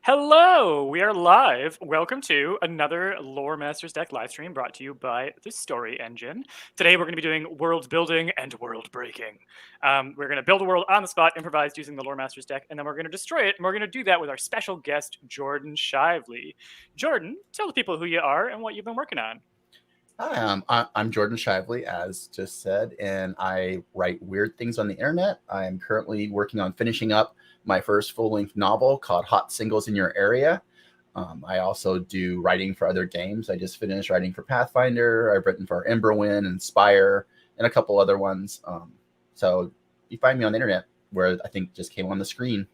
Hello, we are live. Welcome to another Lore Masters Deck live stream brought to you by the Story Engine. Today we're going to be doing world building and world breaking. We're going to build a world on the spot, improvised using the Lore Masters deck, and then we're going to destroy it. And we're going to do that with our special guest, Jordan Shiveley. Jordan, tell the people who you are and what you've been working on. Hi, I'm Jordan Shiveley, as just said, and I write weird things on the internet. I am currently working on finishing up my first full-length novel called Hot Singles in Your Area. I also do writing for other games. I just finished writing for Pathfinder. I've written for Emberwind and Spire and a couple other ones. So you find me on the internet, where I think just came on the screen.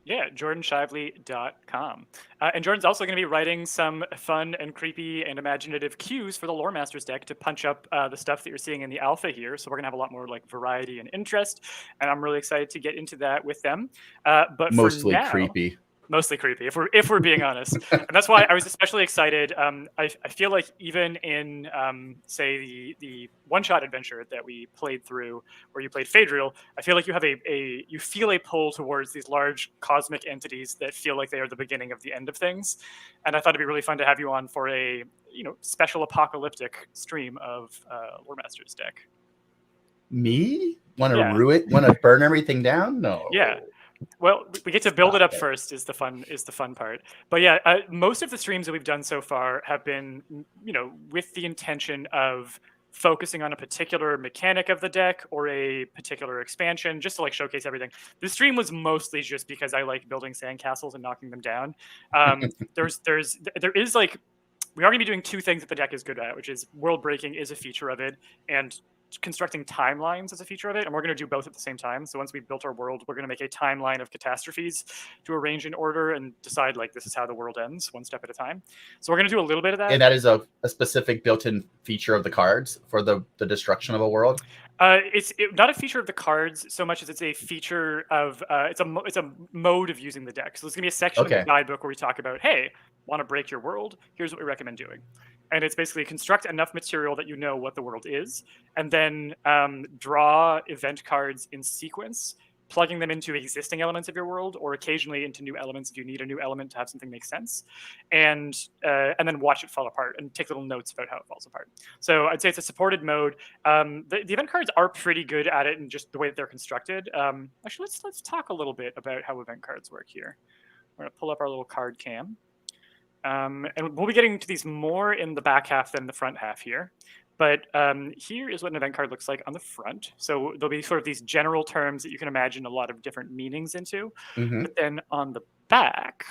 Yeah, jordanshively.com. And Jordan's also going to be writing some fun and creepy and imaginative cues for the Lore Masters deck to punch up the stuff that you're seeing in the alpha here. So we're going to have a lot more like variety and interest, and I'm really excited to get into that with them. But Mostly for now, creepy. Mostly creepy, if we're being honest, and that's why I was especially excited. I feel like even in say the one-shot adventure that we played through, where you played Phaedriel, I feel like you have you feel a pull towards these large cosmic entities that feel like they are the beginning of the end of things, and I thought it'd be really fun to have you on for a special apocalyptic stream of Lore Masters deck. Me? Want to ruin it? Want to burn everything down? No. Yeah. Well, we get to build it up first is the fun part. But yeah, most of the streams that we've done so far have been, with the intention of focusing on a particular mechanic of the deck or a particular expansion, just to like showcase everything. This stream was mostly just because I like building sandcastles and knocking them down. There is like, we are going to be doing two things that the deck is good at, which is world breaking is a feature of it, and constructing timelines as a feature of it, and we're going to do both at the same time. So once we've built our world, we're going to make a timeline of catastrophes to arrange in order and decide like this is how the world ends, one step at a time. So we're going to do a little bit of that. And that is a specific built-in feature of the cards for the destruction of a world? It's not a feature of the cards so much as it's a feature of it's a mode of using the deck. So there's going to be a section in the guidebook where we talk about, hey, want to break your world? Here's what we recommend doing. And it's basically construct enough material that you know what the world is, and then draw event cards in sequence, plugging them into existing elements of your world, or occasionally into new elements if you need a new element to have something make sense, and then watch it fall apart and take little notes about how it falls apart. So I'd say it's a supported mode. The event cards are pretty good at it, and just the way that they're constructed. Actually, let's talk a little bit about how event cards work here. We're gonna pull up our little card cam. And we'll be getting to these more in the back half than the front half here. But here is what an event card looks like on the front. So there'll be sort of these general terms that you can imagine a lot of different meanings into. Mm-hmm. But then on the back,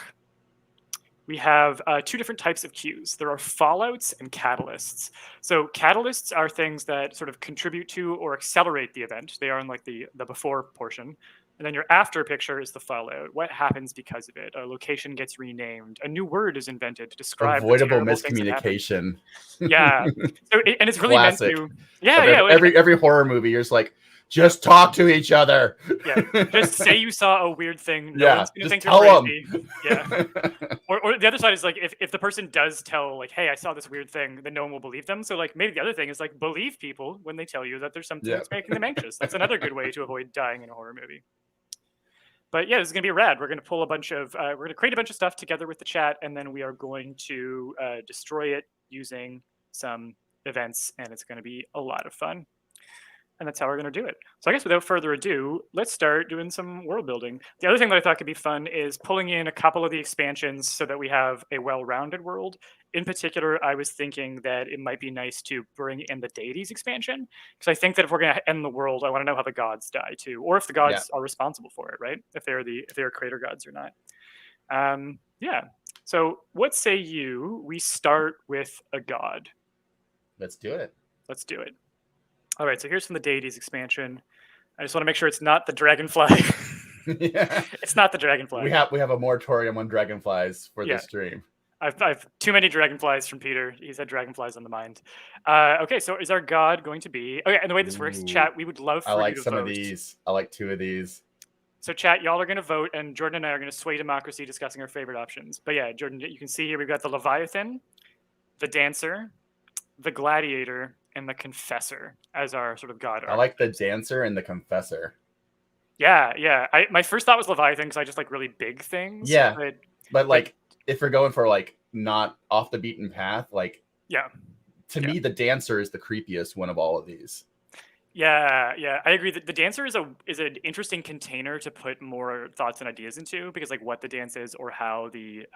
we have two different types of cues. There are fallouts and catalysts. So catalysts are things that sort of contribute to or accelerate the event. They are in like the before portion. And then your after picture is the fallout. What happens because of it? A location gets renamed. A new word is invented to describe avoidable miscommunication. Yeah, and it's really Classic. meant to. Yeah, every horror movie, you're just like, just talk to each other. Yeah, just say you saw a weird thing. No one's gonna think you're crazy. Yeah. Or the other side is like, if the person does tell like, hey, I saw this weird thing, then no one will believe them. So like maybe the other thing is like, believe people when they tell you that there's something that's making them anxious. That's another good way to avoid dying in a horror movie. But yeah, this is going to be rad. We're going to pull a bunch of, we're going to create a bunch of stuff together with the chat, and then we are going to destroy it using some events, and it's going to be a lot of fun. And that's how we're going to do it. So I guess without further ado, let's start doing some world building. The other thing that I thought could be fun is pulling in a couple of the expansions so that we have a well-rounded world. In particular, I was thinking that it might be nice to bring in the deities expansion, because I think that if we're going to end the world, I want to know how the gods die too, or if the gods are responsible for it, right? If they're creator gods or not. Yeah. So what say we start with a god? Let's do it. Let's do it. All right, so here's from the deities expansion. I just want to make sure it's not the dragonfly. Yeah. It's not the dragonfly. We have a moratorium on dragonflies for this stream. I've too many dragonflies from Peter. He's had dragonflies on the mind. Okay, so is our god going to be... Okay, and the way this works, chat, we would love for you to vote. I like some of these. I like two of these. So chat, y'all are going to vote, and Jordan and I are going to sway democracy discussing our favorite options. But yeah, Jordan, you can see here we've got the Leviathan, the Dancer, the Gladiator, and the Confessor as our sort of god. I like the Dancer and the Confessor. Yeah. My first thought was Leviathan because I just like really big things. Yeah. But But like, if we're going for like not off the beaten path, like, yeah, to me, the dancer is the creepiest one of all of these. Yeah, I agree that the dancer is an interesting container to put more thoughts and ideas into, because like what the dance is or how the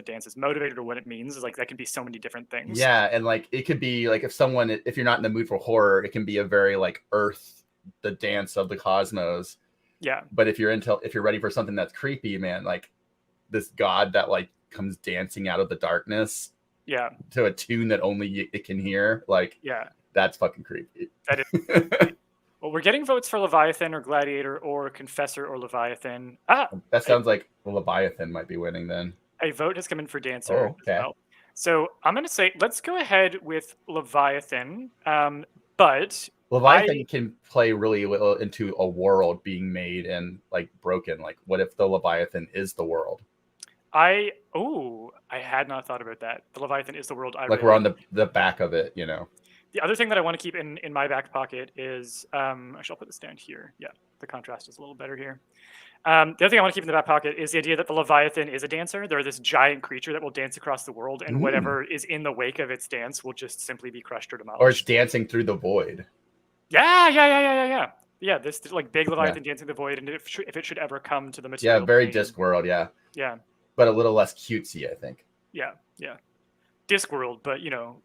dance is motivated or what it means is like that can be so many different things. Yeah, and like it could be like if you're not in the mood for horror, it can be a very like earth, the dance of the cosmos. Yeah. But if you're ready for something that's creepy, man, like this god that like comes dancing out of the darkness. Yeah. To a tune that only it can hear, like that's fucking creepy. That is. Well, we're getting votes for Leviathan or Gladiator or Confessor or Leviathan. That sounds like Leviathan might be winning then. A vote has come in for Dancer okay. as well. So I'm going to say let's go ahead with Leviathan. But Leviathan can play really well into a world being made and like broken. Like, what if the Leviathan is the world? I had not thought about that. The Leviathan is the world. Like, we're on the back of it, you know. The other thing that I want to keep in my back pocket is, I shall put this down here. Yeah, the contrast is a little better here. The other thing I want to keep in the back pocket is the idea that the Leviathan is a dancer. They're this giant creature that will dance across the world, and whatever is in the wake of its dance will just simply be crushed or demolished. Or it's dancing through the void. Yeah. Yeah, this like big Leviathan dancing the void, and if it should ever come to the material. Yeah, very Discworld, Yeah. But a little less cutesy, I think. Yeah. Discworld, but you know,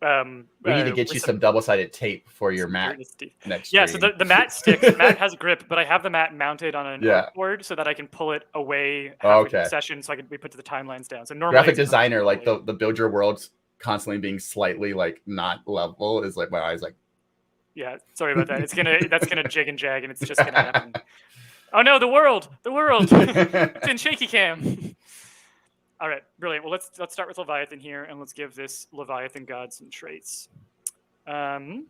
we need to get you some double-sided tape for your mat next stream. So the mat sticks. The mat has grip, but I have the mat mounted on an board so that I can pull it away halfway through the session, so I can be put to the timelines down. So normally, graphic designer, like the build your worlds constantly being slightly like not level is like my eyes like. Yeah, sorry about that. That's gonna jig and jag, and it's just gonna happen. Oh no, the world! It's in shaky cam. All right, brilliant. Well, let's start with Leviathan here, and let's give this Leviathan god some traits. It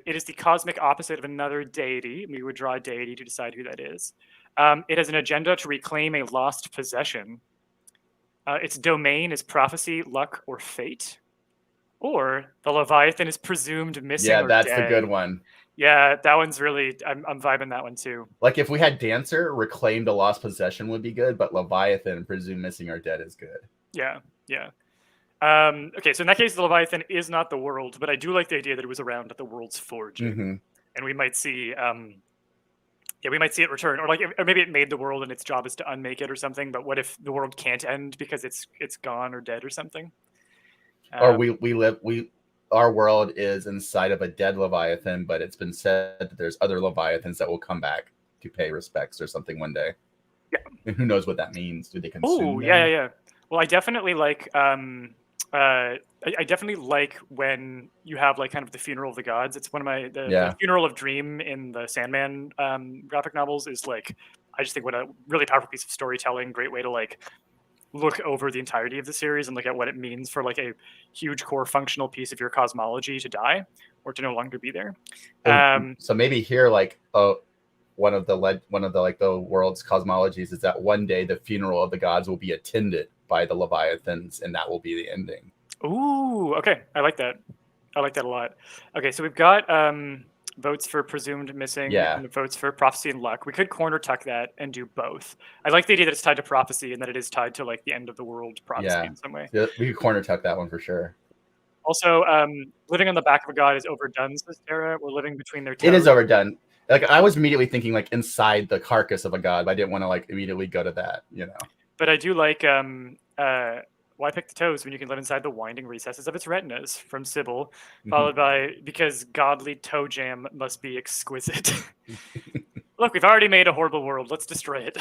is the cosmic opposite of another deity. We would draw a deity to decide who that is. It has an agenda to reclaim a lost possession. Its domain is prophecy, luck, or fate. Or the Leviathan is presumed missing or that's dead. The good one. Yeah, that one's really, I'm vibing that one too. Like if we had Dancer, reclaimed a lost possession would be good, but Leviathan, presumed missing or dead is good. Yeah. Okay, so in that case, the Leviathan is not the world, but I do like the idea that it was around at the world's forging. And we might see, we might see it return, or maybe it made the world and its job is to unmake it or something, but what if the world can't end because it's gone or dead or something? Or our world is inside of a dead Leviathan, but it's been said that there's other Leviathans that will come back to pay respects or something one day. Yeah. And who knows what that means? Do they consume them? Yeah. Well, I definitely like I definitely like when you have like kind of the funeral of the gods. It's one of my the funeral of Dream in the Sandman graphic novels is like, I just think what a really powerful piece of storytelling, great way to like look over the entirety of the series and look at what it means for like a huge core functional piece of your cosmology to die or to no longer be there. So maybe here, like one of the like the world's cosmologies is that one day the funeral of the gods will be attended by the Leviathans, and that will be the ending. Ooh, okay, I like that a lot. Okay, so we've got votes for presumed missing and votes for prophecy and luck. We could corner tuck that and do both. I like the idea that it's tied to prophecy and that it is tied to like the end of the world prophecy in some way. Yeah, we could corner tuck that one for sure. Also, living on the back of a god is overdone, says Tara. We're living between their toes. It is overdone. Like I was immediately thinking like inside the carcass of a god, but I didn't want to like immediately go to that, you know. But I do like why pick the toes when you can live inside the winding recesses of its retinas, from Sybil, followed by because godly toe jam must be exquisite. Look, we've already made a horrible world. Let's destroy it.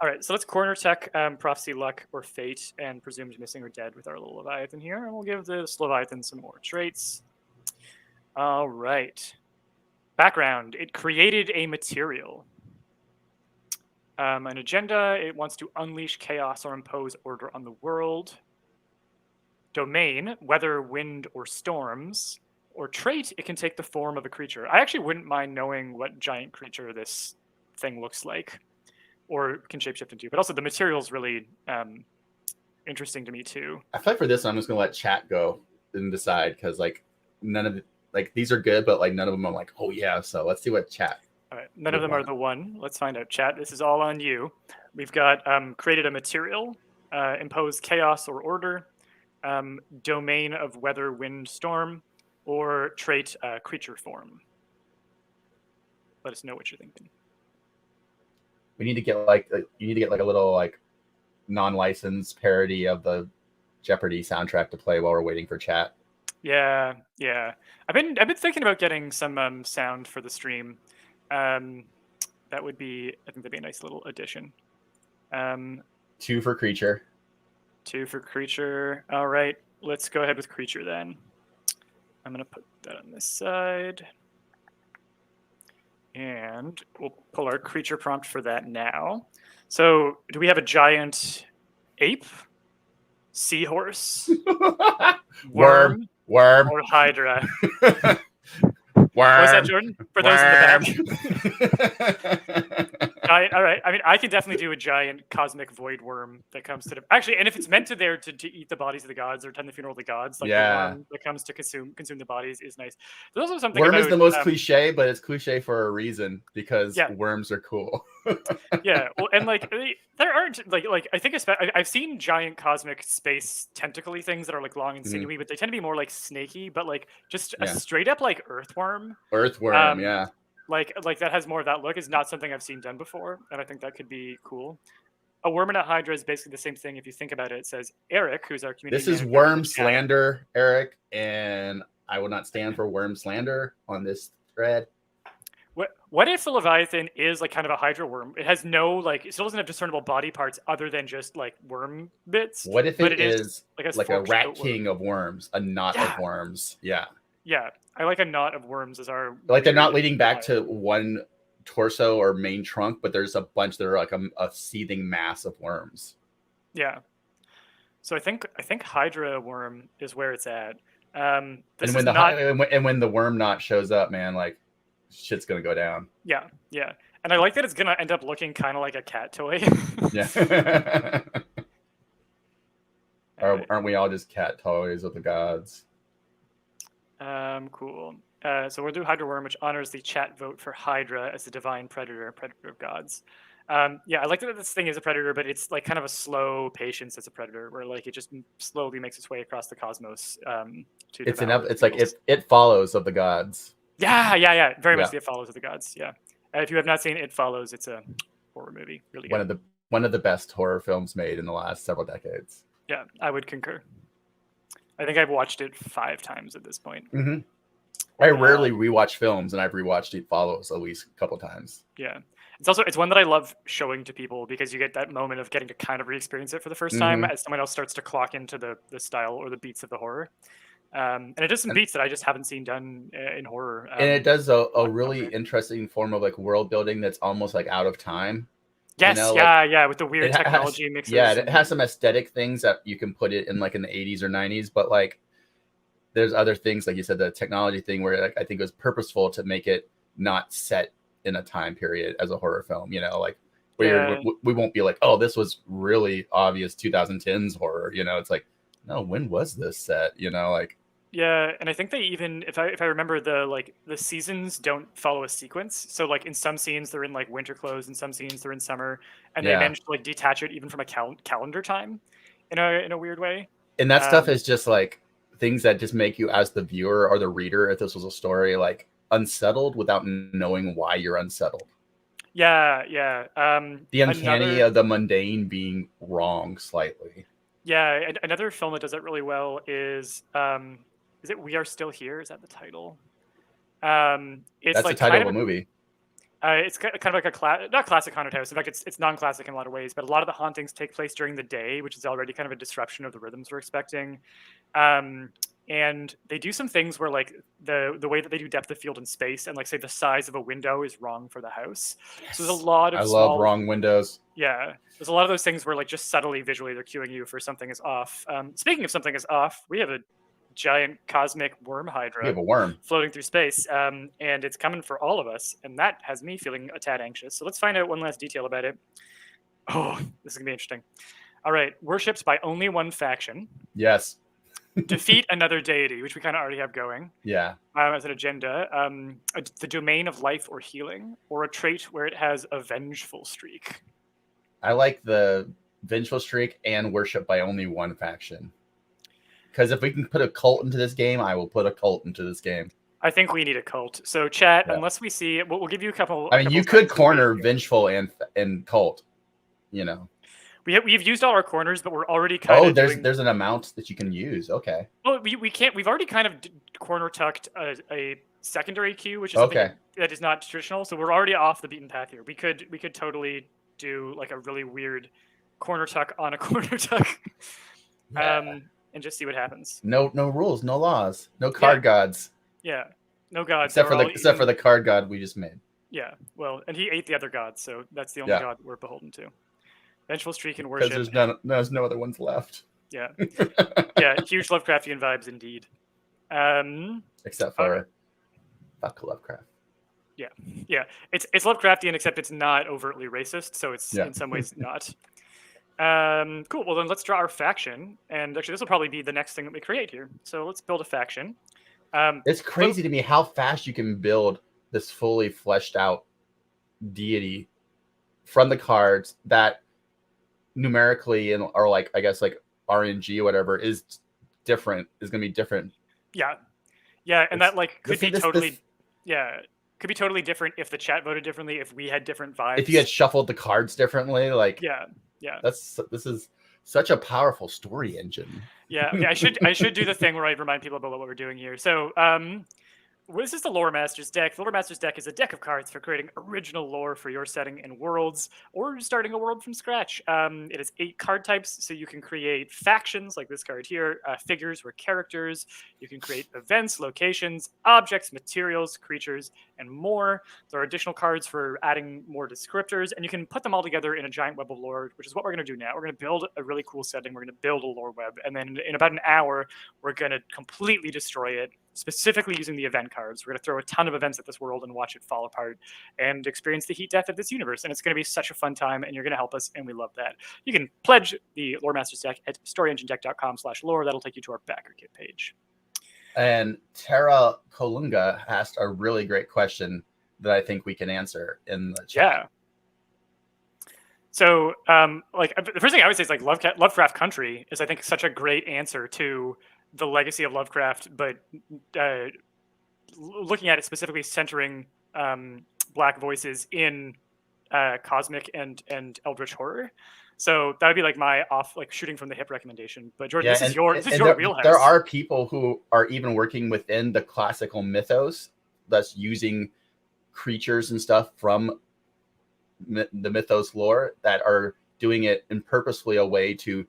All right, so let's corner tech prophecy, luck, or fate, and presumed missing or dead with our little Leviathan here. And we'll give this Leviathan some more traits. All right. Background. It created a material. An agenda, it wants to unleash chaos or impose order on the world. Domain, weather, wind, or storms. Or trait, it can take the form of a creature. I actually wouldn't mind knowing what giant creature this thing looks like or can shapeshift into. But also the material is really interesting to me too. I feel like for this one, I'm just going to let chat go and decide because like none of the, like these are good, but like none of them I'm like, oh yeah. So let's see what chat. All right, none of them are the one. Let's find out, chat. This is all on you. We've got created a material, imposed chaos or order, domain of weather, wind, storm, or trait creature form. Let us know what you're thinking. We need to get like a little like non-licensed parody of the Jeopardy soundtrack to play while we're waiting for chat. Yeah. I've been thinking about getting some sound for the stream. That would be, I think that'd be a nice little addition. 2 for creature. 2 for creature. All right, let's go ahead with creature then. I'm gonna put that on this side. And we'll pull our creature prompt for that now. So do we have a giant ape, seahorse, worm, or hydra? What was that, Jordan? For those in the back. All right. I mean, I can definitely do a giant cosmic void worm that comes to actually, and if it's meant to there to eat the bodies of the gods or attend the funeral of the gods, like the worm that comes to consume the bodies is nice. There's also something worm about, is the most cliche, but it's cliche for a reason because worms are cool. Yeah, well, and like there aren't like I think I've seen giant cosmic space tentacly things that are like long and sinewy, but they tend to be more like snaky. But like just a straight up like earthworm, like that has more of that look is not something I've seen done before, and I think that could be cool. A worm and a hydra is basically the same thing if you think about it. It says Eric, who's our community. This is worm slander, Eric, and I will not stand for worm slander on this thread. What if the Leviathan is like kind of a hydra worm? It has no like, it still doesn't have discernible body parts other than just like worm bits. What if it is like a rat king of worms, a knot of worms? Yeah. I like a knot of worms as our like they're not leading back to one torso or main trunk, but there's a bunch that are like a seething mass of worms. Yeah. So I think hydra worm is where it's at. And when the worm knot shows up, man, like shit's gonna go down. Yeah. And I like that it's gonna end up looking kind of like a cat toy. Yeah. Aren't we all just cat toys of the gods? Cool. So we'll do hydra worm, which honors the chat vote for hydra as the divine predator of gods. I like that this thing is a predator, but it's like kind of a slow patience as a predator, where like it just slowly makes its way across the cosmos. It's like it follows of the gods. Yeah. Very much the It Follows of the gods. Yeah. If you have not seen It Follows, it's a horror movie. Really good. One of the best horror films made in the last several decades. Yeah, I would concur. I think I've watched it 5 times at this point. Mm-hmm. I rarely rewatch films, and I've rewatched It Follows at least a couple times. Yeah. It's one that I love showing to people because you get that moment of getting to kind of re-experience it for the first time as someone else starts to clock into the style or the beats of the horror. And it does some beats that I just haven't seen done in horror. And it does a really interesting form of like world building that's almost like out of time. Yes, with the weird technology mixes. Yeah, it has some aesthetic things that you can put it in like in the 80s or 90s, but like there's other things, like you said, the technology thing where like, I think it was purposeful to make it not set in a time period as a horror film, like where we won't be like, oh, this was really obvious 2010s horror, it's like, no, when was this set? Yeah, and I think they even, if I remember, the seasons don't follow a sequence. So like in some scenes they're in like winter clothes, in some scenes they're in summer, and they managed to like detach it even from a calendar time, in a weird way. And that stuff is just like things that just make you as the viewer or the reader, if this was a story, like unsettled without knowing why you're unsettled. Yeah. The uncanny of the mundane being wrong slightly. Yeah, another film that does that really well is it We Are Still Here? Is that the title? It's That's like the title of a movie. It's kind of like a not classic haunted house. In fact, it's non-classic in a lot of ways, but a lot of the hauntings take place during the day, which is already kind of a disruption of the rhythms we're expecting. And they do some things where like the way that they do depth of field in space and like say the size of a window is wrong for the house. Yes. So there's a lot of love wrong windows. Yeah. There's a lot of those things where like just subtly visually they're cueing you for something is off. Speaking of something is off, we have a giant cosmic worm hydra. We have a worm floating through space. And it's coming for all of us. And that has me feeling a tad anxious. So let's find out one last detail about it. Oh, this is gonna be interesting. All right. Worshipped by only one faction. Yes. Defeat another deity, which we kind of already have going. Yeah. As an agenda. The domain of life or healing, or a trait where it has a vengeful streak. I like the vengeful streak and worship by only one faction. Because if we can put a cult into this game, I will put a cult into this game. I think we need a cult. So chat, unless we see it, we'll give you a couple. I mean, you could corner vengeful and cult. You know, we've used all our corners, but we're already kind of. There's an amount that you can use. Okay. Well, we can't. We've already kind of corner tucked a secondary queue, which is something that is not traditional. So we're already off the beaten path here. We could totally do like a really weird corner tuck on a corner tuck, and just see what happens. No rules, no laws, no card gods. Yeah, no gods. Except for the card god we just made. Yeah, well, and he ate the other gods, so that's the only god we're beholden to. Vengeful streak and worship. Because there's no other ones left. Yeah, yeah, huge Lovecraftian vibes indeed. Except for fuck Lovecraft. Yeah, it's Lovecraftian, except it's not overtly racist, so it's in some ways not. Cool. Well, then let's draw our faction, and actually, this will probably be the next thing that we create here. So let's build a faction. It's crazy to me how fast you can build this fully fleshed out deity from the cards that numerically or like I guess like RNG or whatever is going to be different. Yeah, and that like could be totally different if the chat voted differently, if we had different vibes, if you had shuffled the cards differently, like this is such a powerful story engine. Yeah, I should do the thing where I remind people about what we're doing here. So this is the Lore Master's deck. The Lore Master's deck is a deck of cards for creating original lore for your setting and worlds, or starting a world from scratch. It has 8 card types, so you can create factions like this card here, figures or characters. You can create events, locations, objects, materials, creatures, and more. There are additional cards for adding more descriptors, and you can put them all together in a giant web of lore, which is what we're going to do now. We're going to build a really cool setting. We're going to build a lore web, and then in about an hour, we're going to completely destroy it, specifically using the event cards. We're going to throw a ton of events at this world and watch it fall apart and experience the heat death of this universe. And it's going to be such a fun time, and you're going to help us, and we love that. You can pledge the Lore Masters deck at storyenginedeck.com/lore. That'll take you to our backer kit page. And Tara Kolunga asked a really great question that I think we can answer in the chat. Yeah. So, like, the first thing I would say is like Lovecraft Country is, I think, such a great answer to the legacy of Lovecraft, but looking at it specifically centering Black voices in cosmic and eldritch horror. So that would be like my shooting from the hip recommendation. But Jordan, this is your wheelhouse. There are people who are even working within the classical mythos, thus using creatures and stuff from the mythos lore that are doing it in purposefully a way to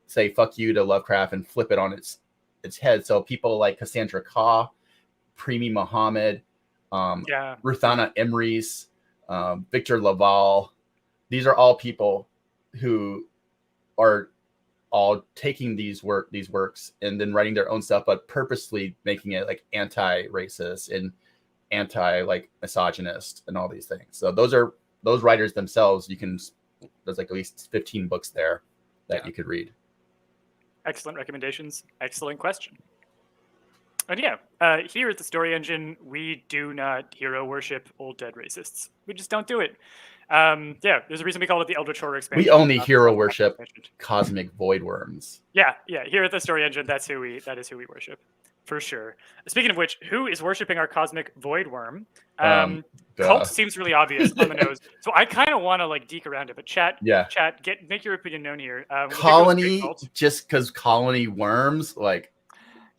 say fuck you to Lovecraft and flip it on its head. So people like Cassandra Kaw, Primi Muhammad, Ruthana Emrys, Victor Laval. These are all people who are all taking these works and then writing their own stuff, but purposely making it like anti-racist and like misogynist and all these things. So those writers themselves, there's like at least 15 books there that you could read. Excellent recommendations. Excellent question. And here at the Story Engine, we do not hero worship old dead racists. We just don't do it. There's a reason we call it the Eldritch Horror expansion. We only hero worship cosmic void worms. Yeah. Here at the Story Engine, that is who we worship, for sure. Speaking of which, who is worshiping our cosmic void worm? Cult seems really obvious on the nose, so I kind of want to like deke around it. But chat, make your opinion known here. Colony, just because colony worms, like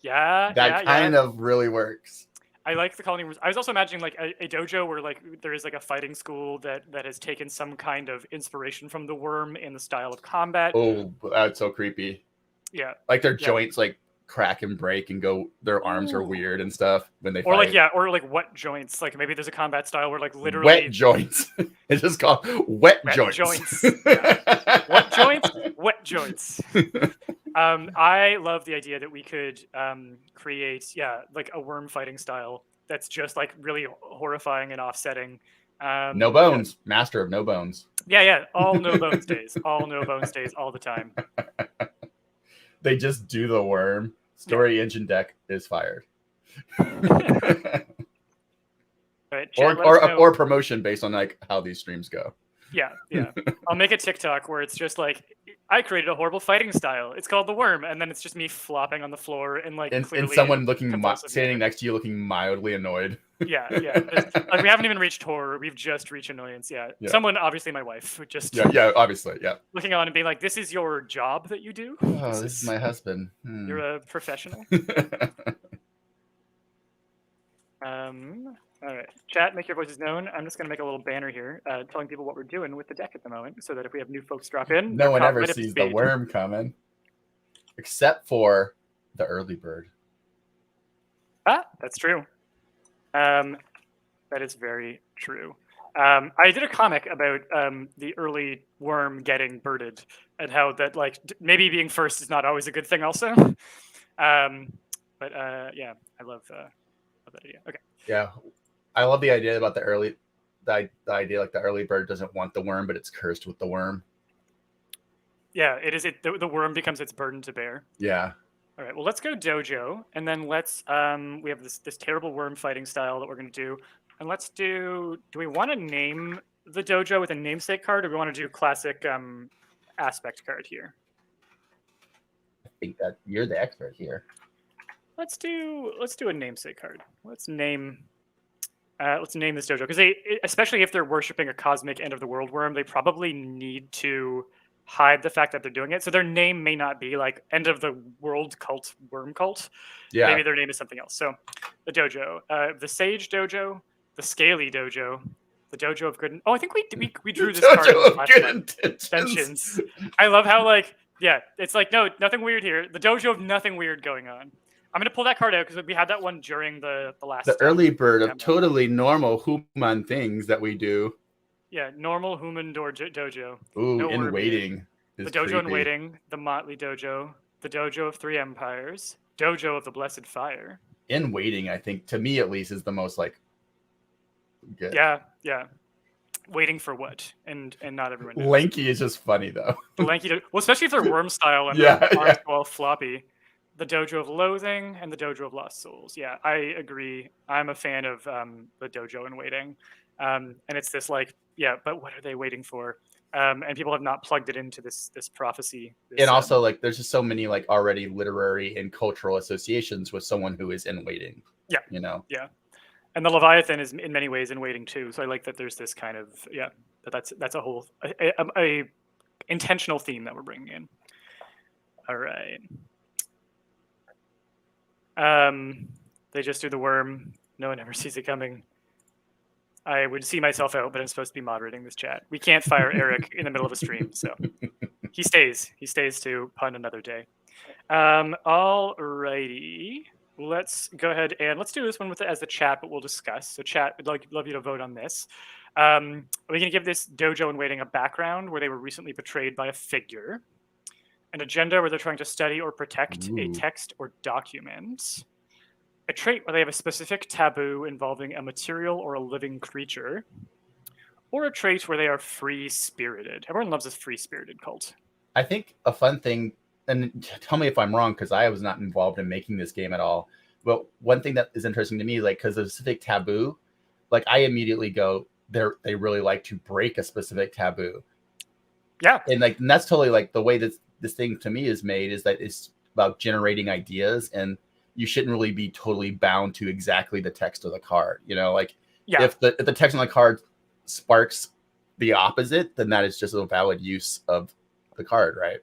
that kind of really works. I like the colony worms. I was also imagining like a dojo where like there is like a fighting school that has taken some kind of inspiration from the worm in the style of combat. Oh, that's so creepy. Yeah, like their joints like crack and break and go, their arms are weird and stuff when they fight. Or like what joints, like maybe there's a combat style where like literally wet joints. It's just called wet joints. What joints? Wet joints. I love the idea that we could create like a worm fighting style that's just like really horrifying and offsetting. No bones. Master of no bones. All no bones days. All no bones days all the time. They just do the worm Story engine deck is fired. Right, chat, let us know. or promotion based on like how these streams go. Yeah. I'll make a TikTok where it's just like, I created a horrible fighting style. It's called the Worm, and then it's just me flopping on the floor and like and clearly someone standing next to you looking mildly annoyed. Yeah. Like we haven't even reached horror. We've just reached annoyance. Yeah. Someone, obviously my wife, would just obviously. Looking on and being like, this is your job that you do? Oh, this is my husband. You're a professional. All right, chat, make your voices known. I'm just going to make a little banner here telling people what we're doing with the deck at the moment so that if we have new folks drop in, no one ever sees the worm coming except for the early bird. That's true. That is very true. I did a comic about the early worm getting birded and how that like maybe being first is not always a good thing also. But yeah, I love that idea. Okay. Yeah. I love the idea about the idea like the early bird doesn't want the worm, but it's cursed with the worm. Yeah, it is. The worm becomes its burden to bear. Yeah. All right. Well, let's go dojo, and then let's we have this terrible worm fighting style that we're going to do, and let's do. Do we want to name the dojo with a namesake card, or do we want to do classic aspect card here? I think that you're the expert here. Let's do a namesake card. Let's name this dojo because especially if they're worshiping a cosmic end of the world worm, they probably need to hide the fact that they're doing it. So their name may not be like end of the world cult worm cult. Yeah. Maybe their name is something else. So the dojo, the Sage dojo, the Scaly dojo, the dojo of good. Oh, I think we drew this card. Dojo of good intentions. I love how like it's like no, nothing weird here. The dojo of nothing weird going on. I'm going to pull that card out because we had that one during the last. The early bird of totally normal human things that we do. Yeah, normal human dojo. Ooh, no in waiting. The dojo in waiting, the Motley dojo, the dojo of three empires, dojo of the blessed fire. In waiting, I think, to me at least, is the most like good. Yeah. Waiting for what? And not everyone knows. Lanky is just funny though. The lanky, well, especially if they're worm style and their arms all floppy. The Dojo of Loathing and the Dojo of Lost Souls. Yeah, I agree. I'm a fan of the Dojo in Waiting. And it's this like, but what are they waiting for? And people have not plugged it into this prophecy. And also like there's just so many like already literary and cultural associations with someone who is in waiting. Yeah. You know? Yeah. And the Leviathan is in many ways in waiting too. So I like that there's this kind of, that's a whole a intentional theme that we're bringing in. All right. They just do the worm. No one ever sees it coming. I would see myself out, but I'm supposed to be moderating this chat. We can't fire Eric in the middle of a stream, so he stays. He stays to pun another day. All righty. Let's go ahead and let's do this one as the chat, but we'll discuss. So chat, I'd love you to vote on this. We're going to give this dojo in waiting a background where they were recently betrayed by a figure. An agenda where they're trying to study or protect a text or document. A trait where they have a specific taboo involving a material or a living creature. Or a trait where they are free-spirited. Everyone loves this free-spirited cult. I think a fun thing, and tell me if I'm wrong, because I was not involved in making this game at all. But one thing that is interesting to me, like, because of a specific taboo, like, I immediately go, they really like to break a specific taboo. Yeah. And that's totally, like, the way that this thing to me is made is that it's about generating ideas, and you shouldn't really be totally bound to exactly the text of the card. You know, like if the text on the card sparks the opposite, then that is just a valid use of the card, right?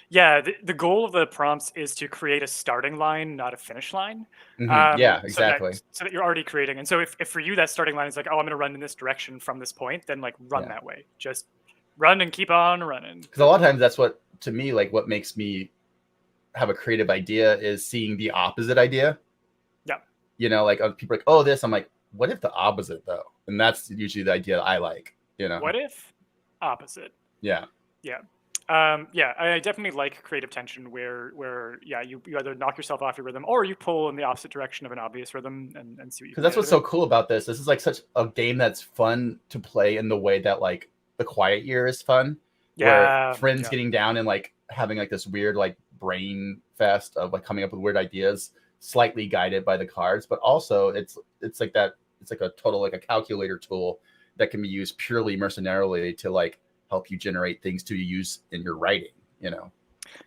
Yeah, the goal of the prompts is to create a starting line, not a finish line. Yeah, exactly. So that you're already creating. And so if for you that starting line is like, oh, I'm going to run in this direction from this point, then like run that way. Just run and keep on running. Because a lot of times that's what, to me, like what makes me have a creative idea is seeing the opposite idea. Yeah. You know, like people are like, oh, this. I'm like, what if the opposite though? And that's usually the idea that I like, you know. What if opposite? Yeah. Yeah. I definitely like creative tension where you either knock yourself off your rhythm or you pull in the opposite direction of an obvious rhythm and see what you can do. Because that's what's so cool about this. This is like such a game that's fun to play in the way that like the Quiet Year is fun. Yeah. Where friends getting down and like having like this weird like brain fest of like coming up with weird ideas, slightly guided by the cards, but also it's like that. It's like a total like a calculator tool that can be used purely mercenarily to like help you generate things to use in your writing.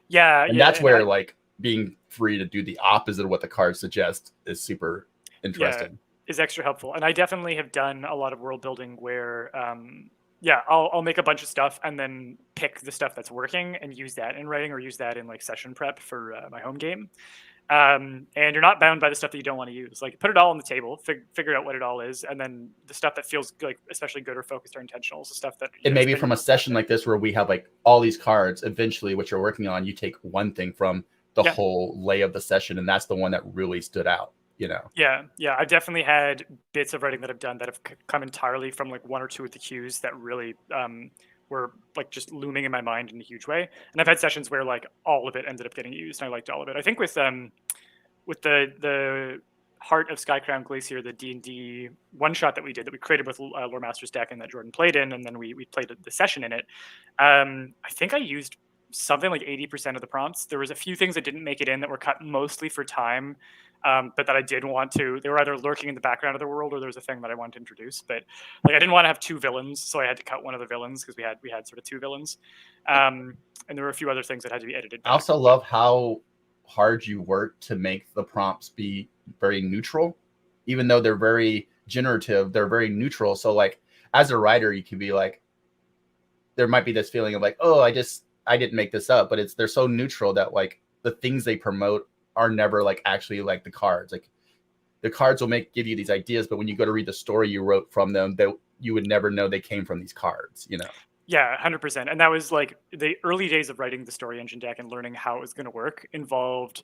Yeah, and yeah, that's where like being free to do the opposite of what the cards suggest is super interesting. Is extra helpful. And I definitely have done a lot of world building where I'll make a bunch of stuff and then pick the stuff that's working and use that in writing or use that in like session prep for my home game. And you're not bound by the stuff that you don't want to use. Like put it all on the table, figure out what it all is, and then the stuff that feels like especially good or focused or intentional is the stuff that. And maybe from a session like this where we have like all these cards, eventually what you're working on, you take one thing from the whole lay of the session, and that's the one that really stood out. Yeah, I've definitely had bits of writing that I've done that have come entirely from like one or two of the cues that really were like just looming in my mind in a huge way. And I've had sessions where like all of it ended up getting used, and I liked all of it. I think with the Heart of Skycrown Glacier, the D&D one shot that we did that we created with Lore Master's deck and that Jordan played in, and then we played the session in it. I think I used something like 80% of the prompts. There was a few things that didn't make it in that were cut mostly for time, but that I did want to. They were either lurking in the background of the world or there was a thing that I wanted to introduce. But like I didn't want to have two villains, so I had to cut one of the villains because we had sort of two villains, and there were a few other things that had to be edited back. I also love how hard you work to make the prompts be very neutral, even though they're very generative. They're very neutral. So like as a writer, you can be like, there might be this feeling of like, oh, I didn't make this up, but they're so neutral that like the things they promote are never like actually like the cards. Like the cards will give you these ideas, but when you go to read the story you wrote from them, you would never know they came from these cards. Yeah, 100%. And that was like the early days of writing the story engine deck and learning how it was going to work involved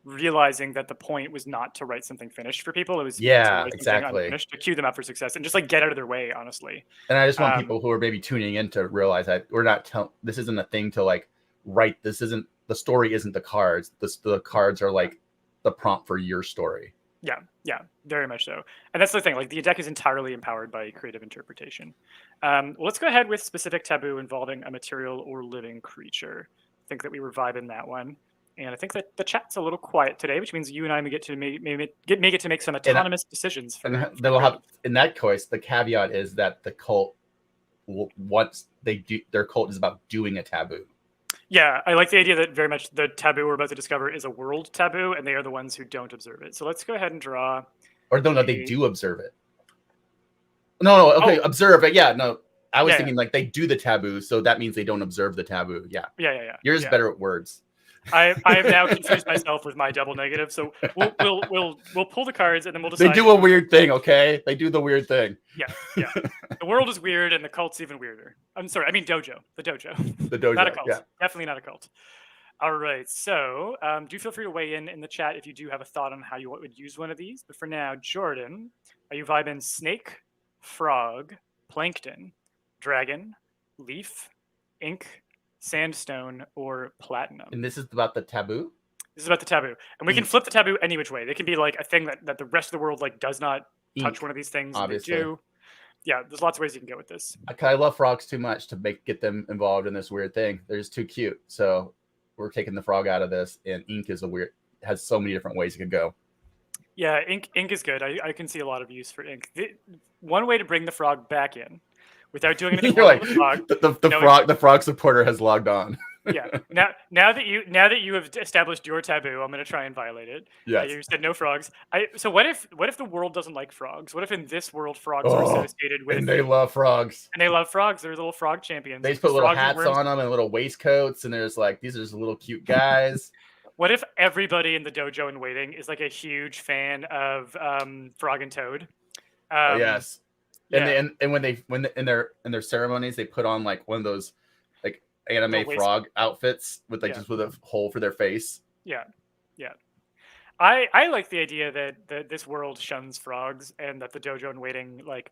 realizing that the point was not to write something finished for people. It was to write something unfinished, to cue them up for success and just like get out of their way, honestly. And I just want people who are maybe tuning in to realize that we're not this isn't a thing to like write. This isn't, the story isn't the cards. The cards are like the prompt for your story. Yeah, very much so. And that's the thing, like the deck is entirely empowered by creative interpretation. Let's go ahead with specific taboo involving a material or living creature. I think that we were vibing that one. And I think that the chat's a little quiet today, which means you and I may get to make some autonomous decisions. They'll have, in that case, the caveat is that the cult, once they do, their cult is about doing a taboo. Yeah, I like the idea that very much the taboo we're about to discover is a world taboo, and they are the ones who don't observe it. So let's go ahead and draw. Or no, they do observe it. No, okay, observe it. Yeah, no, I was thinking like they do the taboo, so that means they don't observe the taboo. Yeah. You're just better at words. I have now confused myself with my double negative. So we'll pull the cards and then we'll decide. They do a weird thing, okay? They do the weird thing. Yeah. The world is weird and the cult's even weirder. I'm sorry, I mean dojo. The dojo. The dojo. Not a cult. Yeah. Definitely not a cult. All right. So do feel free to weigh in the chat if you do have a thought on how you would use one of these. But for now, Jordan, are you vibing snake, frog, plankton, dragon, leaf, ink, sandstone, or platinum? And this is about the taboo? This is about the taboo. And we can flip the taboo any which way. They can be like a thing that the rest of the world like does not touch one of these things. Obviously. They do. Yeah, there's lots of ways you can go with this. I love frogs too much to get them involved in this weird thing. They're just too cute. So we're taking the frog out of this, and ink is has so many different ways it could go. Yeah, ink is good. I can see a lot of use for ink. One way to bring the frog back in without doing anything You're like, with the frog. The frog supporter has logged on. Yeah. Now that you have established your taboo, I'm going to try and violate it. Yes. You said no frogs. So what if the world doesn't like frogs? What if in this world frogs are associated with? And they love frogs. And they love frogs. They're little frog champions. They just put little hats on them and little waistcoats, and there's like these are just little cute guys. What if everybody in the dojo in waiting is like a huge fan of Frog and Toad? Yes. Yeah. And when in their ceremonies they put on like one of those like anime frog outfits with like just with a hole for their face. Yeah. I like the idea that this world shuns frogs and that the dojo in waiting like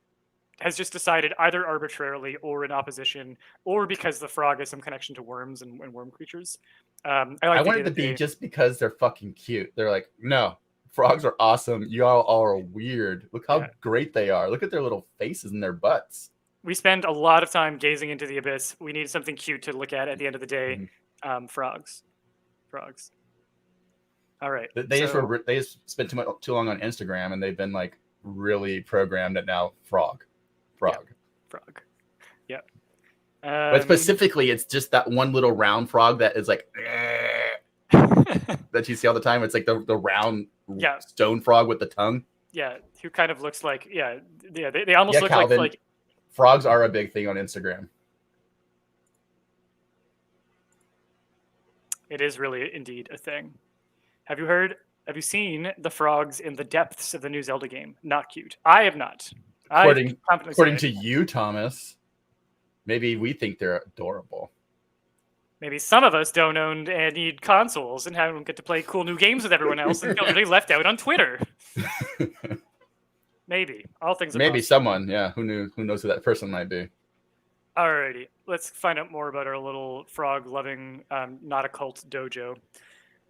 has just decided either arbitrarily or in opposition or because the frog has some connection to worms and worm creatures. I want it to be just because they're fucking cute. They're like, no, frogs are awesome. You all are weird. Look how great they are. Look at their little faces and their butts. We spend a lot of time gazing into the abyss. We need something cute to look at the end of the day. Frogs. frogs. All right. They just spent too long on Instagram, and they've been like really programmed at now frog. Yeah. But specifically, it's just that one little round frog that is like that you see all the time. It's like the round stone frog with the tongue. Yeah, who kind of looks like they almost look Calvin, like frogs are a big thing on Instagram. It is really indeed a thing. Have you seen the frogs in the depths of the new Zelda game? Not cute. I have not. According to you, Thomas, maybe we think they're adorable. Maybe some of us don't own and need consoles and don't get to play cool new games with everyone else and feel really left out on Twitter. Maybe. All things are maybe possible. Someone, yeah. Who knows who that person might be? Alrighty. Let's find out more about our little frog-loving, not a cult dojo.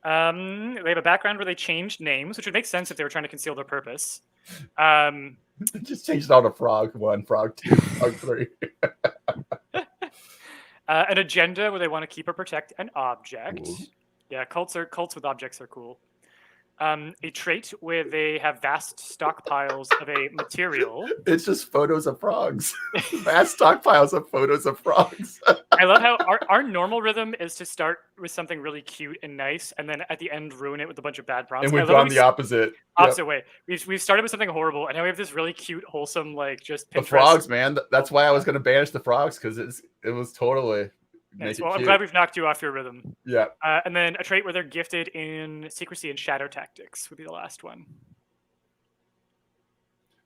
They have a background where they changed names, which would make sense if they were trying to conceal their purpose. Just changed all to frog 1, frog 2, frog 3. An agenda where they want to keep or protect an object. Ooh. Yeah, cults with objects are cool. A trait where they have vast stockpiles of a material. It's just photos of frogs. Vast stockpiles of photos of frogs. I love how our normal rhythm is to start with something really cute and nice, and then at the end ruin it with a bunch of bad prompts. And we've gone the opposite way. We've started with something horrible, and now we have this really cute, wholesome, like just Pinterest. The frogs, man. That's why I was going to banish the frogs, because it was totally. Nice. Well, I'm glad we've knocked you off your rhythm. Yeah. And then a trait where they're gifted in secrecy and shadow tactics would be the last one.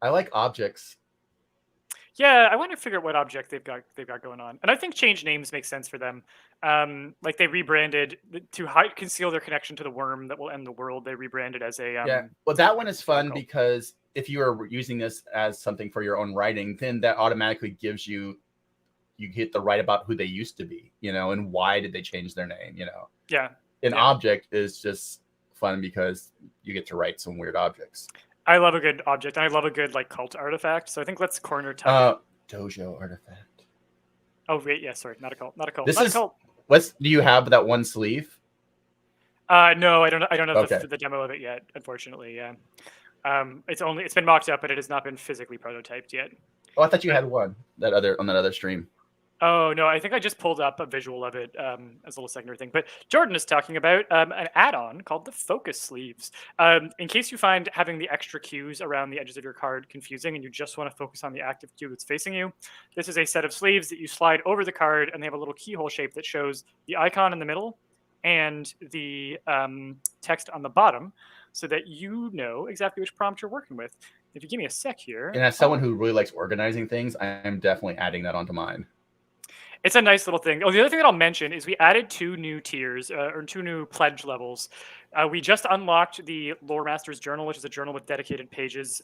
I like objects. Yeah, I want to figure out what object they've got going on, and I think change names makes sense for them. Like they rebranded to conceal their connection to the worm that will end the world. They rebranded as a Well, that one is fun because if you are using this as something for your own writing, then that automatically gives you hit the right about who they used to be, and why did they change their name, Yeah. An object is just fun because you get to write some weird objects. I love a good object, and I love a good like cult artifact. So I think let's corner type. Dojo artifact. Oh wait, yeah, sorry, not a cult. Do you have that one sleeve? No, I don't have the demo of it yet, unfortunately. Yeah. It's been mocked up, but it has not been physically prototyped yet. Oh, I thought you had one on that other stream. Oh, no, I think I just pulled up a visual of it as a little secondary thing. But Jordan is talking about an add-on called the Focus Sleeves. In case you find having the extra cues around the edges of your card confusing and you just want to focus on the active cue that's facing you, this is a set of sleeves that you slide over the card, and they have a little keyhole shape that shows the icon in the middle and the text on the bottom so that you know exactly which prompt you're working with. If you give me a sec here. And as someone who really likes organizing things, I'm definitely adding that onto mine. It's a nice little thing. Oh, the other thing that I'll mention is we added 2 new tiers or 2 new pledge levels. We just unlocked the Lore Master's Journal, which is a journal with dedicated pages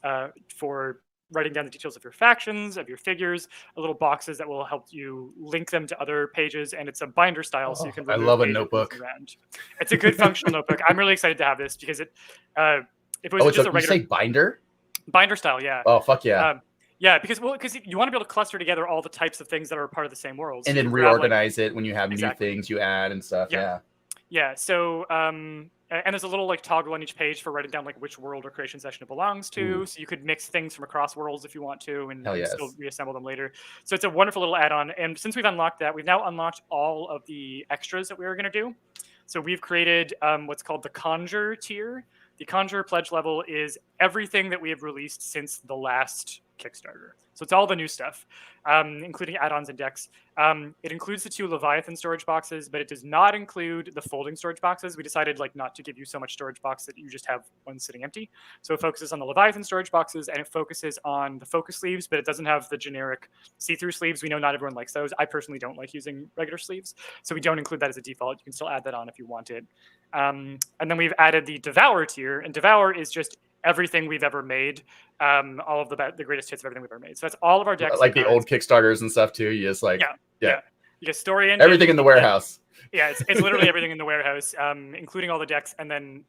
for writing down the details of your factions, of your figures, little boxes that will help you link them to other pages, and it's a binder style, so you can. I love a notebook. Around. It's a good functional notebook. I'm really excited to have this because if it was just a regular. You say binder? Binder style, yeah. Oh fuck yeah. Yeah, because you want to be able to cluster together all the types of things that are part of the same world. And then reorganize it when you have new things you add and stuff. Yeah. Yeah. So, and there's a little like toggle on each page for writing down like which world or creation session it belongs to. Ooh. So you could mix things from across worlds if you want to, and still reassemble them later. So it's a wonderful little add-on. And since we've unlocked that, we've now unlocked all of the extras that we were going to do. So we've created what's called the Conjure tier. The Conjure pledge level is everything that we have released since the last Kickstarter. So it's all the new stuff, including add-ons and decks. It includes the 2 Leviathan storage boxes, but it does not include the folding storage boxes. We decided not to give you so much storage box that you just have one sitting empty. So it focuses on the Leviathan storage boxes, and it focuses on the focus sleeves, but it doesn't have the generic see-through sleeves. We know not everyone likes those. I personally don't like using regular sleeves, so we don't include that as a default. You can still add that on if you want it. And then we've added the Devour tier, and Devour is just everything we've ever made, all of the greatest hits of everything we've ever made. So that's all of our decks. Like the old Kickstarters and stuff too. You just get story engine. Everything in the warehouse. Yeah, it's literally everything in the warehouse, including all the decks, and then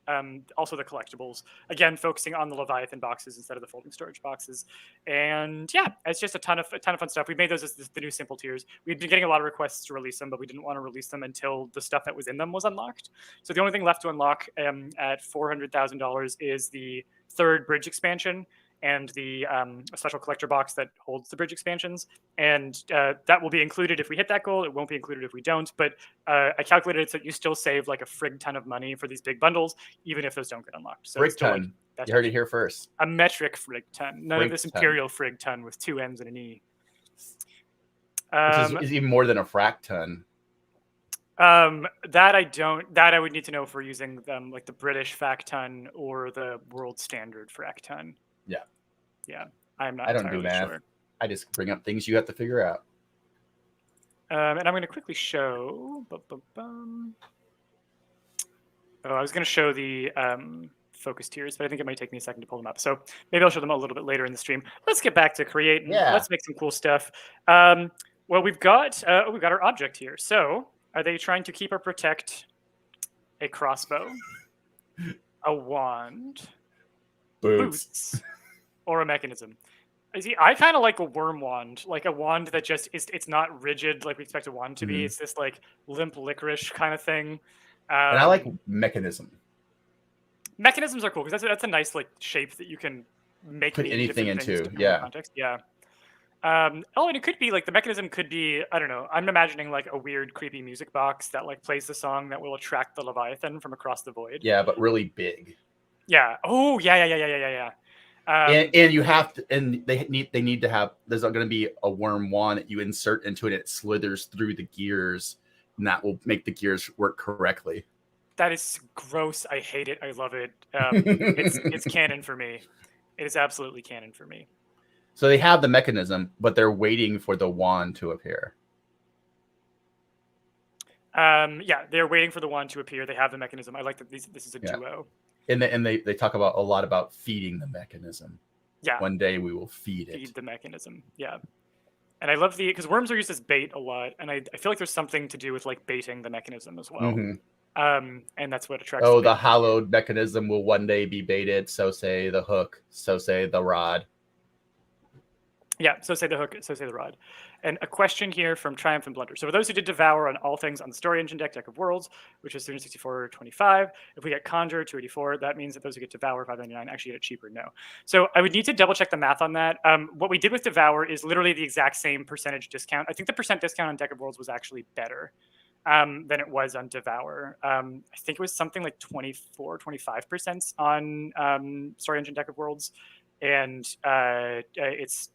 also the collectibles. Again, focusing on the Leviathan boxes instead of the folding storage boxes. And yeah, it's just a ton of fun stuff. We made those as the new simple tiers. We've been getting a lot of requests to release them, but we didn't want to release them until the stuff that was in them was unlocked. So the only thing left to unlock at $400,000 is the third bridge expansion and the a special collector box that holds the bridge expansions. And that will be included if we hit that goal. It won't be included if we don't. But I calculated it so that you still save like a frig ton of money for these big bundles, even if those don't get unlocked. So frig ton. Like, you heard it here first. A metric frig ton. None frig of this ton. imperial frig ton with 2 M's and an E. Which is even more than a frac ton. That I would need to know if we're using like the British fact ton or the world standard frac ton. Yeah, I'm not. I don't do math. Sure. I just bring up things you have to figure out. And I'm going to quickly show. Oh, I was going to show the focus tiers, but I think it might take me a second to pull them up. So maybe I'll show them a little bit later in the stream. Let's get back to creating. Yeah. Let's make some cool stuff. Well, we've got our object here. So are they trying to keep or protect a crossbow, a wand, boots, or a mechanism? See, I kind of like a worm wand, like a wand that just it's not rigid like we expect a wand to be. It's this like limp licorice kind of thing. And I like mechanism. Mechanisms are cool because that's a nice like shape that you can put anything into. Yeah. Context. Yeah. And it could be like the mechanism could be, I don't know. I'm imagining like a weird, creepy music box that like plays the song that will attract the Leviathan from across the void. Yeah, but really big. Yeah. Oh, yeah. And you have to, and they need to have. There's going to be a worm wand that you insert into it. And it slithers through the gears, and that will make the gears work correctly. That is gross. I hate it. I love it. It's canon for me. It is absolutely canon for me. So they have the mechanism, but they're waiting for the wand to appear. Yeah, they're waiting for the wand to appear. They have the mechanism. I like that this is a duo. And they talk about a lot about feeding the mechanism. Yeah. One day we will feed the mechanism. Yeah. And I love because worms are used as bait a lot, and I feel like there's something to do with like baiting the mechanism as well. And that's what attracts. Oh, the hallowed mechanism will one day be baited. So say the hook. So say the rod. Yeah, so say the hook, so say the rod. And a question here from Triumph and Blunder. So for those who did Devour on all things on the Story Engine deck of Worlds, which is 364.25, if we get Conjure 284, that means that those who get Devour 599 actually get it cheaper. No. So I would need to double check the math on that. What we did with Devour is literally the exact same percentage discount. I think the percent discount on Deck of Worlds was actually better than it was on Devour. I think it was something like 25% on Story Engine Deck of Worlds. And it's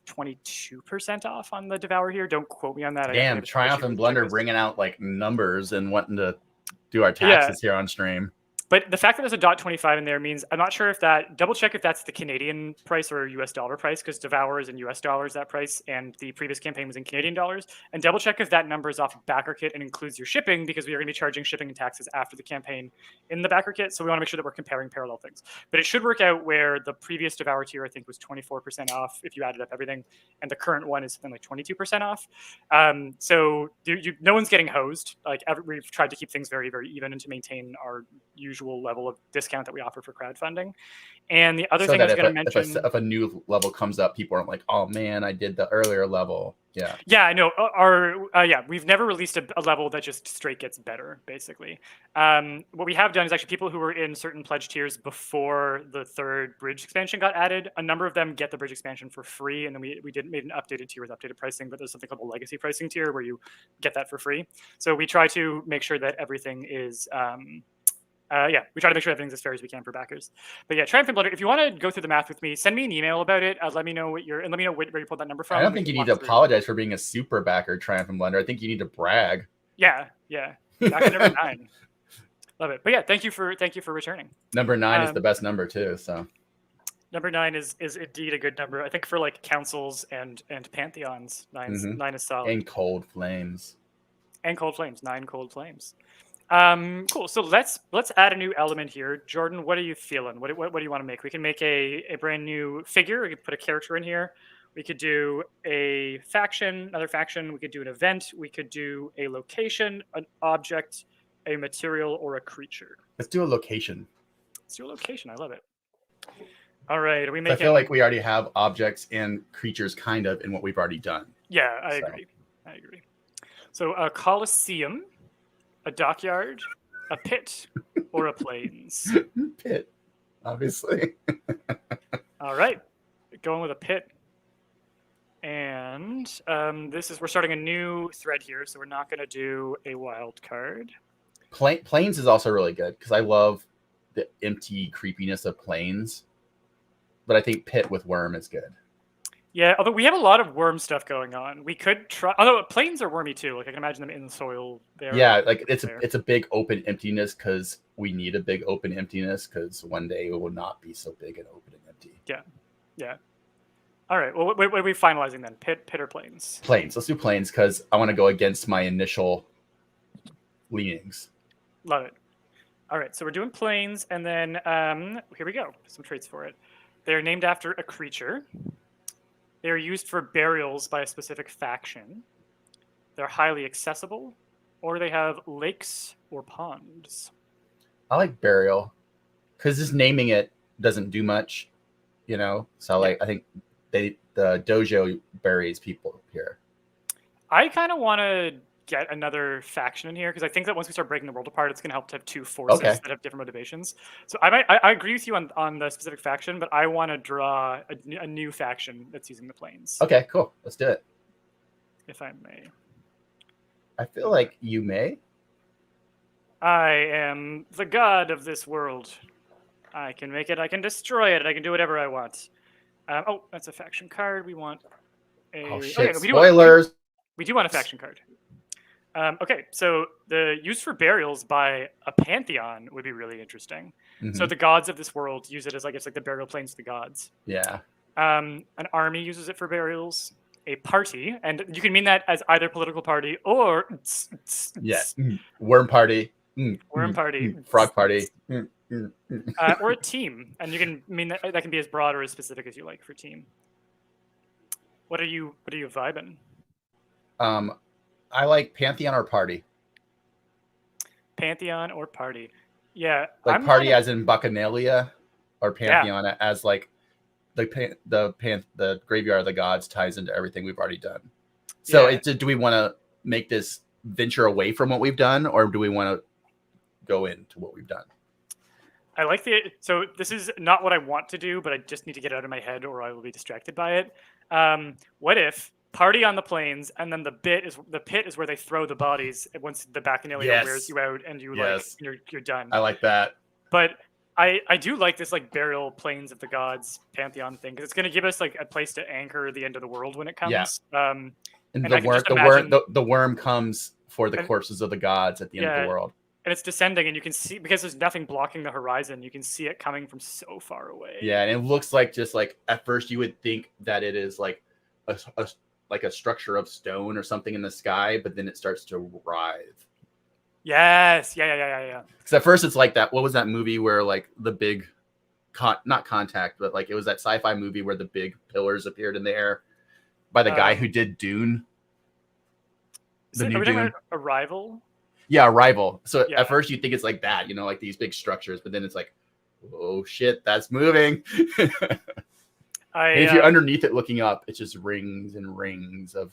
22% off on the Devour here. Don't quote me on that. Damn, Triumph and Blunder bringing out like numbers and wanting to do our taxes here on stream. But the fact that there's a .25 in there means I'm not sure if that, double check if that's the Canadian price or US dollar price, because Devour is in US dollars, that price, and the previous campaign was in Canadian dollars. And double check if that number is off of backer kit and includes your shipping, because we are going to be charging shipping and taxes after the campaign in the backer kit. So we want to make sure that we're comparing parallel things. But it should work out where the previous Devour tier, I think, was 24% off if you added up everything. And the current one is something like 22% off. So no one's getting hosed. Like we've tried to keep things very, very even and to maintain our usual level of discount that we offer for crowdfunding. And the other thing I was going to mention, if a new level comes up, people aren't like, oh man, I did the earlier level. Yeah, I know. We've never released a level that just straight gets better, basically. What we have done is actually people who were in certain pledge tiers before the third bridge expansion got added, a number of them get the bridge expansion for free, and then we made an updated tier with updated pricing, but there's something called a legacy pricing tier where you get that for free. So we try to make sure that everything is we try to make sure everything's as fair as we can for backers. But yeah, Triumph and Blunder, if you want to go through the math with me, send me an email about it. Let me know where you pulled that number from. I don't think you need to apologize for being a super backer, Triumph and Blunder. I think you need to brag. Yeah. Back at number 9. Love it. But yeah, thank you for returning. Number 9 is the best number too. So number 9 is indeed a good number. I think for like councils and pantheons, 9 is solid. And cold flames. 9 cold flames. Cool. So let's add a new element here. Jordan, what are you feeling? What do you want to make? We can make a brand new figure. We can put a character in here, We could do a faction, another faction. We could do an event. We could do a location, an object, a material, or a creature. Let's do a location. Let's do a location. I love it. All right. Are we I making? feel like we already have objects and creatures kind of in what we've already done. Yeah, I agree. So a coliseum, a dockyard, a pit, or a plains. Pit, obviously. All right. Going with a pit. And we're starting a new thread here, so we're not going to do a wild card. Plains is also really good because I love the empty creepiness of plains. But I think pit with worm is good. Yeah, although we have a lot of worm stuff going on. We could try, although plains are wormy too. Like I can imagine them in the soil there. Yeah, like it's a big open emptiness because we need a big open emptiness because one day it will not be so big and open and empty. Yeah. All right. Well, what are we finalizing then? Pit or plains? Plains. Let's do plains because I want to go against my initial leanings. Love it. All right. So we're doing plains, and then here we go. Some traits for it. They're named after a creature. They are used for burials by a specific faction. They're highly accessible, or they have lakes or ponds. I like burial because just naming it doesn't do much, you know. So like I think the dojo buries people here. I kind of want to get another faction in here because I think that once we start breaking the world apart, it's going to help to have two forces that have different motivations. So I agree with you on the specific faction, but I want to draw a new faction that's using the plains. Okay, cool. Let's do it. If I may. I feel like you may. I am the god of this world. I can make it. I can destroy it. I can do whatever I want. Oh, that's a faction card. We want a... Oh, shit. Okay, Spoilers. We do want a faction card. Okay, so the use for burials by a pantheon would be really interesting. Mm-hmm. So the gods of this world use it as, I guess, like the burial plains of the gods. Yeah. An army uses it for burials. A party, and you can mean that as either political party or... Worm party. Worm party. Frog party. Or a team, and you can mean that can be as broad or as specific as you like for team. What are you vibing? I like pantheon or party. Pantheon or party. Yeah. Like party as in Bacchanalia, or pantheon as like the graveyard of the gods ties into everything we've already done. So do we want to make this venture away from what we've done, or do we want to go into what we've done? I like so this is not what I want to do, but I just need to get it out of my head or I will be distracted by it. What if party on the plains, and then the pit is where they throw the bodies once the Bacchanalia wears you out and you you're done. I like that. But I do like this like burial plains of the gods pantheon thing because it's going to give us like a place to anchor the end of the world when it comes. Yeah. And the worm comes for the corpses of the gods at the end of the world. And it's descending, and you can see, because there's nothing blocking the horizon, you can see it coming from so far away. Yeah, and it looks like just like at first you would think that it is like a structure of stone or something in the sky, but then it starts to writhe. Yes, yeah. Because at first it's like that. What was that movie where like the big, not Contact, but like it was that sci-fi movie where the big pillars appeared in the air by the guy who did Dune. Are we talking about Arrival? Yeah, Arrival. So at first you think it's like that, you know, like these big structures, but then it's like, oh shit, that's moving. And if you're underneath it looking up, it's just rings and rings of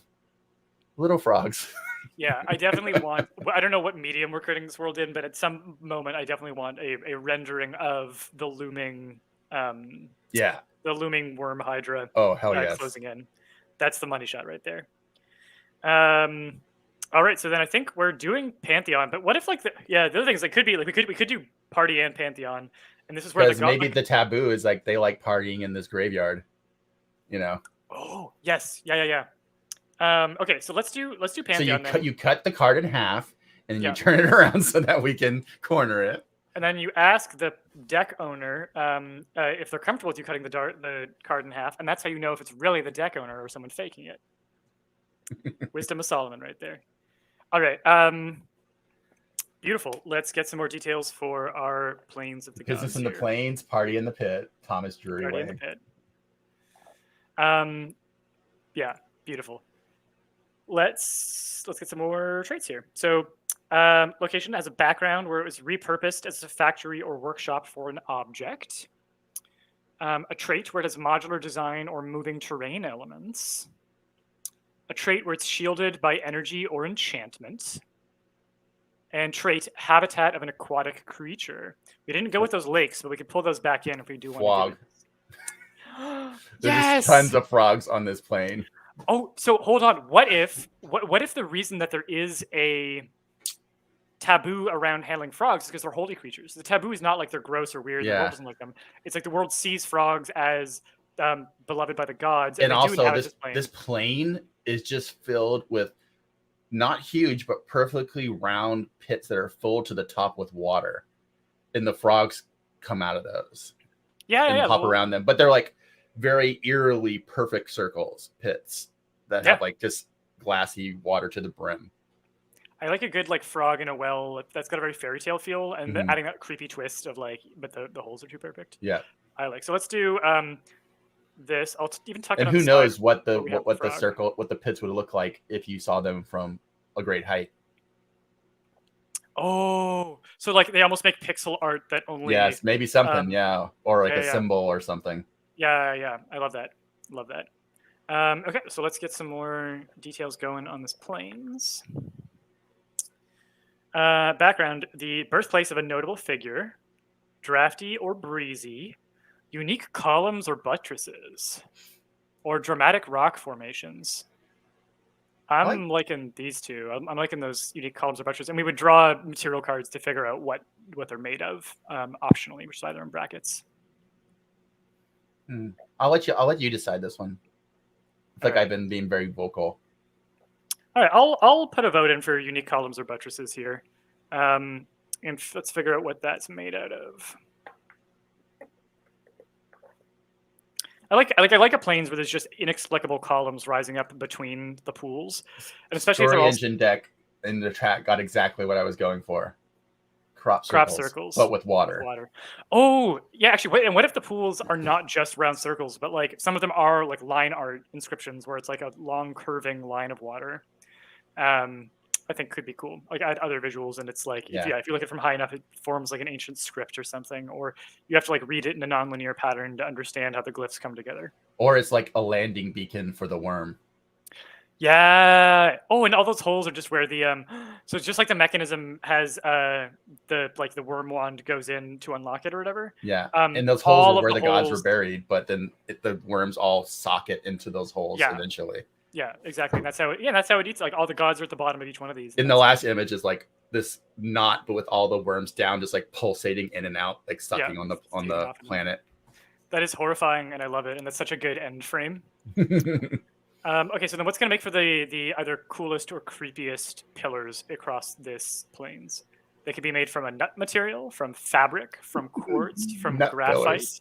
little frogs. Yeah, I definitely want, I don't know what medium we're creating this world in, but at some moment I definitely want a rendering of the looming the looming worm hydra. Oh, hell yes. Closing in. That's the money shot right there. All right, so then I think we're doing Pantheon, but what if like the other things like could be like we could do party and Pantheon, and this is where maybe the taboo is like they like partying in this graveyard, you know. Oh yes, yeah. Okay, so let's do Pantheon. So you cut the card in half, and then you turn it around so that we can corner it. And then you ask the deck owner if they're comfortable with you cutting the card in half, and that's how you know if it's really the deck owner or someone faking it. Wisdom of Solomon right there. All right. Beautiful. Let's get some more details for our plains of the gods. Business in the plains, party in the pit. Thomas Drury Party way. in the pit. Yeah, beautiful. Let's get some more traits here. So, location has a background where it was repurposed as a factory or workshop for an object. A trait where it has modular design or moving terrain elements. A trait where it's shielded by energy or enchantment. And trait habitat of an aquatic creature. We didn't go with those lakes, but we could pull those back in if we do want to do it. There's Yes! just tons of frogs on this plane. Oh, so hold on. What if the reason that there is a taboo around handling frogs is because they're holy creatures? The taboo is not like they're gross or weird. The world doesn't like them. It's like the world sees frogs as beloved by the gods. And also, this plane is just filled with not huge, but perfectly round pits that are full to the top with water. And the frogs come out of those. And hop around them. But they're like very eerily perfect pits that have like just glassy water to the brim. I like a good like frog in a well that's got a very fairy tale feel, and adding that creepy twist of like, but the holes are too perfect. Yeah. I like. So let's do this. I'll even tuck it on. And who knows what the pits would look like if you saw them from a great height. Oh, so like they almost make pixel art that only maybe something, or like a symbol or something. Yeah, I love that. Okay, so let's get some more details going on this planes. Background: the birthplace of a notable figure, drafty or breezy, unique columns or buttresses, or dramatic rock formations. I'm liking these two. I'm liking those unique columns or buttresses, and we would draw material cards to figure out what they're made of, optionally, which is either in brackets. I'll let you decide this one. I feel like I've been being very vocal. All right, I'll put a vote in for unique columns or buttresses here, and let's figure out what that's made out of. I like a planes where there's just inexplicable columns rising up between the pools, and especially Story engine deck in the chat got exactly what I was going for. Crop circles, but with water. Oh, yeah, actually, wait, and what if the pools are not just round circles, but like some of them are like line art inscriptions where it's like a long curving line of water? I think could be cool. Like add other visuals, and it's like if you look at it from high enough, it forms like an ancient script or something, or you have to like read it in a nonlinear pattern to understand how the glyphs come together. Or it's like a landing beacon for the worm. Yeah. Oh, and all those holes are just where the so it's just like the mechanism has the worm wand goes in to unlock it or whatever. Yeah. And those holes are where the gods were buried, but then the worms all socket into those holes eventually. Yeah, exactly. And that's how it eats. Like all the gods are at the bottom of each one of these. In the last image is like this knot, but with all the worms down, just like pulsating in and out, like sucking on the planet. That is horrifying, and I love it. And that's such a good end frame. Okay, so then what's going to make for the either coolest or creepiest pillars across this plains? They could be made from a nut material, from fabric, from quartz, from graphite,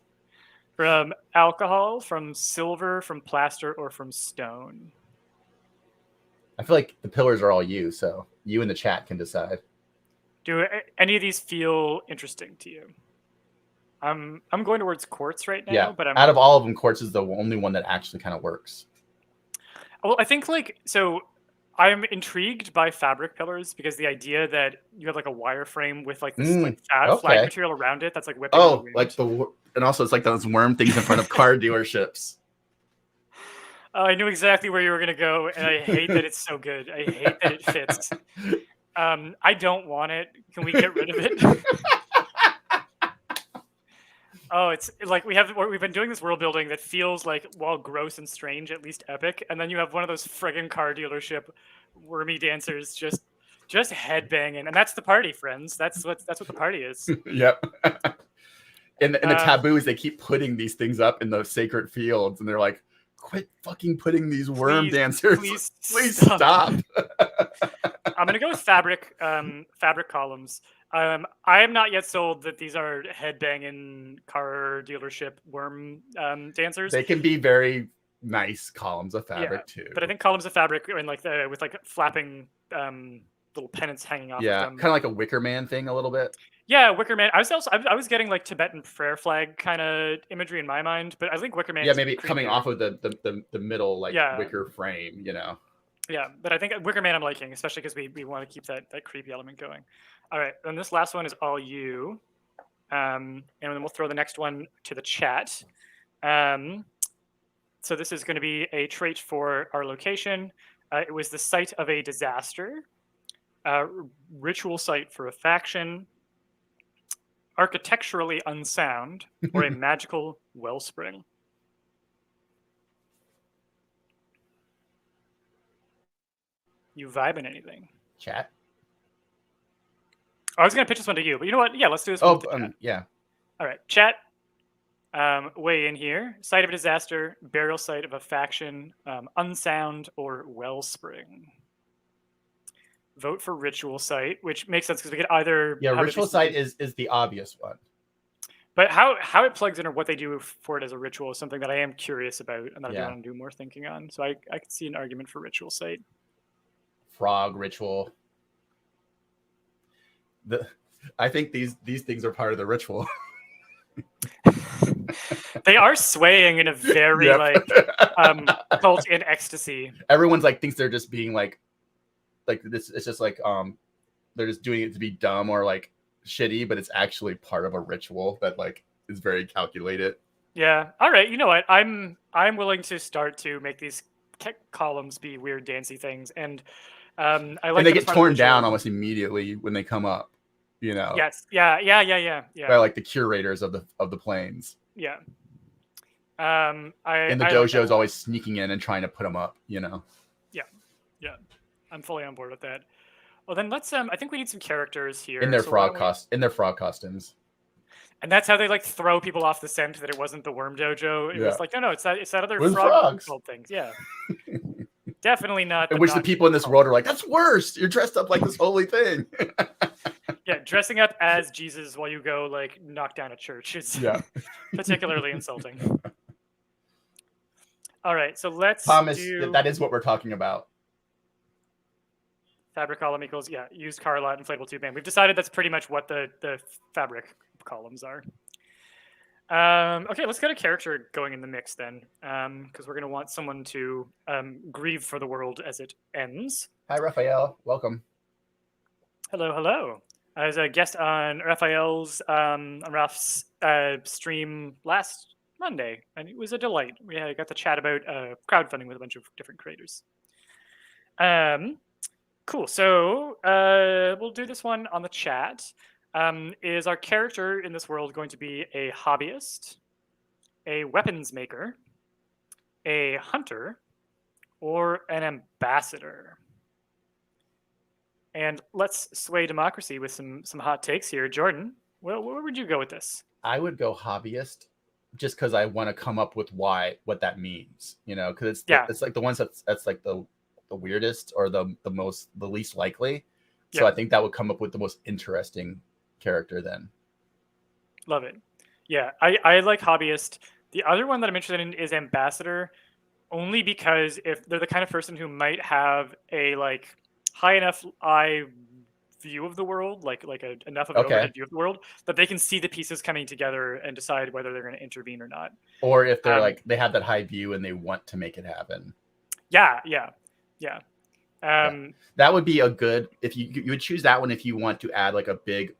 from alcohol, from silver, from plaster, or from stone. I feel like the pillars are all you, so you in the chat can decide. Do any of these feel interesting to you? I'm going towards quartz right now, but out of all of them, quartz is the only one that actually kind of works. Well, I think I'm intrigued by fabric pillars because the idea that you have like a wireframe with like this flag material around it that's like whipping. Oh, like and also it's like those worm things in front of car dealerships. I knew exactly where you were gonna go, and I hate that it's so good. I hate that it fits. I don't want it. Can we get rid of it? Oh, it's like we've been doing this world building that feels like, while gross and strange, at least epic. And then you have one of those friggin' car dealership wormy dancers just headbanging, and that's the party, friends. That's what the party is. Yep. And the taboo is they keep putting these things up in those sacred fields, and they're like, quit fucking putting these worm dancers. Please stop. I'm gonna go with fabric columns. I am not yet sold that these are headbanging car dealership worm dancers. They can be very nice columns of fabric too. But I think columns of fabric and with like flapping little pennants hanging off. Yeah, kind of like a Wicker Man thing a little bit. Yeah, Wicker Man. I was getting like Tibetan prayer flag kind of imagery in my mind, but I think Wicker Man Yeah, is maybe coming creepier. off of the middle like Yeah, wicker frame, you know. yeah, but I think Wicker Man I'm liking, especially because we want to keep that creepy element going. All right, and this last one is all you, and then we'll throw the next one to the chat. So this is going to be a trait for our location. It was the site of a disaster, uh, ritual site for a faction, architecturally unsound, or a magical wellspring. You vibing anything? Chat. I was going to pitch this one to you, but you know what? Yeah, let's do this one with the chat. Yeah. All right, chat. Weigh in here. Site of a disaster, burial site of a faction, unsound, or wellspring. Vote for ritual site, which makes sense because we could either ritual site is the obvious one. But how it plugs in or what they do for it as a ritual is something that I am curious about and that I want to do more thinking on. So I could see an argument for ritual site. Frog ritual. I think these things are part of the ritual. They are swaying in a very cult in ecstasy. Everyone's like thinks they're just being like this. It's just like they're just doing it to be dumb or like shitty, but it's actually part of a ritual that like is very calculated. Yeah. All right. You know what? I'm willing to start to make these columns be weird dancey things, and I like. And they get torn down almost immediately when they come up. You know. Yes. Yeah. By like the curators of the planes. Yeah. And the dojo is always sneaking in and trying to put them up. You know. Yeah. Yeah. I'm fully on board with that. Well, then let's. I think we need some characters here in their frog costumes. And that's how they like throw people off the scent that it wasn't the Worm Dojo. It was like, no, it's that other frogs things. Yeah. Definitely not. In which the people in this world are like, that's worse. You're dressed up like this holy thing. Yeah, dressing up as Jesus while you go like knock down a church is particularly insulting. All right, so let's Thomas, that is what we're talking about. Fabric column equals, used car lot, inflatable tube man. We've decided that's pretty much what the fabric columns are. Okay, let's get a character going in the mix then, because we're going to want someone to grieve for the world as it ends. Hi, Raphael. Welcome. Hello, hello. I was a guest on Raphael's, on Ralph's stream last Monday, and it was a delight. We got to chat about crowdfunding with a bunch of different creators. Cool. So we'll do this one on the chat. Is our character in this world going to be a hobbyist, a weapons maker, a hunter, or an ambassador? And let's sway democracy with some hot takes here. Jordan, where would you go with this? I would go hobbyist, just because I want to come up with what that means. You know, because it's like the ones that's like the weirdest or the least likely. So I think that would come up with the most interesting character then. Love it. Yeah, I like hobbyist. The other one that I'm interested in is ambassador, only because if they're the kind of person who might have a like high enough eye view of the world, like enough of an overhead view of the world that they can see the pieces coming together and decide whether they're going to intervene or not. Or if they're like they have that high view and they want to make it happen. Yeah. That would be a good, if you would choose that one if you want to add like a big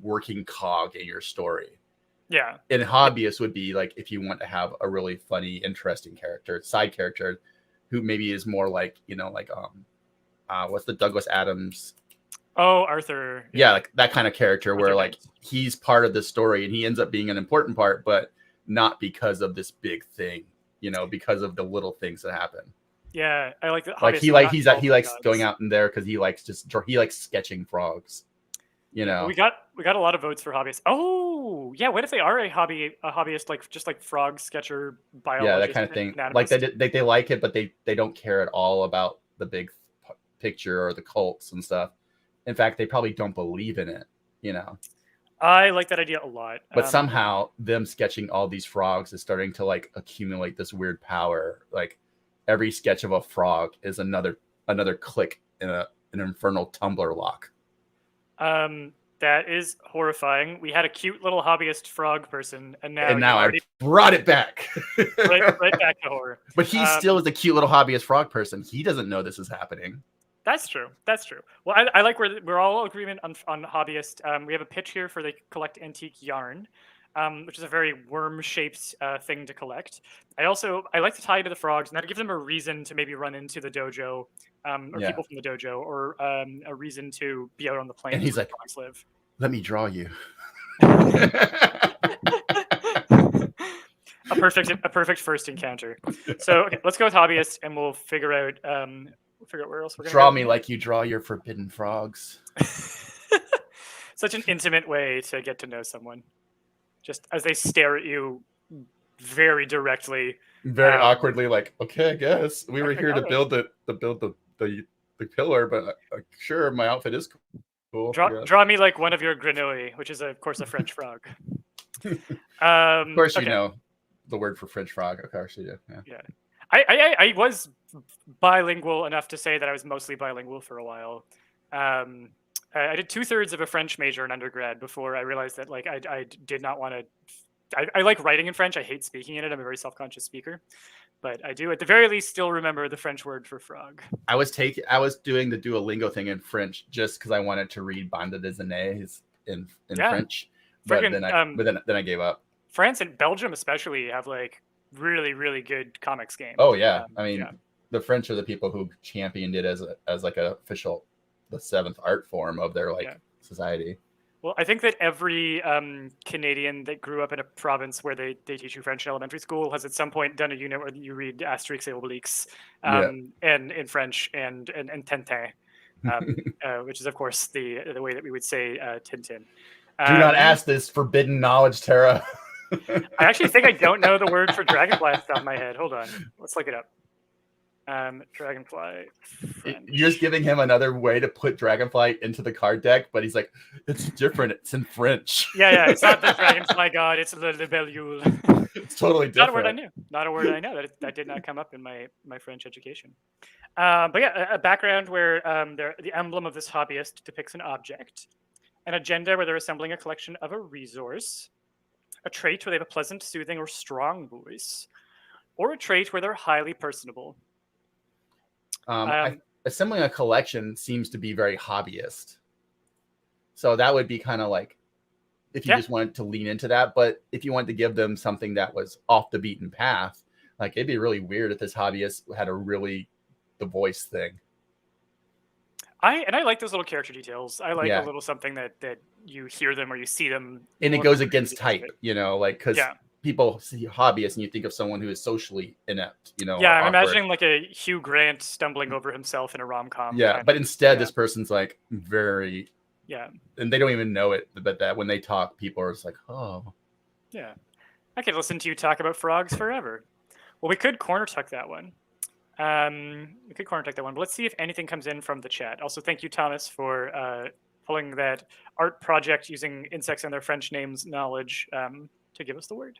working cog in your story. Yeah. And hobbyist would be like if you want to have a really funny, interesting side character who maybe is more like, you know, like what's the Douglas Adams? Oh, Arthur. Yeah, like that kind of character where like he's part of the story and he ends up being an important part, but not because of this big thing, you know, because of the little things that happen. Yeah, I like that. Like he likes going out in there because he likes sketching frogs. You know, we got a lot of votes for hobbyists. Oh, yeah. What if they are a hobbyist, like just like frog sketcher, biologist? Yeah, that kind of thing. Like they like it, but they don't care at all about the big picture or the cults and stuff. In fact, they probably don't believe in it. You know, I like that idea a lot. But somehow them sketching all these frogs is starting to like accumulate this weird power. Like every sketch of a frog is another click in an infernal Tumblr lock. That is horrifying. We had a cute little hobbyist frog person, and now you I already brought it back. right back to horror. But he still is a cute little hobbyist frog person. He doesn't know this is happening. That's true. That's true. Well, I like we're all agreement on hobbyist. We have a pitch here for they collect antique yarn, which is a very worm-shaped thing to collect. I like to tie into the frogs, and that give them a reason to maybe run into the dojo, or people from the dojo, or a reason to be out on the plains. And he's where like, frogs live. Let me draw you. A perfect first encounter. So okay, let's go with hobbyist, and we'll figure out where else we're gonna draw go. me like you draw your forbidden frogs. Such an intimate way to get to know someone, just as they stare at you very directly, very awkwardly. Like, okay, I guess we were here to build the pillar, but sure, my outfit is cool. Draw me like one of your grenouilles, which is of course a French frog. Of course, you know the word for French frog. Of course, you do. Yeah. I was bilingual enough to say that I was mostly bilingual for a while. I did 2/3 of a French major in undergrad before I realized that like I did not want to. I like writing in French. I hate speaking in it. I'm a very self-conscious speaker, but I do at the very least still remember the French word for frog. I was doing the Duolingo thing in French just because I wanted to read bande dessinées in French, but then I gave up. France and Belgium especially have like really good comics games. Oh yeah, I mean the French are the people who championed it as like a official, the 7th art form of their society. Well, I think that every Canadian that grew up in a province where they teach you French in elementary school has at some point done a unit where you read Asterix et Obelix and in French and Tintin, which is of course the way that we would say Tintin. Do not ask this forbidden knowledge, Tara. I actually think I don't know the word for dragonfly off the top of my head. Hold on, let's look it up. Dragonfly French. You're just giving him another way to put dragonfly into the card deck, but he's like, it's different. It's in French. Yeah. It's not the dragonfly god. It's the libellule. It's totally different. Not a word I knew. Not a word I know. That did not come up in my French education. But yeah, a background where the emblem of this hobbyist depicts an object, an agenda where they're assembling a collection of a resource, a trait where they have a pleasant, soothing, or strong voice, or a trait where they're highly personable. Assembling a collection seems to be very hobbyist. So that would be kind of like if you just wanted to lean into that. But if you wanted to give them something that was off the beaten path, like it'd be really weird if this hobbyist had the voice thing. I like those little character details. I like a little something that you hear them or you see them. And it goes against type, like because people see hobbyists and you think of someone who is socially inept, Yeah, I'm imagining like a Hugh Grant stumbling over himself in a rom-com. Yeah, but instead this person's like very and they don't even know it, but that when they talk, people are just like, oh. Yeah. I could listen to you talk about frogs forever. Well, we could corner tuck that one. But let's see if anything comes in from the chat. Also, thank you, Thomas, for pulling that art project using insects and their French names knowledge to give us the word.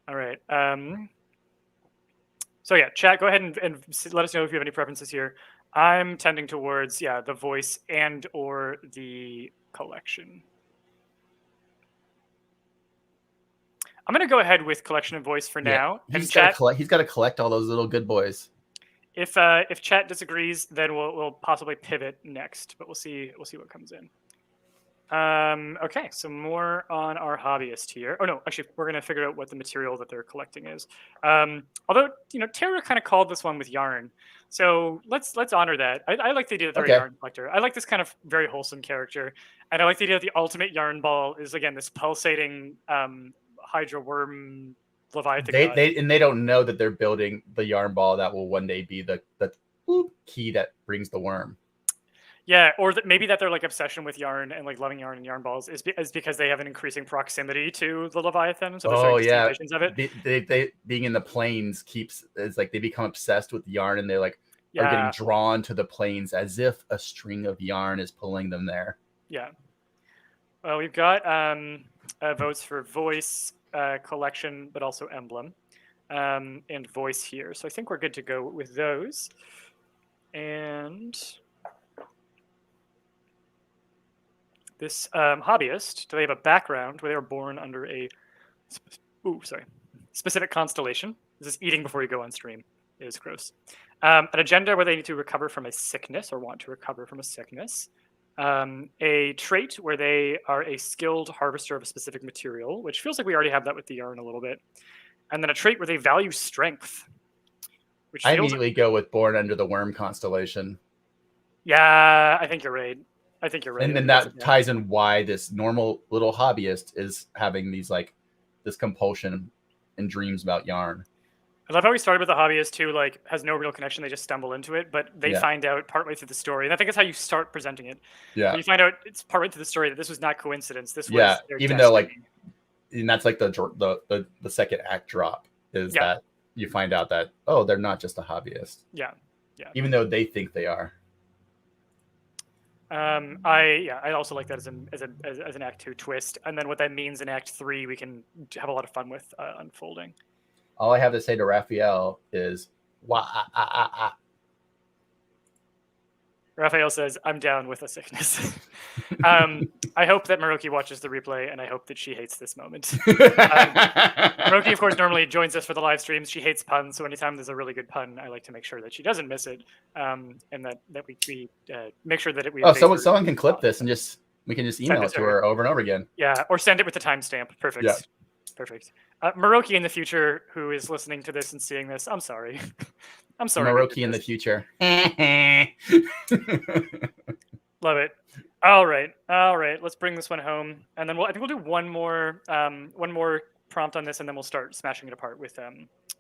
All right. So yeah, chat, go ahead and let us know if you have any preferences here. I'm tending towards, the voice and or the collection. I'm going to go ahead with collection and voice for now. He's got to collect all those little good boys. If chat disagrees, then we'll possibly pivot next, but we'll see what comes in. Okay, so more on our hobbyist here. Oh no, actually, we're gonna figure out what the material that they're collecting is. Although Tara kind of called this one with yarn, so let's honor that. I like the idea that they're a yarn collector. I like this kind of very wholesome character, and I like the idea that the ultimate yarn ball is again this pulsating hydra worm leviathan. They don't know that they're building the yarn ball that will one day be the key that brings the worm. Yeah, or maybe that their like obsession with yarn and like loving yarn and yarn balls is because they have an increasing proximity to the Leviathan, so they're starting to see visions of it. They being in the plains it's like they become obsessed with yarn and they are getting drawn to the plains as if a string of yarn is pulling them there. Yeah. Well, we've got votes for voice, collection, but also emblem, and voice here. So I think we're good to go with those. And This hobbyist, do they have a background where they were born under a specific constellation? This is eating before you go on stream. It is gross. An agenda where they need to recover from a sickness or want to recover from a sickness. A trait where they are a skilled harvester of a specific material, which feels like we already have that with the yarn a little bit. And then a trait where they value strength. Which I immediately go with born under the worm constellation. Yeah, I think you're right. And then that ties in why this normal little hobbyist is having these like this compulsion and dreams about yarn. I love how we started with the hobbyist who like has no real connection. They just stumble into it, but they find out partway through the story. And I think that's how you start presenting it. Yeah. When you find out it's partway through the story that this was not coincidence. This was their even destiny. though like, and that's like the second act drop is that you find out that, oh, they're not just a hobbyist. Yeah. Even though they think they are. I also like that as an Act 2 twist, and then what that means in Act 3 we can have a lot of fun with unfolding. All I have to say to Raphael is Raphael says, I'm down with a sickness. I hope that Maroki watches the replay, and I hope that she hates this moment. Maroki, of course, normally joins us for the live streams. She hates puns, so anytime there's a really good pun, I like to make sure that she doesn't miss it, and that we make sure that it. Someone can clip this and we can just email it to her over and over again. Yeah, or send it with the timestamp. Perfect. Yeah. Perfect. Maroki in the future, who is listening to this and seeing this, I'm sorry. I'm sorry. Maroki in the future. Love it. All right. Let's bring this one home, and then I think we'll do one more prompt on this, and then we'll start smashing it apart with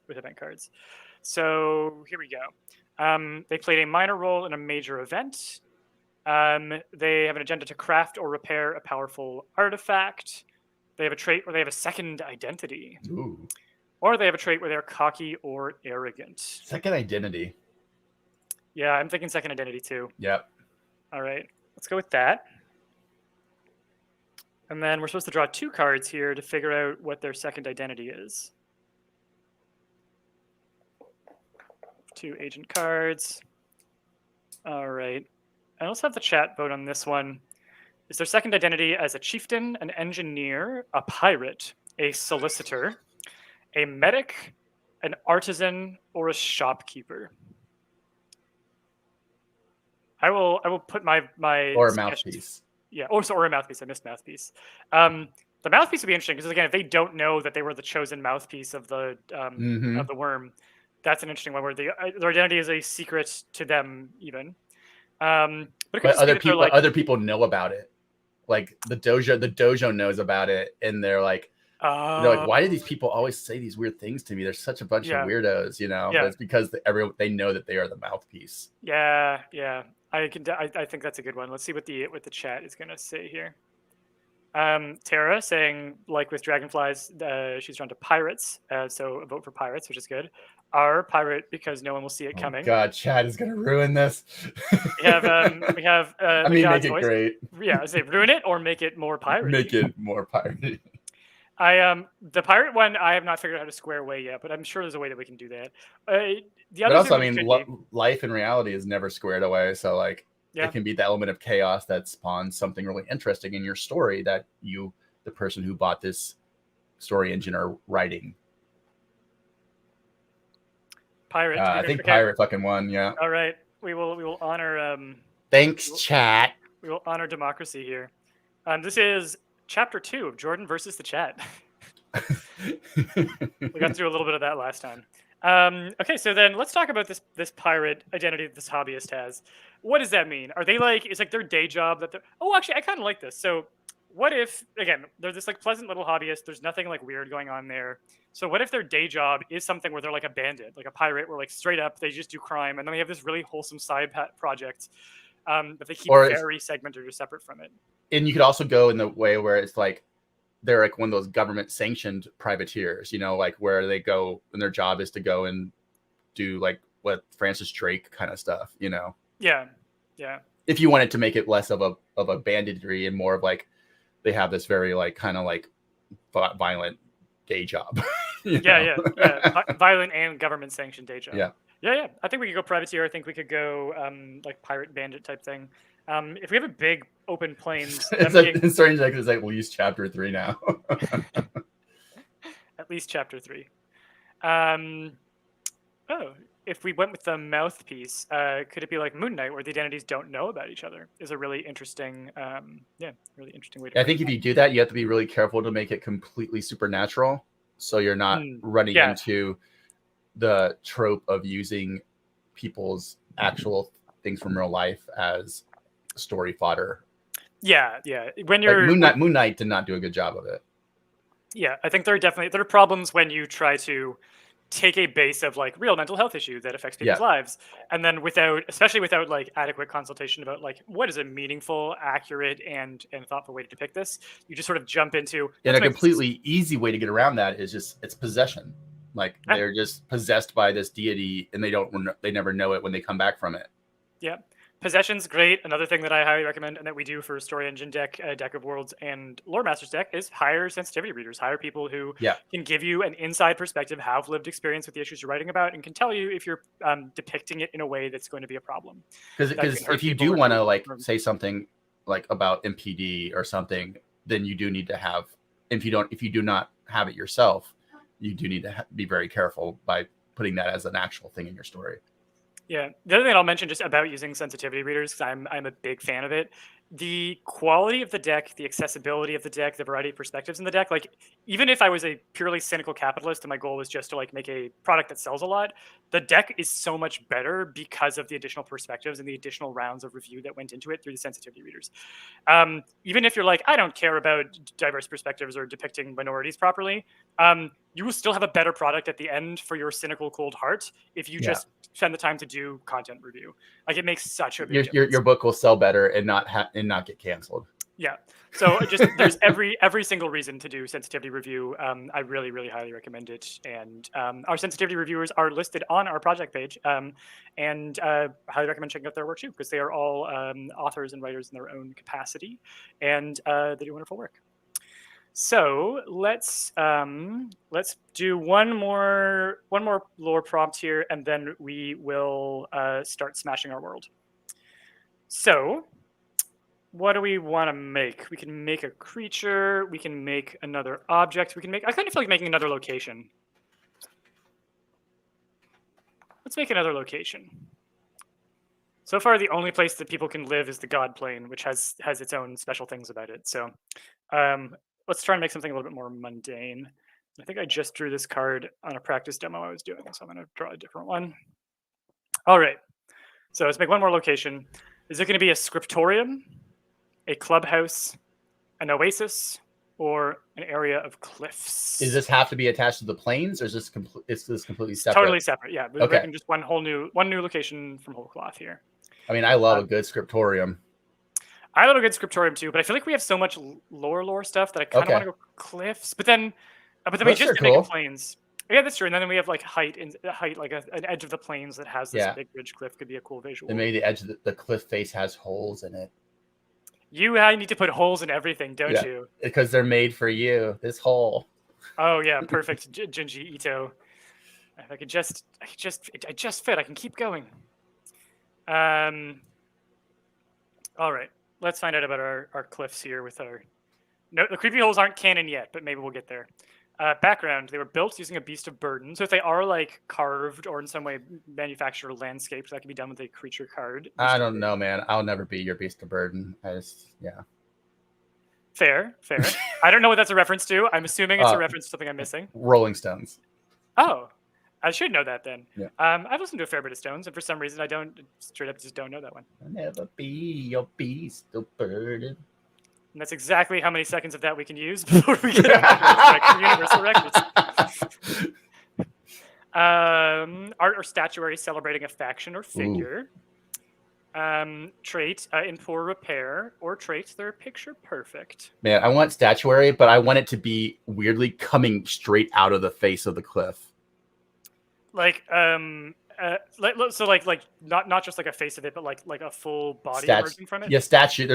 event cards. So here we go. They played a minor role in a major event. They have an agenda to craft or repair a powerful artifact. They have a trait where they have a second identity. Ooh. Or they have a trait where they're cocky or arrogant. Second identity. Yeah, I'm thinking second identity too. Yep. All right, let's go with that. And then we're supposed to draw 2 cards here to figure out what their second identity is. 2 agent cards. All right. And let's have the chat vote on this one. Is their second identity as a chieftain, an engineer, a pirate, a solicitor, a medic, an artisan, or a shopkeeper? I will put my or a mouthpiece. Yeah, or a mouthpiece. I missed mouthpiece. The mouthpiece would be interesting because again, if they don't know that they were the chosen mouthpiece of the worm, that's an interesting one where their identity is a secret to them even. But other people know about it. Like the dojo knows about it, and they're like, why do these people always say these weird things to me? They're such a bunch of weirdos, Yeah. But it's because they know that they are the mouthpiece. Yeah. I think that's a good one. Let's see what the chat is gonna say here. Tara saying, like with dragonflies, she's drawn to pirates, so a vote for pirates, which is good. Our pirate because no one will see it coming. God, chat is gonna ruin this. we have I mean, make it voice. Great. Yeah, I say ruin it or make it more pirate. Make it more pirate. The pirate one I have not figured out how to square away yet, but I'm sure there's a way that we can do that. The other, but also, life in reality is never squared away, so like it can be the element of chaos that spawns something really interesting in your story that you, the person who bought this story engine, are writing. Pirate. I think pirate fucking won. Yeah. All right, we will honor. Thanks, chat. We will honor democracy here. This is Chapter 2 of Jordan versus the Chat. We got through a little bit of that last time. Okay, so then let's talk about this pirate identity that this hobbyist has. What does that mean? Are they like, it's like their day job that they're, oh, actually, I kind of like this. So what if, again, they're this like pleasant little hobbyist. There's nothing like weird going on there. So what if their day job is something where they're like a bandit, like a pirate, where like straight up they just do crime, and then they have this really wholesome side project that they keep very segmented or separate from it. And you could also go in the way where it's like they're like one of those government sanctioned privateers, like where they go and their job is to go and do like what Francis Drake kind of stuff, Yeah. If you wanted to make it less of a banditry and more of like they have this very like kind of like violent day job. Yeah. Violent and government sanctioned day job. Yeah. I think we could go privateer. I think we could go like pirate bandit type thing. If we have a big open plains, It's starting to it's like we'll use chapter 3 now. At least chapter 3. If we went with the mouthpiece, could it be like Moon Knight, where the identities don't know about each other? Is a really interesting, really interesting way to. I think if you do that, you have to be really careful to make it completely supernatural, so you're not running into the trope of using people's actual things from real life as story fodder. Yeah. When you're Moon Knight did not do a good job of it. Yeah, I think there are problems when you try to take a base of like real mental health issue that affects people's lives, and then especially without like adequate consultation about like what is a meaningful, accurate, and thoughtful way to depict this, you just sort of jump into. And a completely easy way to get around that is just it's possession. Like they're just possessed by this deity, and they never know it when they come back from it. Yeah. Possession's great. Another thing that I highly recommend and that we do for Story Engine deck, Deck of Worlds, and Lore Masters deck is hire sensitivity readers. Hire people who can give you an inside perspective, have lived experience with the issues you're writing about, and can tell you if you're depicting it in a way that's going to be a problem. Because if you do want to like say something like about MPD or something, then you do need to have. If you do not have it yourself, you do need to be very careful by putting that as an actual thing in your story. Yeah. The other thing I'll mention just about using sensitivity readers, because I'm a big fan of it, the quality of the deck, the accessibility of the deck, the variety of perspectives in the deck. Like, even if I was a purely cynical capitalist and my goal was just to like make a product that sells a lot, the deck is so much better because of the additional perspectives and the additional rounds of review that went into it through the sensitivity readers. Even if you're like, I don't care about diverse perspectives or depicting minorities properly, you will still have a better product at the end for your cynical cold heart if you just spend the time to do content review. Like, it makes such a big difference. Your book will sell better and not get canceled. Yeah. So there's every single reason to do sensitivity review. I really, really highly recommend it. And our sensitivity reviewers are listed on our project page. And I highly recommend checking out their work too, because they are all authors and writers in their own capacity, and they do wonderful work. So let's do one more lore prompt here, and then we will start smashing our world. So, what do we want to make? We can make a creature. We can make another object. I kind of feel like making another location. Let's make another location. So far, the only place that people can live is the God Plane, which has its own special things about it. So, let's try and make something a little bit more mundane. I think I just drew this card on a practice demo I was doing, so I'm going to draw a different one. All right. So let's make one more location. Is it going to be a scriptorium, a clubhouse, an oasis, or an area of cliffs? Does this have to be attached to the plains, or is this completely separate? Totally separate, yeah. We're making just one new location from whole cloth here. I mean, I love a good scriptorium. I love a good scriptorium too, but I feel like we have so much lore stuff that I kind of want to go cliffs. But then we just did make a plains. Yeah, that's true. And then we have like height, like an edge of the plains that has this big ridge cliff. Could be a cool visual. And maybe the edge of the cliff face has holes in it. You need to put holes in everything, don't you? Because they're made for you. This hole. Oh yeah, perfect. Junji Ito. If I just fit. I can keep going. All right. Let's find out about our cliffs here with our. No, the creepy holes aren't canon yet, but maybe we'll get there. Background: they were built using a beast of burden. So if they are like carved or in some way manufactured landscapes, that can be done with a creature card. I don't know, man. I'll never be your beast of burden. Fair. I don't know what that's a reference to. I'm assuming it's a reference to something I'm missing. Rolling Stones. Oh, I should know that then. Yeah. I've listened to a fair bit of Stones, and for some reason I straight up just don't know that one. I'll never be your beast of burden. And that's exactly how many seconds of that we can use before we get from Universal Records. Art or statuary celebrating a faction or figure. Trait in poor repair, or traits that are picture perfect. Man, I want statuary, but I want it to be weirdly coming straight out of the face of the cliff. Like so like not just like a face of it, but like a full body emerging from it. Yeah, statue.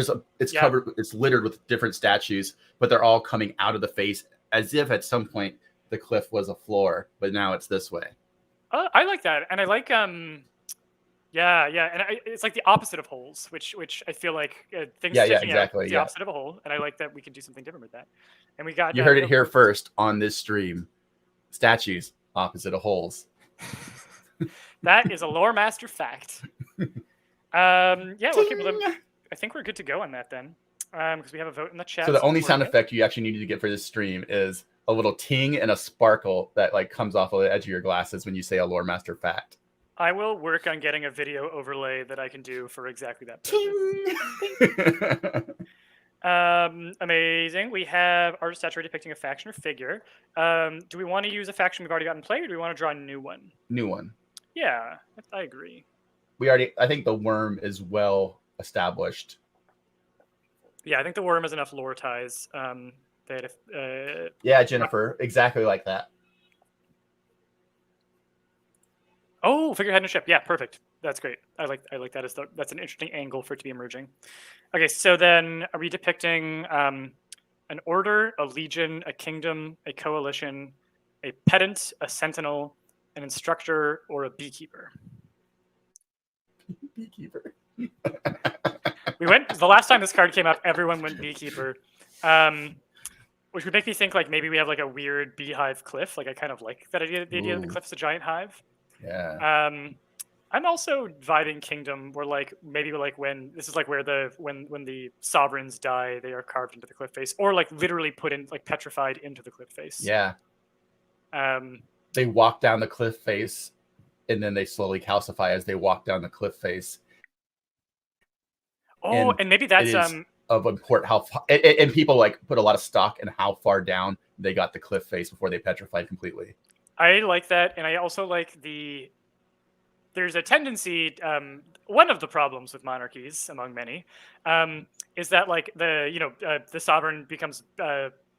Covered. It's littered with different statues, but they're all coming out of the face as if at some point the cliff was a floor, but now it's this way. I like that, and I like Yeah, yeah, and it's like the opposite of holes, which I feel like things Yeah, sticking out exactly. is the opposite of a hole, and I like that we can do something different with that. And we got You heard it no here clue. first on this stream. Statues opposite of holes. That is a lore master fact. Yeah, okay, well, then I think we're good to go on that then, because we have a vote in the chat. So the only sound supporting it. effect you actually need to get for this stream is a little ting and a sparkle that like comes off of the edge of your glasses when you say a lore master fact. I will work on getting a video overlay that I can do for exactly that purpose. Amazing. We have artist saturated depicting a faction or figure. Do we want to use a faction we've already got in play, or do we want to draw a new one? New one. Yeah, I agree. I think the worm is well established. Yeah, I think the worm has enough lore ties. That if yeah, Jennifer, exactly like that. Oh, figurehead and a ship. Yeah, perfect. That's great. I like that as that's an interesting angle for it to be emerging. Okay, so then are we depicting an order, a legion, a kingdom, a coalition, a pedant, a sentinel, an instructor, or a beekeeper? Beekeeper. We went the last time this card came up, everyone went beekeeper. Which would make me think like maybe we have like a weird beehive cliff. Like I kind of like that idea, the idea that the cliff's a giant hive. Yeah. I'm also vibing kingdom where like maybe like when this is like where when the sovereigns die, they are carved into the cliff face, or like literally put in like petrified into the cliff face. Yeah. They walk down the cliff face and then they slowly calcify as they walk down the cliff face. Oh, and maybe that's of import how far, and people like put a lot of stock in how far down they got the cliff face before they petrified completely. I like that, and I also like there's a tendency, one of the problems with monarchies, among many, is that like the sovereign becomes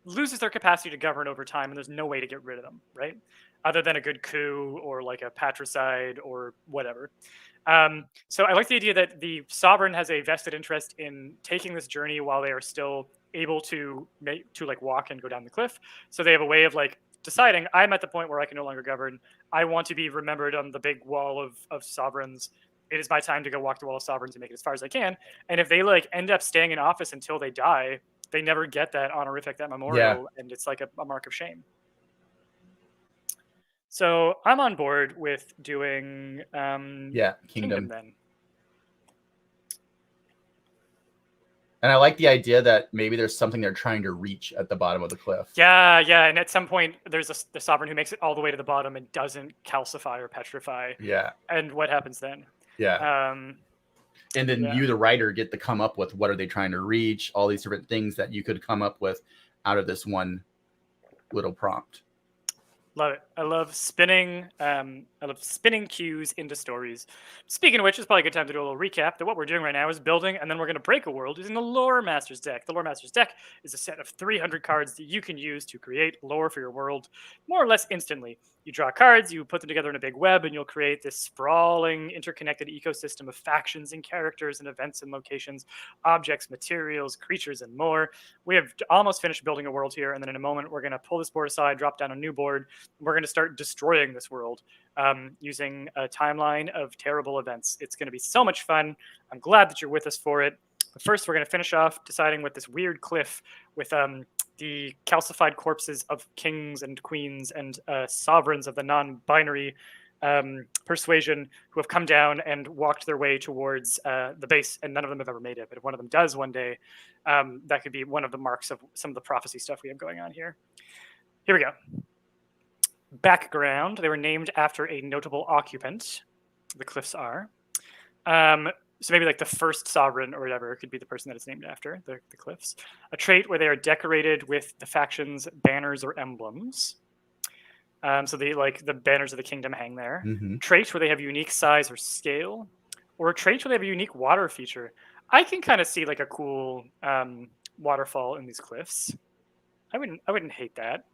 loses their capacity to govern over time, and there's no way to get rid of them, right? Other than a good coup or like a patricide or whatever. So I like the idea that the sovereign has a vested interest in taking this journey while they are still able to like walk and go down the cliff. So they have a way of like deciding, I'm at the point where I can no longer govern. I want to be remembered on the big wall of sovereigns. It is my time to go walk the wall of sovereigns and make it as far as I can. And if they like end up staying in office until they die, they never get that honorific, that memorial, and it's like a mark of shame. So I'm on board with doing Kingdom then. And I like the idea that maybe there's something they're trying to reach at the bottom of the cliff. Yeah, and at some point there's the sovereign who makes it all the way to the bottom and doesn't calcify or petrify. Yeah. And what happens then? Yeah. And then you, the writer, get to come up with what are they trying to reach, all these different things that you could come up with out of this one little prompt. Love it. I love spinning. Cues into stories. Speaking of which, it's probably a good time to do a little recap that what we're doing right now is building, and then we're going to break a world using the Lore Masters deck. The Lore Masters deck is a set of 300 cards that you can use to create lore for your world more or less instantly. You draw cards, you put them together in a big web, and you'll create this sprawling, interconnected ecosystem of factions and characters and events and locations, objects, materials, creatures, and more. We have almost finished building a world here, and then in a moment, we're going to pull this board aside, drop down a new board. We're going to start destroying this world using a timeline of terrible events. It's going to be so much fun. I'm glad that you're with us for it. But first, we're going to finish off deciding with this weird cliff with the calcified corpses of kings and queens and sovereigns of the non-binary persuasion who have come down and walked their way towards the base, and none of them have ever made it. But if one of them does one day, that could be one of the marks of some of the prophecy stuff we have going on here. Here we go. Background. They were named after a notable occupant. The cliffs are. So maybe like the first sovereign or whatever could be the person that it's named after, the cliffs. A trait where they are decorated with the faction's banners or emblems. So the banners of the kingdom hang there. Mm-hmm. Trait where they have unique size or scale. Or a trait where they have a unique water feature. I can kind of see like a cool waterfall in these cliffs. I wouldn't hate that.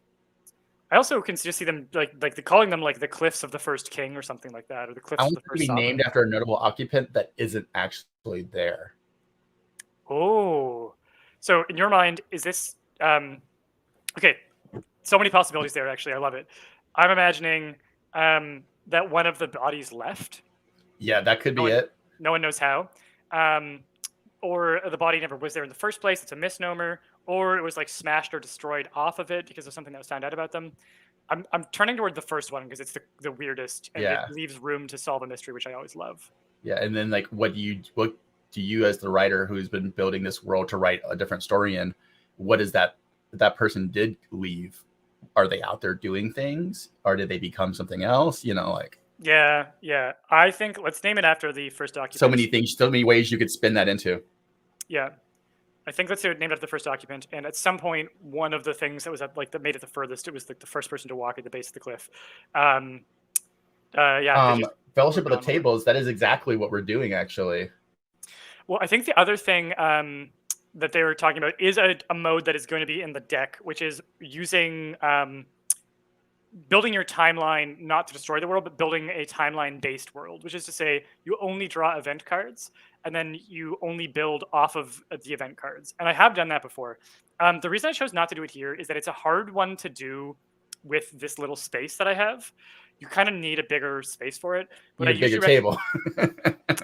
I also can just see them like calling them like the cliffs of the first king or something like that, or the cliffs I of want the to first be sovereign. named after a notable occupant that isn't actually there. Oh, so in your mind, is this okay? So many possibilities there. Actually, I love it. I'm imagining that one of the bodies left, Yeah, that could be it. No one knows how. Or the body never was there in the first place. It's a misnomer. Or it was like smashed or destroyed off of it because of something that was found out about them. I'm turning toward the first one because it's the weirdest and it leaves room to solve a mystery, which I always love. Yeah, and then like what do you as the writer who's been building this world to write a different story in, what is that person did leave? Are they out there doing things, or did they become something else? Like yeah. I think let's name it after the first occupant. So many things, so many ways you could spin that into. Yeah. I think let's name it after the first occupant. And at some point, one of the things that was that made it the furthest, it was like the first person to walk at the base of the cliff. Fellowship of the Tables, that is exactly what we're doing, actually. Well, I think the other thing that they were talking about is a mode that is going to be in the deck, which is using building your timeline not to destroy the world, but building a timeline-based world, which is to say you only draw event cards, and then you only build off of the event cards. And I have done that before. The reason I chose not to do it here is that it's a hard one to do with this little space that I have. You kind of need a bigger space for it. But a bigger table.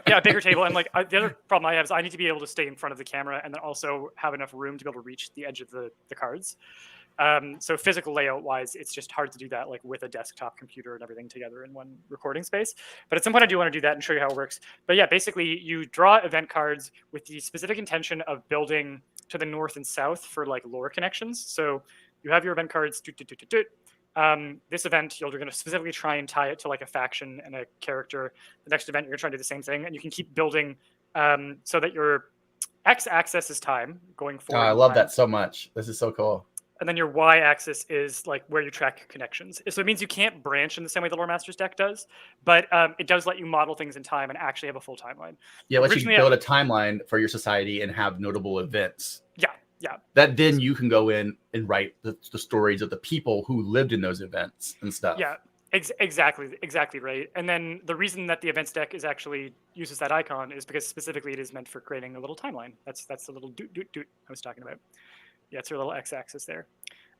Yeah, a bigger table. And like the other problem I have is I need to be able to stay in front of the camera and then also have enough room to be able to reach the edge of the cards. So physical layout wise, it's just hard to do that like with a desktop computer and everything together in one recording space. But at some point I do want to do that and show you how it works. But yeah, basically you draw event cards with the specific intention of building to the north and south for like lore connections. So you have your event cards. This event, you're going to specifically try and tie it to like a faction and a character. The next event, you're going to try to do the same thing. And you can keep building so that your x-axis is time going forward. I love that so much. This is so cool. And then your y-axis is like where you track connections. So it means you can't branch in the same way the Lore Master's deck does, but it does let you model things in time and actually have a full timeline. Yeah, let you build a timeline for your society and have notable events. Yeah. That then you can go in and write the stories of the people who lived in those events and stuff. Yeah, exactly right. And then the reason that the events deck is actually uses that icon is because specifically it is meant for creating a little timeline. That's the little doot I was talking about. Yeah, it's your little x-axis there.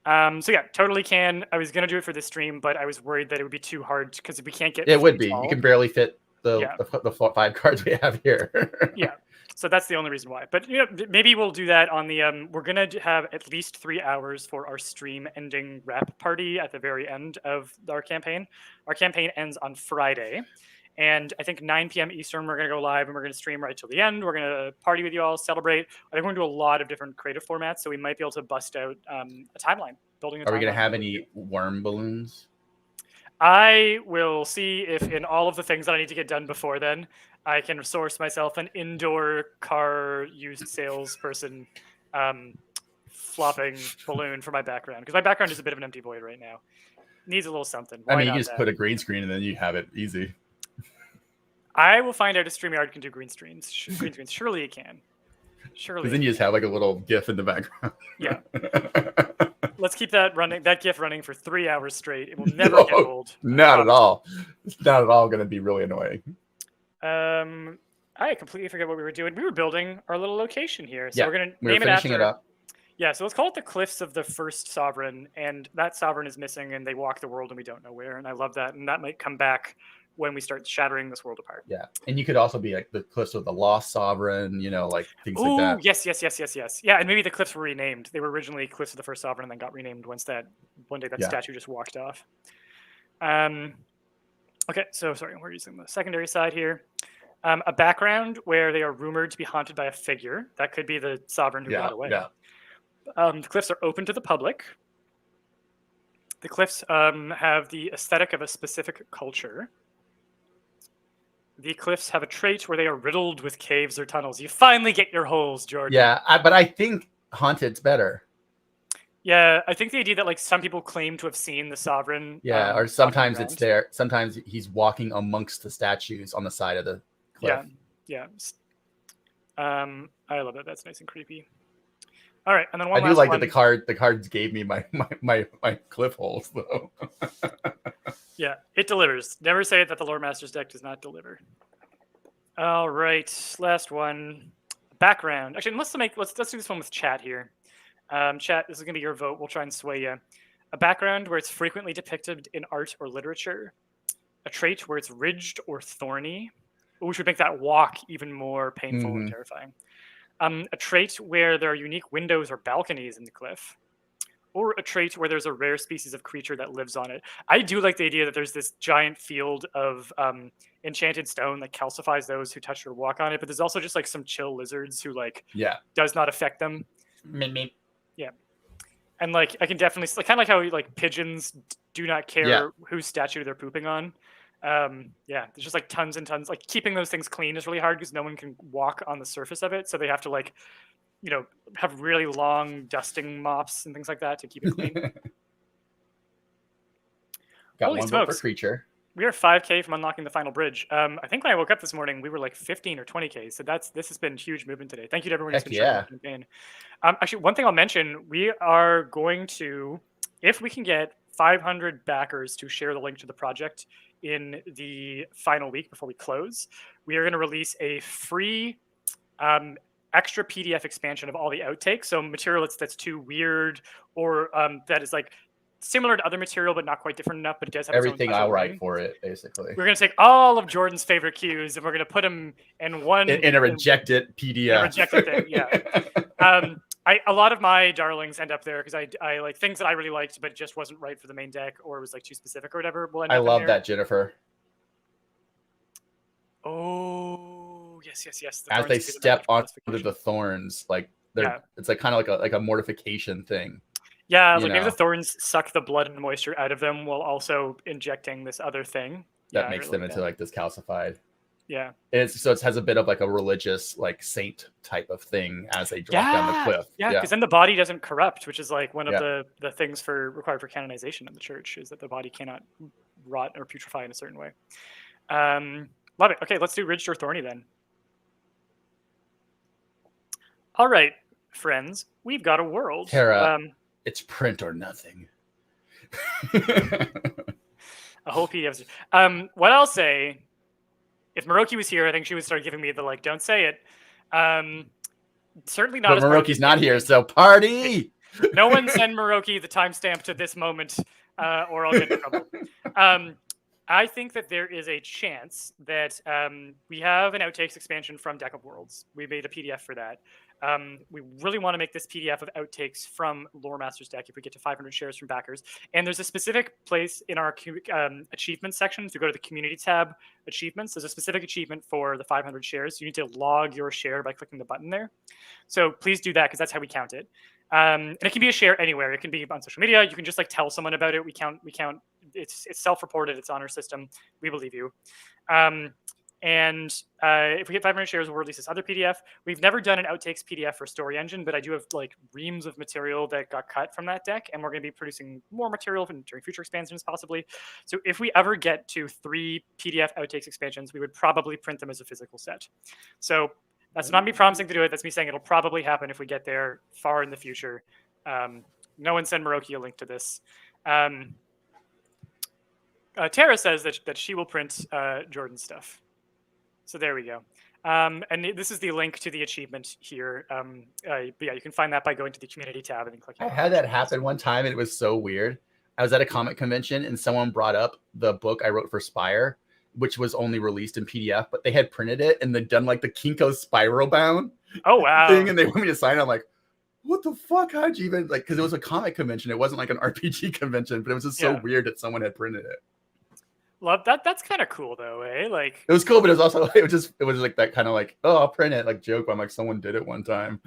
So yeah, totally can. I was gonna do it for this stream, but I was worried that it would be too hard because we can't get. It would be. You can barely fit the 5 cards we have here. Yeah, so that's the only reason why. But maybe we'll do that on the. We're gonna have at least 3 hours for our stream ending wrap party at the very end of our campaign. Our campaign ends on Friday. And I think 9 p.m. Eastern, we're going to go live and we're going to stream right till the end. We're going to party with you all, celebrate. I think we're going to do a lot of different creative formats, so we might be able to bust out a timeline. Are we going to have any worm balloons? I will see if in all of the things that I need to get done before then, I can source myself an indoor car used salesperson flopping balloon for my background. Because my background is a bit of an empty void right now. Needs a little something. I mean, you just put a green screen and then you have it easy. I will find out if StreamYard can do green screens. Surely it can. Surely. Because then you just have like a little GIF in the background. Yeah. Let's keep that GIF running for 3 hours straight. It will never get old. Not at all. It's not at all going to be really annoying. I completely forget what we were doing. We were building our little location here. So we're going to name it after. It up. Yeah, so let's call it the Cliffs of the First Sovereign. And that sovereign is missing and they walk the world and we don't know where. And I love that. And that might come back when we start shattering this world apart. Yeah. And you could also be like the Cliffs of the Lost Sovereign, like things like that. Yes. Yeah, and maybe the cliffs were renamed. They were originally Cliffs of the First Sovereign and then got renamed one day that statue just walked off. Okay, so sorry, we're using the secondary side here. A background where they are rumored to be haunted by a figure. That could be the sovereign who got away. Yeah. The cliffs are open to the public. The cliffs have the aesthetic of a specific culture. The cliffs have a trait where they are riddled with caves or tunnels. You finally get your holes, Jordan. Yeah, but I think haunted's better. Yeah, I think the idea that like some people claim to have seen the sovereign. Yeah, or sometimes it's there. Sometimes he's walking amongst the statues on the side of the cliff. Yeah. I love it. That's nice and creepy. All right, and then one. I do like that the cards gave me my cliff holes though. Yeah, it delivers. Never say that the Lore Master's deck does not deliver. All right, last one. Background. Actually, let's do this one with chat here. Chat, this is going to be your vote. We'll try and sway you. A background where it's frequently depicted in art or literature. A trait where it's ridged or thorny. which would make that walk even more painful and Mhm. terrifying. A trait where there are unique windows or balconies in the cliff, or a trait where there's a rare species of creature that lives on it. I do like the idea that there's this giant field of enchanted stone that calcifies those who touch or walk on it, but there's also just like some chill lizards who like Yeah. does not affect them. Meep, meep. Yeah, and like I can definitely kind of like how like pigeons do not care Yeah. whose statue they're pooping on. Yeah, there's just like tons and tons. Like keeping those things clean is really hard because no one can walk on the surface of it, so they have to like have really long dusting mops and things like that to keep it clean. Got Holy one vote for smokes. creature. We are 5K from unlocking the final bridge. I think when I woke up this morning, we were like 15 or 20K. So this has been huge movement today. Thank you to everyone who's Heck been sharing yeah. the campaign. Actually, one thing I'll mention, we are going to, if we can get 500 backers to share the link to the project in the final week before we close, we are going to release a free extra PDF expansion of all the outtakes. So material that's too weird or that is like similar to other material but not quite different enough, but it does have Everything its own I'll special write writing. for it, basically. We're going to take all of Jordan's favorite cues and we're going to put them in one In a rejected PDF. in a rejected thing. Yeah. A lot of my darlings end up there because I like things that I really liked, but it just wasn't right for the main deck or was like too specific or whatever. Will end I up in love there. that, Jennifer. Oh, yes. The As thorns they would be the step magical onto justification. the thorns, like Yeah. it's like kind of like a mortification thing. Yeah, you like maybe know. the thorns suck the blood and the moisture out of them while also injecting this other thing. That Yeah, makes I them really into like this calcified. Yeah. It has a bit of like a religious like saint type of thing as they drop down the cliff. Yeah, because then the body doesn't corrupt, which is like one of Yeah. the things required for canonization in the church is that the body cannot rot or putrefy in a certain way. Love it. Okay, let's do Ridged or Thorny then. All right, friends, we've got a world. Tara, it's print or nothing. A whole PDF. What I'll say, if Maroki was here, I think she would start giving me the like, don't say it. Certainly not. But Maroki's not here, so party. No one send Maroki the timestamp to this moment, or I'll get in trouble. I think that there is a chance that we have an outtakes expansion from Deck of Worlds. We made a PDF for that. We really want to make this PDF of outtakes from Lore Master's deck if we get to 500 shares from backers. And there's a specific place in our achievements section. If you go to the community tab, achievements, there's a specific achievement for the 500 shares. You need to log your share by clicking the button there. So please do that because that's how we count it. And it can be a share anywhere. It can be on social media. You can just like tell someone about it. We count. It's self-reported. It's on our system. We believe you. And if we get 500 shares, we'll release this other PDF. We've never done an outtakes PDF for Story Engine, but I do have like reams of material that got cut from that deck, and we're going to be producing more material during future expansions, possibly. So if we ever get to 3 PDF outtakes expansions, we would probably print them as a physical set. So that's not me promising to do it. That's me saying it'll probably happen if we get there far in the future. No one send Maroki a link to this. Tara says that she will print Jordan's stuff. So there we go. And this is the link to the achievement here. But yeah, you can find that by going to the community tab and then clicking. I had that happen one time and it was so weird. I was at a comic convention and someone brought up the book I wrote for Spire, which was only released in PDF, but they had printed it and they'd done like the Kinko spiral bound thing, and they want me to sign it. I'm like, what the fuck? How'd you even like? Because it was a comic convention, it wasn't like an RPG convention, but it was just so weird that someone had printed it. Love that. That's kind of cool though, eh? Like it was cool, but it was also it was like that kind of like, oh, I'll print it like joke. I'm like, someone did it one time.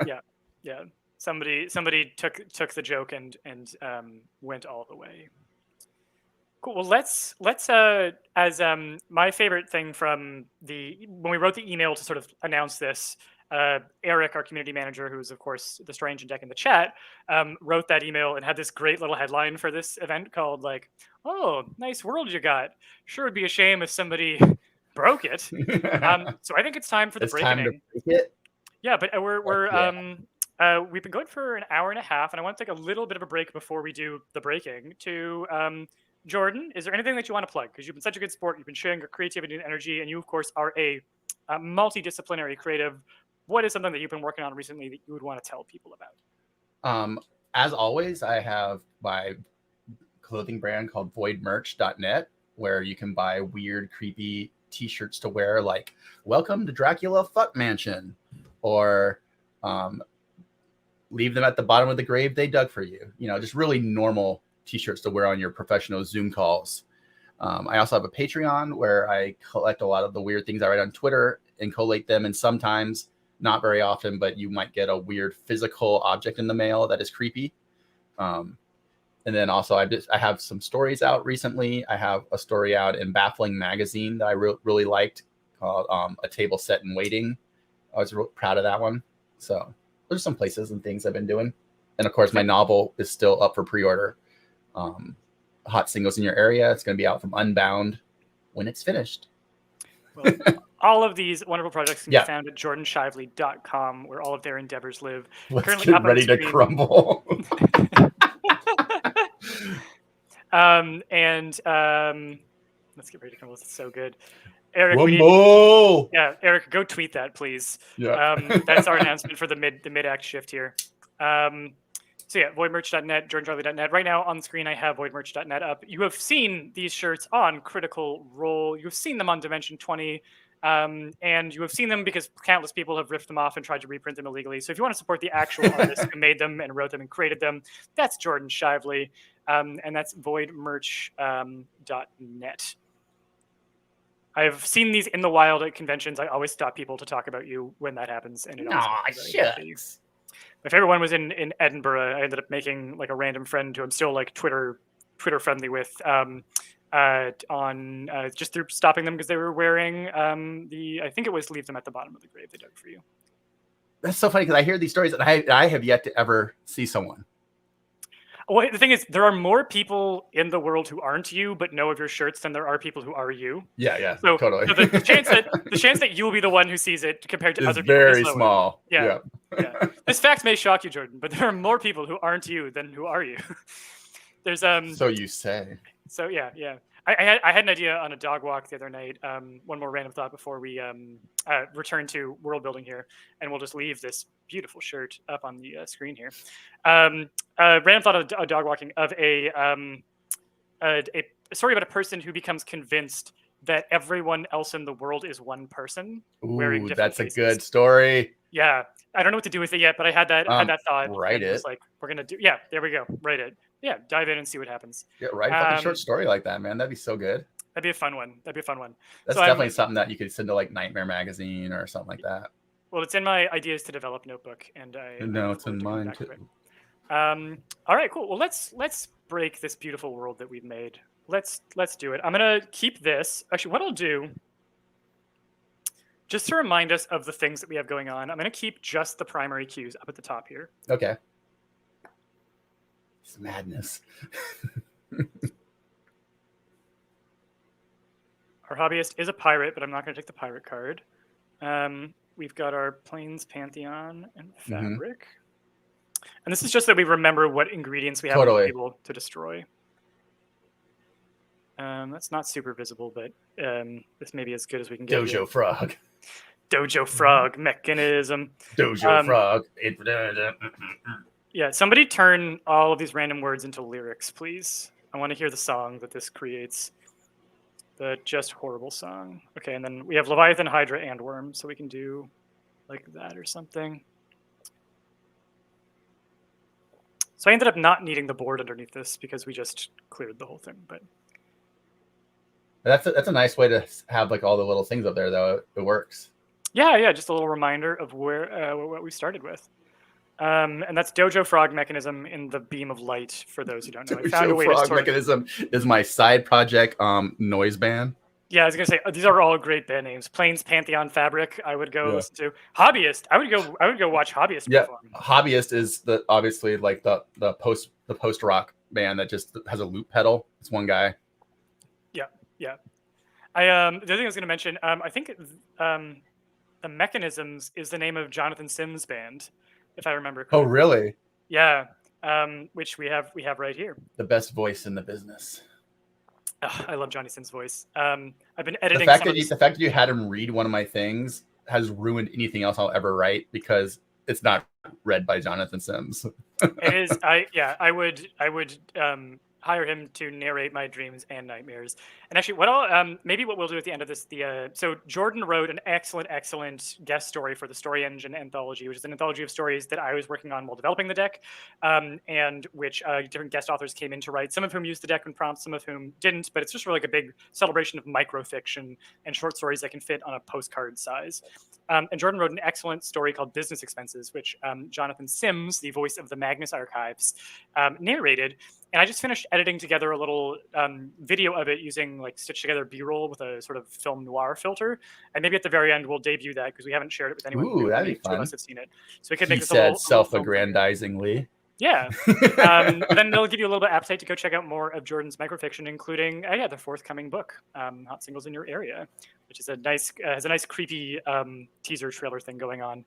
Yeah. Somebody took the joke and went all the way. Cool. Well, let's as my favorite thing from when we wrote the email to sort of announce this, Eric, our community manager, who's of course the Story Engine deck in the chat, wrote that email and had this great little headline for this event called like, "Oh, nice world you got. Sure would be a shame if somebody broke it." So I think it's time for the breaking. Time to break it. Yeah, but we've been going for an hour and a half, and I want to take a little bit of a break before we do the breaking to. Jordan, is there anything that you want to plug? Because you've been such a good sport. You've been sharing your creativity and energy, and you, of course, are a multidisciplinary creative. What is something that you've been working on recently that you would want to tell people about? As always, I have my clothing brand called voidmerch.net, where you can buy weird, creepy t-shirts to wear, like "Welcome to Dracula Fuck Mansion," or "Leave them at the bottom of the grave they dug for you." You know, just really normal t-shirts to wear on your professional Zoom calls. I also have a Patreon where I collect a lot of the weird things I write on Twitter and collate them. And sometimes, not very often, but you might get a weird physical object in the mail that is creepy. And then also I have some stories out recently. I have a story out in Baffling Magazine that I really liked called "A Table Set in Waiting." I was real proud of that one. So there's some places and things I've been doing. And of course, my novel is still up for pre-order. Hot Singles in Your Area. It's going to be out from Unbound when it's finished. Well, all of these wonderful projects can be found at jordanshively.com, where all of their endeavors live. Let's Currently get up ready to crumble. Let's get ready to crumble. This is so good. Eric, Eric, go tweet that, please. Yeah. That's our announcement for the mid-act shift here. So yeah, voidmerch.net, jordancharlie.net. Right now on the screen, I have voidmerch.net up. You have seen these shirts on Critical Role. You've seen them on Dimension 20. And you have seen them because countless people have ripped them off and tried to reprint them illegally. So if you want to support the actual artist who made them and wrote them and created them, that's Jordan Shiveley. And that's voidmerch.net. I've seen these in the wild at conventions. I always stop people to talk about you when that happens. And shucks. My favorite one was in Edinburgh. I ended up making like a random friend who I'm still like Twitter friendly with on just through stopping them because they were wearing I think it was "Leave them at the bottom of the grave they dug for you." That's so funny because I hear these stories and I have yet to ever see someone. Well, the thing is, there are more people in the world who aren't you but know of your shirts than there are people who are you. Yeah, so, totally. So the chance that you will be the one who sees it compared to other people is very small. Yeah. This fact may shock you, Jordan, but there are more people who aren't you than who are you. There's So you say. So yeah. I had an idea on a dog walk the other night. One more random thought before we return to world building here, and we'll just leave this beautiful shirt up on the screen here. Random thought of a dog walking of a story about a person who becomes convinced that everyone else in the world is one person. Ooh, that's faces. A good story. Yeah, I don't know what to do with it yet, but I had that thought. Write it. Like we're gonna do. Yeah, there we go. Write it. Yeah, dive in and see what happens. Yeah, write a fucking short story like that, man. That'd be so good. That'd be a fun one. That's definitely something that you could send to like Nightmare Magazine or something like that. Well, it's in my ideas to develop notebook, and it's in mine too. All right, cool. Well, let's break this beautiful world that we've made. Let's do it. I'm gonna keep this. Actually, what I'll do, just to remind us of the things that we have going on, I'm gonna keep just the primary cues up at the top here. Okay. It's madness. Our hobbyist is a pirate, but I'm not going to take the pirate card. We've got our plains, pantheon, and fabric. And this is just that we remember what ingredients we have on the table to destroy. That's not super visible, but this may be as good as we can get. Dojo frog. Dojo frog mechanism. Dojo frog. Yeah, somebody turn all of these random words into lyrics, please. I want to hear the song that this creates. The just horrible song. Okay, and then we have Leviathan, Hydra, and Worm, so we can do like that or something. So I ended up not needing the board underneath this because we just cleared the whole thing. But that's a nice way to have like all the little things up there, though. It works. Yeah, just a little reminder of where what we started with. And that's Dojo Frog Mechanism in the Beam of Light, for those who don't know. Dojo Frog Mechanism is my side project noise band. Yeah, I was going to say, these are all great band names. Plains, Pantheon, Fabric, I would go listen to. Hobbyist, I would go watch Hobbyist perform. Hobbyist is obviously like the post rock band that just has a loop pedal. It's one guy. Yeah. The other thing I was going to mention, I think the Mechanisms is the name of Jonathan Sims' band, if I remember correctly. Oh, really? Yeah, which we have right here. The best voice in the business. I love Johnny Sims' voice. I've been editing. The fact that you had him read one of my things has ruined anything else I'll ever write because it's not read by Jonathan Sims. It is. I hire him to narrate my dreams and nightmares. And actually, what I'll maybe what we'll do at the end of this, so Jordan wrote an excellent guest story for the Story Engine anthology, which is an anthology of stories that I was working on while developing the deck, and which different guest authors came in to write. Some of whom used the deck and prompts, some of whom didn't. But it's just really like a big celebration of microfiction and short stories that can fit on a postcard size. And Jordan wrote an excellent story called Business Expenses, which Jonathan Sims, the voice of the Magnus Archives, narrated. And I just finished editing together a little video of it using like stitched together B-roll with a sort of film noir filter. And maybe at the very end we'll debut that because we haven't shared it with anyone. Ooh, that'd be fun. Two of us have seen it, so we could He make this said self-aggrandizingly. Yeah. Then they'll give you a little bit of appetite to go check out more of Jordan's microfiction, including the forthcoming book, Hot Singles in Your Area, which is has a nice creepy teaser trailer thing going on.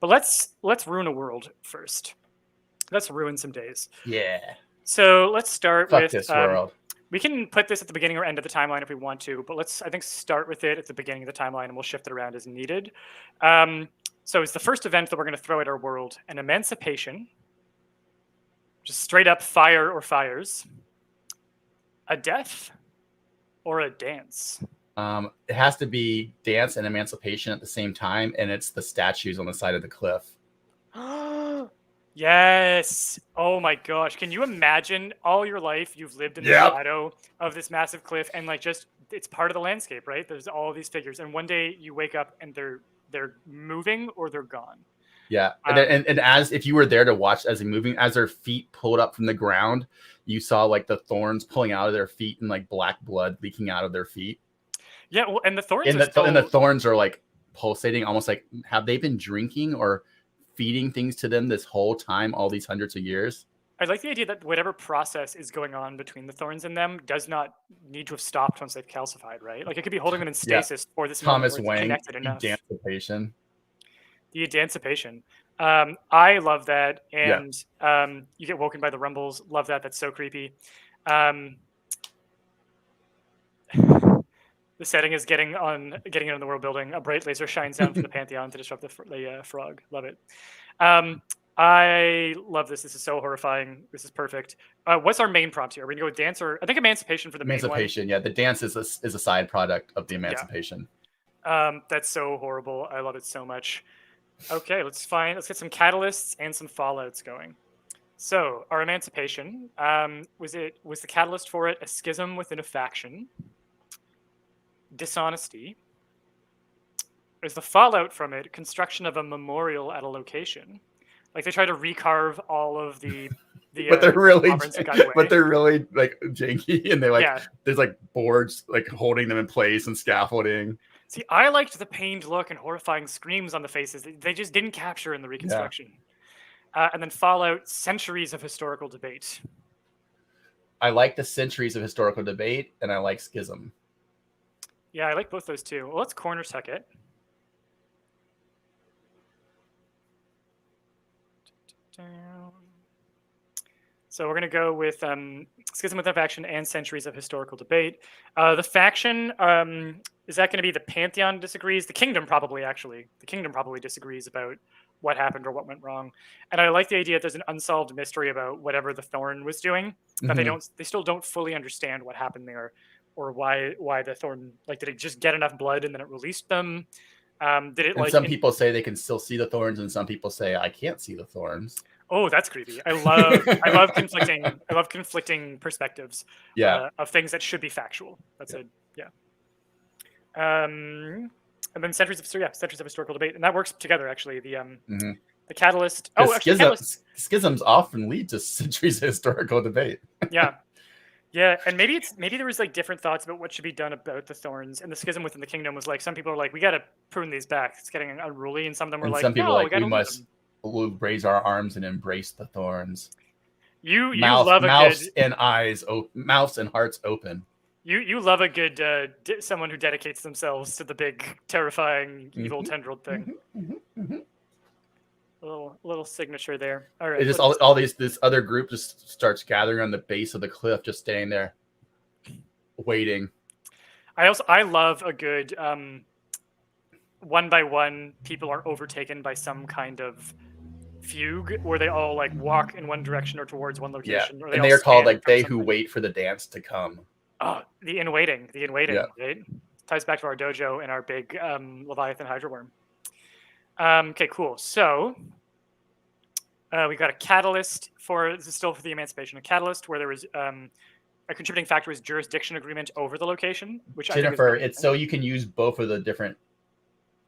But let's ruin a world first. Let's ruin some days. Yeah. So let's start with this world. We can put this at the beginning or end of the timeline if we want to, but let's start with it at the beginning of the timeline, and we'll shift it around as needed. So it's the first event that we're going to throw at our world: an emancipation, just straight up fire or fires, a death, or a dance. It has to be dance and emancipation at the same time, and it's the statues on the side of the cliff. Yes. Oh my gosh. Can you imagine all your life you've lived in the shadow of this massive cliff, and like just it's part of the landscape, right? There's all these figures, and one day you wake up and they're moving or they're gone. Yeah. And as if you were there to watch as they're moving, as their feet pulled up from the ground, you saw like the thorns pulling out of their feet and like black blood leaking out of their feet. Yeah, well, and the thorns and the thorns are like pulsating, almost like have they been drinking or feeding things to them this whole time, all these hundreds of years? I like the idea that whatever process is going on between the thorns and them does not need to have stopped once they've calcified, right? Like it could be holding them in stasis for this Thomas moment Wang, emancipation. The emancipation. I love that, and you get woken by the rumbles. Love that. That's so creepy. The setting is getting in the world building. A bright laser shines down from the Pantheon to disrupt the frog. Love it. I love this. This is so horrifying. This is perfect. What's our main prompt here? Are we gonna go with dance or I think emancipation for the main one? Emancipation, yeah. The dance is a side product of the emancipation. Yeah. That's so horrible. I love it so much. Okay, let's get some catalysts and some fallouts going. So our emancipation, was the catalyst for it a schism within a faction? Dishonesty. Is the fallout from it construction of a memorial at a location? Like they try to recarve all of the but they're really like janky, and they're there's like boards like holding them in place and scaffolding. See, I liked the pained look and horrifying screams on the faces. They just didn't capture in the reconstruction. And then fallout, centuries of historical debate. I like the centuries of historical debate, and I like schism. Yeah, I like both those too. Well, let's corner tuck it. So we're going to go with schism within a faction and centuries of historical debate. The faction, is that going to be the Pantheon disagrees? The Kingdom probably, actually. The Kingdom probably disagrees about what happened or what went wrong. And I like the idea that there's an unsolved mystery about whatever the Thorn was doing, that they still don't fully understand what happened there, or why the Thorn, like, did it just get enough blood and then it released them? Did it, and some people say they can still see the thorns, and some people say I can't see the thorns. Oh, that's creepy. I love conflicting perspectives. Of things that should be factual. That's and then centuries of historical debate, and that works together actually. The catalyst. Schisms often lead to centuries of historical debate. Yeah, and maybe there was like different thoughts about what should be done about the thorns, and the schism within the kingdom was like some people are like, we got to prune these back. It's getting unruly, and some of them were like, some people no, we must raise our arms and embrace the thorns. You love mouths and hearts open. You love a good someone who dedicates themselves to the big, terrifying, evil tendril thing. A little signature there. All right. It just this other group just starts gathering on the base of the cliff, just staying there, waiting. I love a good one by one. People are overtaken by some kind of fugue, where they all like walk in one direction or towards one location, or and all they are called stand like from they who something. wait for the dance to come. Oh, the in waiting, Yeah. right? Ties back to our dojo and our big Leviathan Hydra worm. Okay, cool. So we got a catalyst for, this is still for the emancipation, a catalyst where there was a contributing factor was jurisdiction agreement over the location, which Jennifer, I think is really it's so you can use both of the different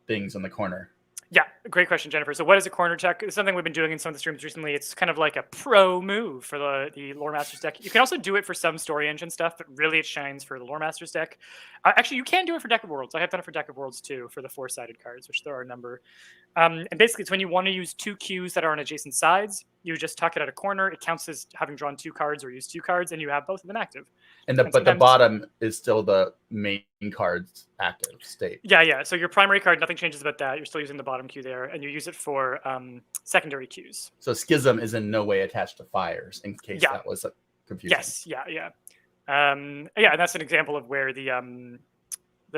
things on the corner. Yeah, great question, Jennifer. So what is a corner check? It's something we've been doing in some of the streams recently. It's kind of like a pro move for the Lore Masters deck. You can also do it for some story engine stuff, but really it shines for the Lore Masters deck. Actually, you can do it for Deck of Worlds. I have done it for Deck of Worlds too, for the 4-sided cards, which there are a number. And basically, it's when you want to use 2 cues that are on adjacent sides, you just tuck it at a corner. It counts as having drawn 2 cards or used 2 cards, and you have both of them active. But the bottom is still the main card's active state. Yeah. So your primary card, nothing changes about that. You're still using the bottom cue there, and you use it for secondary cues. So Schism is in no way attached to fires, in case that was confusing. Yes, yeah. And that's an example of where the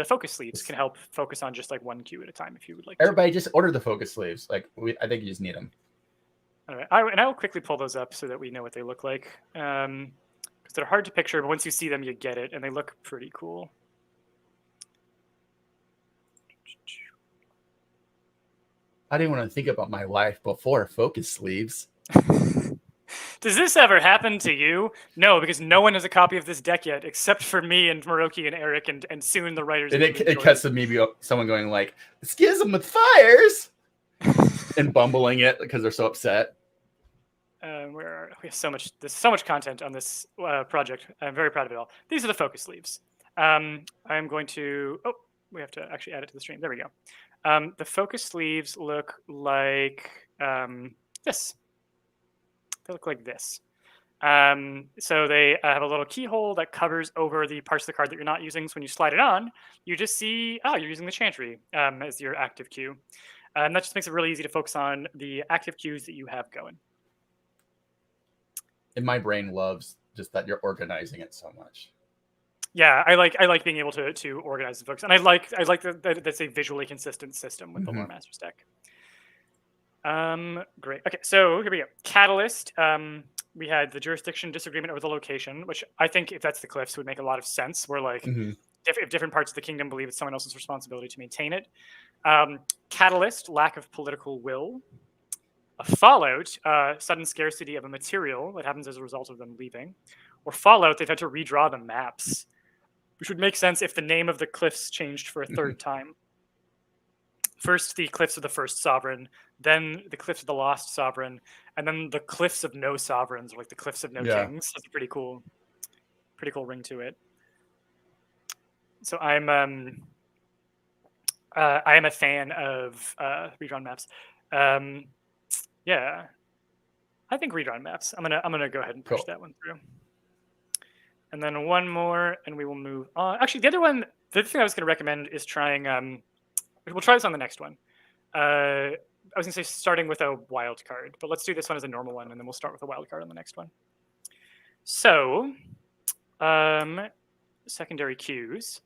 focus sleeves can help focus on just like 1 cue at a time if you would like. Everybody just order the focus sleeves. Like I think you just need them. All right, I will quickly pull those up so that we know what they look like. Because they're hard to picture, but once you see them, you get it, and they look pretty cool. I didn't want to think about my life before focus sleeves. Does this ever happen to you? No, because no one has a copy of this deck yet, except for me and Maroki and Eric, and soon the writers. And it cuts to maybe someone going like, "Schism with fires," and bumbling it because they're so upset. We have so much. There's so much content on this project. I'm very proud of it all. These are the focus sleeves. I'm going to. Oh, we have to actually add it to the stream. There we go. The focus sleeves look like this. They look like this. So they have a little keyhole that covers over the parts of the card that you're not using. So when you slide it on, you just see, you're using the Chantry as your active cue. And that just makes it really easy to focus on the active cues that you have going. And my brain loves just that you're organizing it so much. Yeah, I like being able to organize the focus, and I like that that's a visually consistent system with the Lore Masters deck. Great. Okay, so here we go. Catalyst. We had the jurisdiction disagreement over the location, which I think if that's the cliffs would make a lot of sense. Where like if different parts of the kingdom believe it's someone else's responsibility to maintain it. Catalyst, lack of political will. A fallout, sudden scarcity of a material that happens as a result of them leaving. Or fallout, they've had to redraw the maps, which would make sense if the name of the cliffs changed for a third time. First, the cliffs of the first sovereign, then the cliffs of the lost sovereign, and then the cliffs of no sovereigns, or like the cliffs of no kings. That's a pretty cool ring to it. So I am a fan of redrawn maps. Yeah, I think redrawn maps. I'm gonna go ahead and push that one through. And then one more, and we will move on. Actually, the other thing I was going to recommend is trying. We'll try this on the next one. I was going to say starting with a wild card, but let's do this one as a normal one, and then we'll start with a wild card on the next one. So, secondary cues.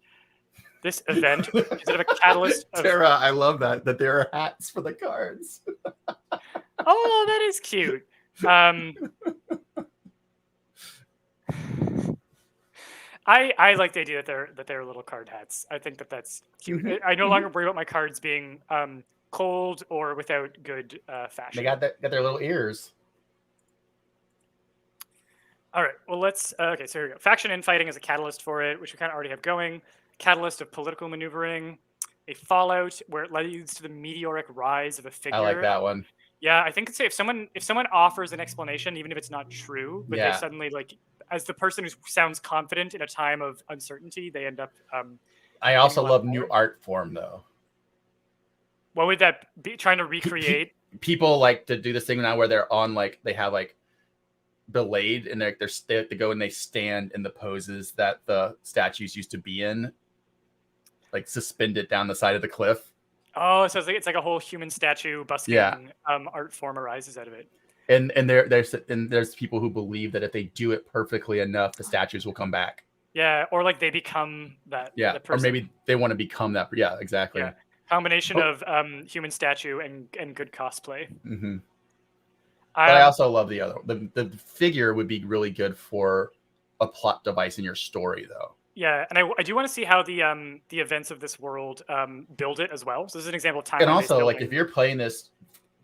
This event instead of a catalyst. Tara, I love that there are hats for the cards. Oh, that is cute. I like the idea that they're little card hats. I think that's cute. I no longer worry about my cards being cold or without good fashion. They got their little ears. All right. Well, let's. Okay, so here we go. Faction infighting is a catalyst for it, which we kind of already have going. Catalyst of political maneuvering. A fallout where it leads to the meteoric rise of a figure. I like that one. Yeah, I think if someone offers an explanation, even if it's not true, but they suddenly like, as the person who sounds confident in a time of uncertainty, they end up. I also love new art form though. What would that be? Trying to recreate. People like to do this thing now where they're on like they have like belayed and they have to go and they stand in the poses that the statues used to be in, like suspended down the side of the cliff. Oh, so it's like a whole human statue busking art form arises out of it. And there's people who believe that if they do it perfectly enough, the statues will come back. Yeah, or like they become that. Yeah, or maybe they want to become that. Yeah, exactly. Yeah. Combination of human statue and good cosplay. But I also love the other. The figure would be really good for a plot device in your story, though. Yeah, and I do want to see how the events of this world build it as well. So this is an example of timeline. And also, like, if you're playing this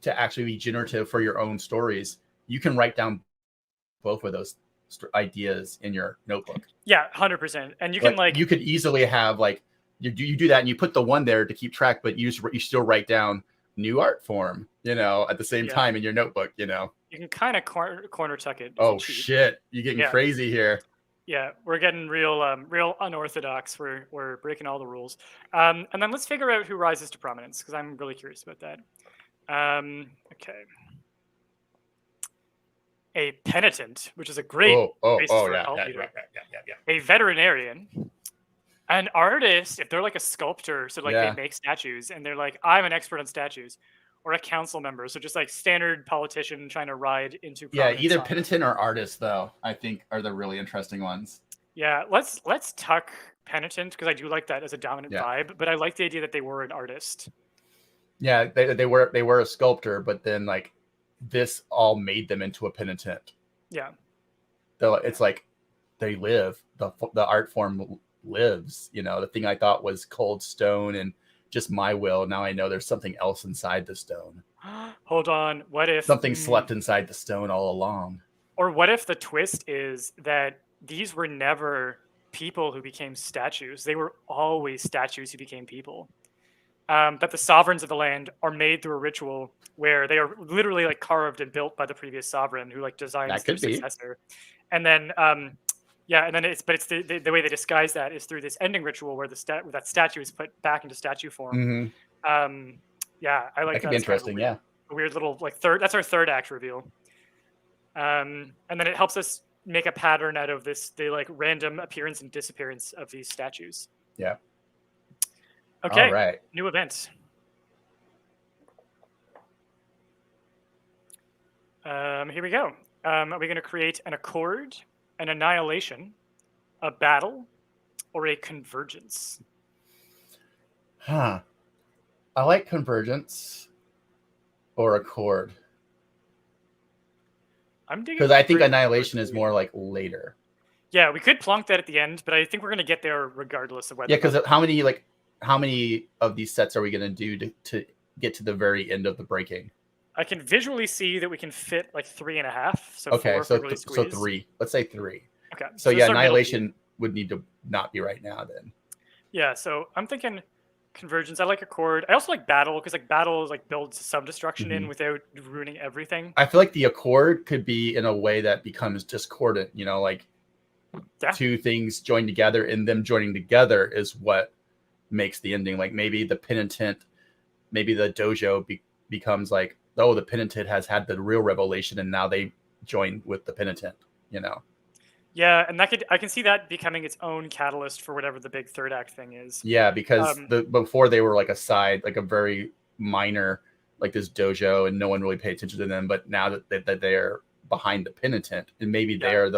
to actually be generative for your own stories, you can write down both of those ideas in your notebook. Yeah, 100%. And you can you could easily have like you do that and you put the one there to keep track, but you still write down new art form, at the same time in your notebook, You can kind of corner tuck it. Oh shit, you're getting crazy here. Yeah, we're getting real unorthodox. We're breaking all the rules. And then let's figure out who rises to prominence, because I'm really curious about that. Okay. A penitent, which is a great basis for a cult leader. A veterinarian. An artist, if they're like a sculptor, so like they make statues, and they're like, I'm an expert on statues. Or a council member, so just like standard politician trying to ride into prominence. Yeah, either penitent or artist, though, I think are the really interesting ones. Yeah, let's tuck penitent, because I do like that as a dominant vibe, but I like the idea that they were an artist. Yeah, they were a sculptor, but then like this all made them into a penitent. Yeah. It's like they live, the art form lives, the thing I thought was cold stone and just my will. Now I know there's something else inside the stone. Hold on. What if something slept inside the stone all along? Or what if the twist is that these were never people who became statues? They were always statues who became people. That the sovereigns of the land are made through a ritual where they are literally like carved and built by the previous sovereign who like designs their successor. And then it's the way they disguise that is through this ending ritual where that statue is put back into statue form. Mm-hmm. I like that. Could be interesting. A weird little like that's our third act reveal. And then it helps us make a pattern out of the like random appearance and disappearance of these statues. Yeah. Okay. All right. New events. Here we go. Are we going to create an accord, an annihilation, a battle, or a convergence? I like convergence or accord. I'm digging because I think annihilation is more like later. Yeah, we could plonk that at the end, but I think we're going to get there regardless of whether. Yeah, because how many of these sets are we going to do to get to the very end of the breaking? I can visually see that we can fit like 3.5. So okay, 4 so really so 3. Let's say 3. Okay. So yeah, annihilation would need to not be right now then. Yeah, so I'm thinking convergence. I like accord. I also like battle because like battle like builds some destruction in without ruining everything. I feel like the accord could be in a way that becomes discordant. Like two things joined together, and them joining together is what makes the ending. Like maybe the penitent, maybe the dojo becomes like, oh, the penitent has had the real revelation, and now they join with the penitent. Yeah, and I can see that becoming its own catalyst for whatever the big third act thing is. Yeah, because before they were like a side, like a very minor, like this dojo, and no one really paid attention to them. But now that they're behind the penitent, and maybe they are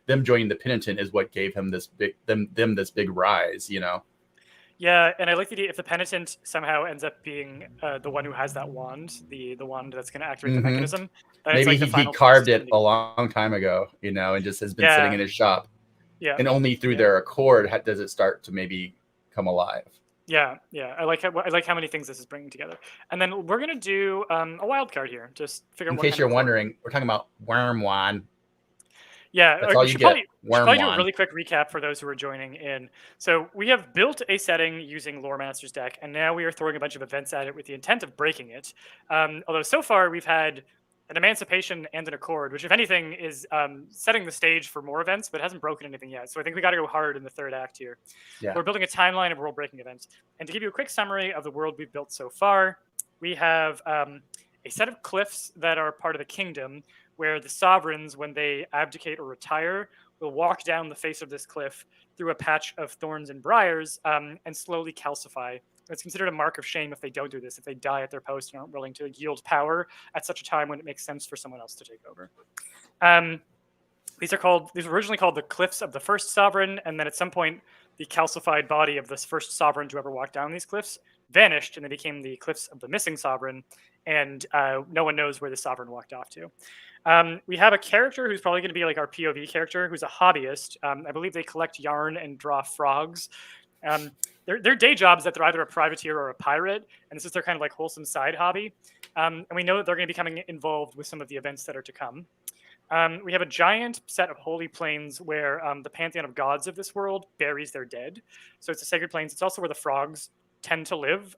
them joining the penitent is what gave him this big this big rise. Yeah, and I like the idea if the penitent somehow ends up being the one who has that wand, the wand that's going to activate the mechanism. Maybe he carved it a long time ago, and just has been sitting in his shop. Yeah, and only through their accord does it start to maybe come alive. Yeah. I like how many things this is bringing together. And then we're gonna do a wild card here. Just figure. In case you're wondering, we're talking about worm wand. Yeah, that's all you get. Should probably do a really quick recap for those who are joining in. So we have built a setting using Lore Master's deck, and now we are throwing a bunch of events at it with the intent of breaking it. Although so far we've had an emancipation and an accord, which if anything is setting the stage for more events, but hasn't broken anything yet. So I think we got to go hard in the third act here. Yeah. We're building a timeline of world-breaking events. And to give you a quick summary of the world we've built so far, we have a set of cliffs that are part of the kingdom, where the sovereigns, when they abdicate or retire, will walk down the face of this cliff through a patch of thorns and briars and slowly calcify. It's considered a mark of shame if they don't do this, if they die at their post and aren't willing to yield power at such a time when it makes sense for someone else to take over. These were originally called the Cliffs of the First Sovereign, and then at some point, the calcified body of this first sovereign to ever walk down these cliffs vanished, and they became the Cliffs of the Missing Sovereign. and no one knows where the sovereign walked off to. We have a character who's probably going to be like our POV character, who's a hobbyist. I believe they collect yarn and draw frogs. Their day jobs that they're either a privateer or a pirate, and this is their kind of like wholesome side hobby. And we know that they're going to be becoming involved with some of the events that are to come. We have a giant set of holy plains where the pantheon of gods of this world buries their dead. So it's a sacred plains. It's also where the frogs tend to live.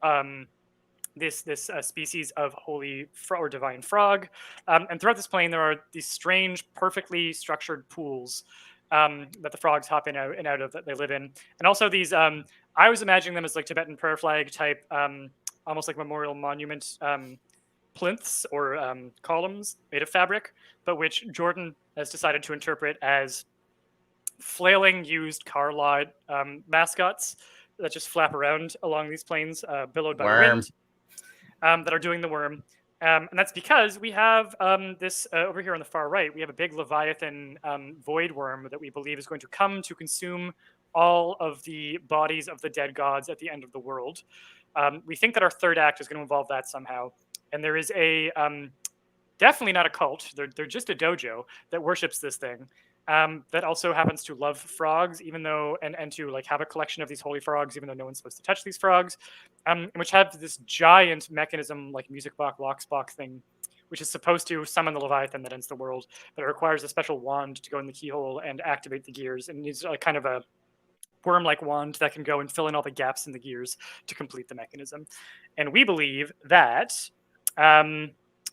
This species of holy or divine frog. And throughout this plain, there are these strange, perfectly structured pools that the frogs hop in and out of, that they live in. And also these, I was imagining them as like Tibetan prayer flag type, almost like memorial monument plinths or columns made of fabric, but which Jordan has decided to interpret as flailing used car lot mascots that just flap around along these plains, billowed by wind. That are doing the worm. And that's because we have this over here on the far right, we have a big Leviathan void worm that we believe is going to come to consume all of the bodies of the dead gods at the end of the world. We think that our third act is going to involve that somehow. And there is a, definitely not a cult, they're just a dojo that worships this thing. That also happens to love frogs, even though, and to like have a collection of these holy frogs, even though no one's supposed to touch these frogs, which have this giant mechanism like music box, locksbox thing, which is supposed to summon the Leviathan that ends the world, but it requires a special wand to go in the keyhole and activate the gears, and needs like kind of a worm-like wand that can go and fill in all the gaps in the gears to complete the mechanism. And we believe that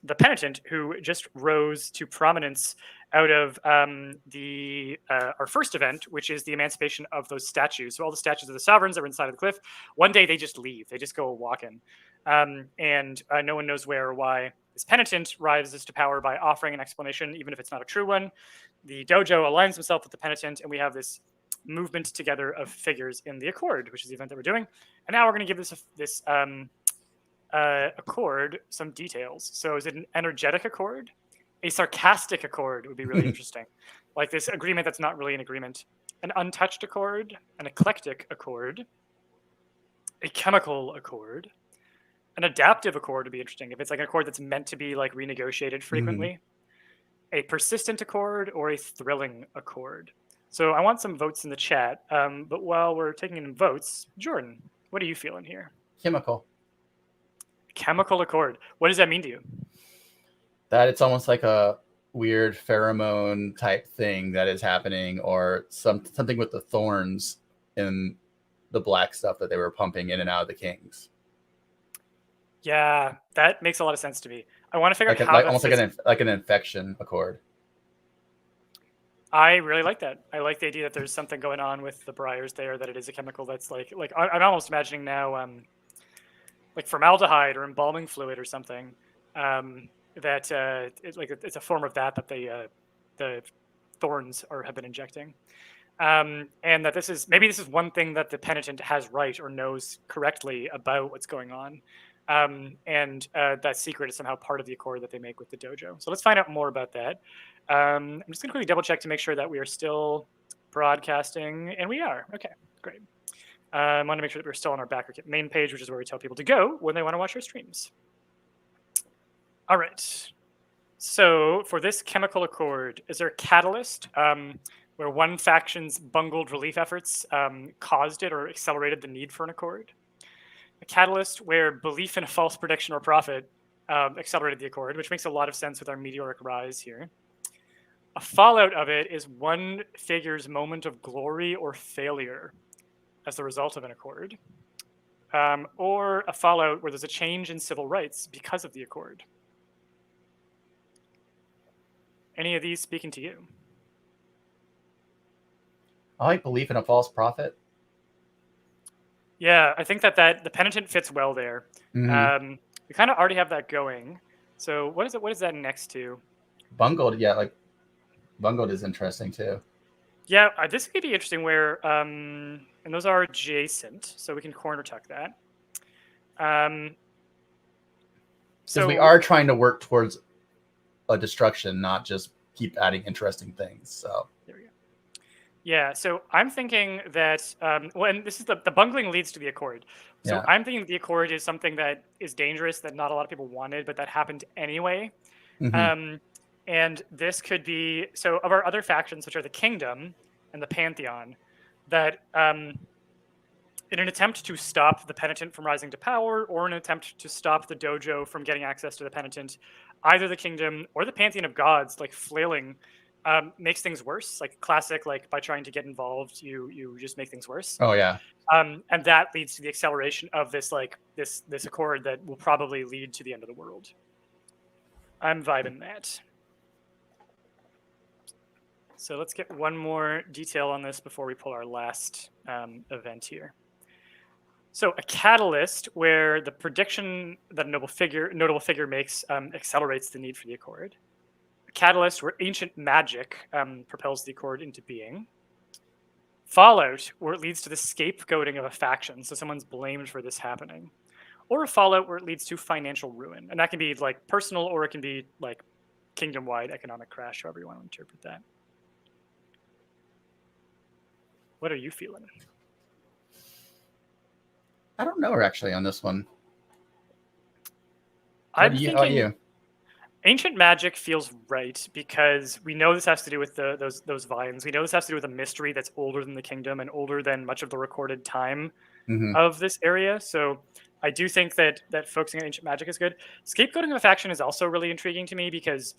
the penitent, who just rose to prominence out of our first event, which is the emancipation of those statues. So all the statues of the sovereigns are inside of the cliff. One day they just leave. They just go walking. And no one knows where or why. This penitent rises to power by offering an explanation, even if it's not a true one. The dojo aligns himself with the penitent, and we have this movement together of figures in the Accord, which is the event that we're doing. And now we're going to give this accord some details. So is it an energetic accord? A sarcastic accord would be really interesting. Like this agreement that's not really an agreement. An untouched accord, an eclectic accord, a chemical accord, an adaptive accord would be interesting. If it's like an accord that's meant to be like renegotiated frequently, a persistent accord, or a thrilling accord. So I want some votes in the chat. But while we're taking in votes, Jordan, what are you feeling here? Chemical accord. What does that mean to you? That it's almost like a weird pheromone type thing that is happening, or something with the thorns in the black stuff that they were pumping in and out of the kings. Yeah, that makes a lot of sense to me. I want to figure out how almost like an infection accord. I really like that. I like the idea that there's something going on with the briars there, that it is a chemical that's like I'm almost imagining now like formaldehyde or embalming fluid or something. That it's a form of that the thorns have been injecting, and that this is one thing that the penitent has right or knows correctly about what's going on, and that secret is somehow part of the accord that they make with the dojo. So let's find out more about that. I'm just going to quickly double check to make sure that we are still broadcasting, and we are. Okay, great. I want to make sure that we're still on our backer kit main page, which is where we tell people to go when they want to watch our streams. All right. So for this chemical accord, is there a catalyst where one faction's bungled relief efforts caused it or accelerated the need for an accord? A catalyst where belief in a false prediction or prophet accelerated the accord, which makes a lot of sense with our meteoric rise here. A fallout of it is one figure's moment of glory or failure as the result of an accord. Or a fallout where there's a change in civil rights because of the accord. Any of these speaking to you? I like belief in a false prophet. Yeah, I think that the penitent fits well there. Mm-hmm. We kind of already have that going. So what is that next to? Bungled, yeah, like bungled is interesting too. Yeah, this could be interesting where, and those are adjacent, so we can corner tuck that. So we are trying to work towards a destruction, not just keep adding interesting things. So there we go. Yeah, so I'm thinking that, well, and this is the bungling leads to the Accord. So Yeah. I'm thinking the Accord is something that is dangerous that not a lot of people wanted, but that happened anyway. Hmm. Um, and this could be so of our other factions, which are the Kingdom and the Pantheon, that in an attempt to stop the penitent from rising to power, or an attempt to stop the dojo from getting access to the penitent, either the Kingdom or the Pantheon of Gods, like flailing, makes things worse. Like classic, like by trying to get involved, you just make things worse. Oh yeah. And that leads to the acceleration of this this accord that will probably lead to the end of the world. I'm vibing that. So let's get one more detail on this before we pull our last event here. So a catalyst where the prediction that a notable figure makes accelerates the need for the accord. A catalyst where ancient magic propels the accord into being. Fallout where it leads to the scapegoating of a faction, so someone's blamed for this happening. Or a fallout where it leads to financial ruin, and that can be like personal, or it can be like kingdom-wide economic crash, however you want to interpret that. What are you feeling? I don't know actually on this one. I'm How thinking are you? ancient magic feels right because we know this has to do with those vines. We know this has to do with a mystery that's older than the kingdom and older than much of the recorded time Hmm. of this area. So I do think that focusing on ancient magic is good. Scapegoating of a faction is also really intriguing to me because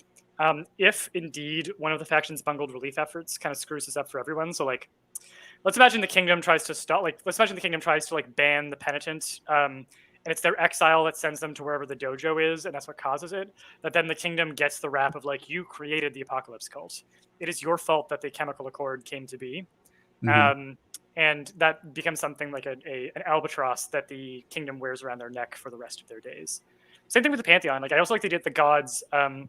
if indeed one of the faction's bungled relief efforts kind of screws this up for everyone. So like, let's imagine the kingdom tries to stop. Like, let's imagine the kingdom tries to like ban the penitent, and it's their exile that sends them to wherever the dojo is, and that's what causes it. That then the kingdom gets the rap of like, you created the apocalypse cult. It is your fault that the chemical accord came to be. Hmm. And that becomes something like an albatross that the kingdom wears around their neck for the rest of their days. Same thing with the pantheon. Like I also like the idea that the gods, who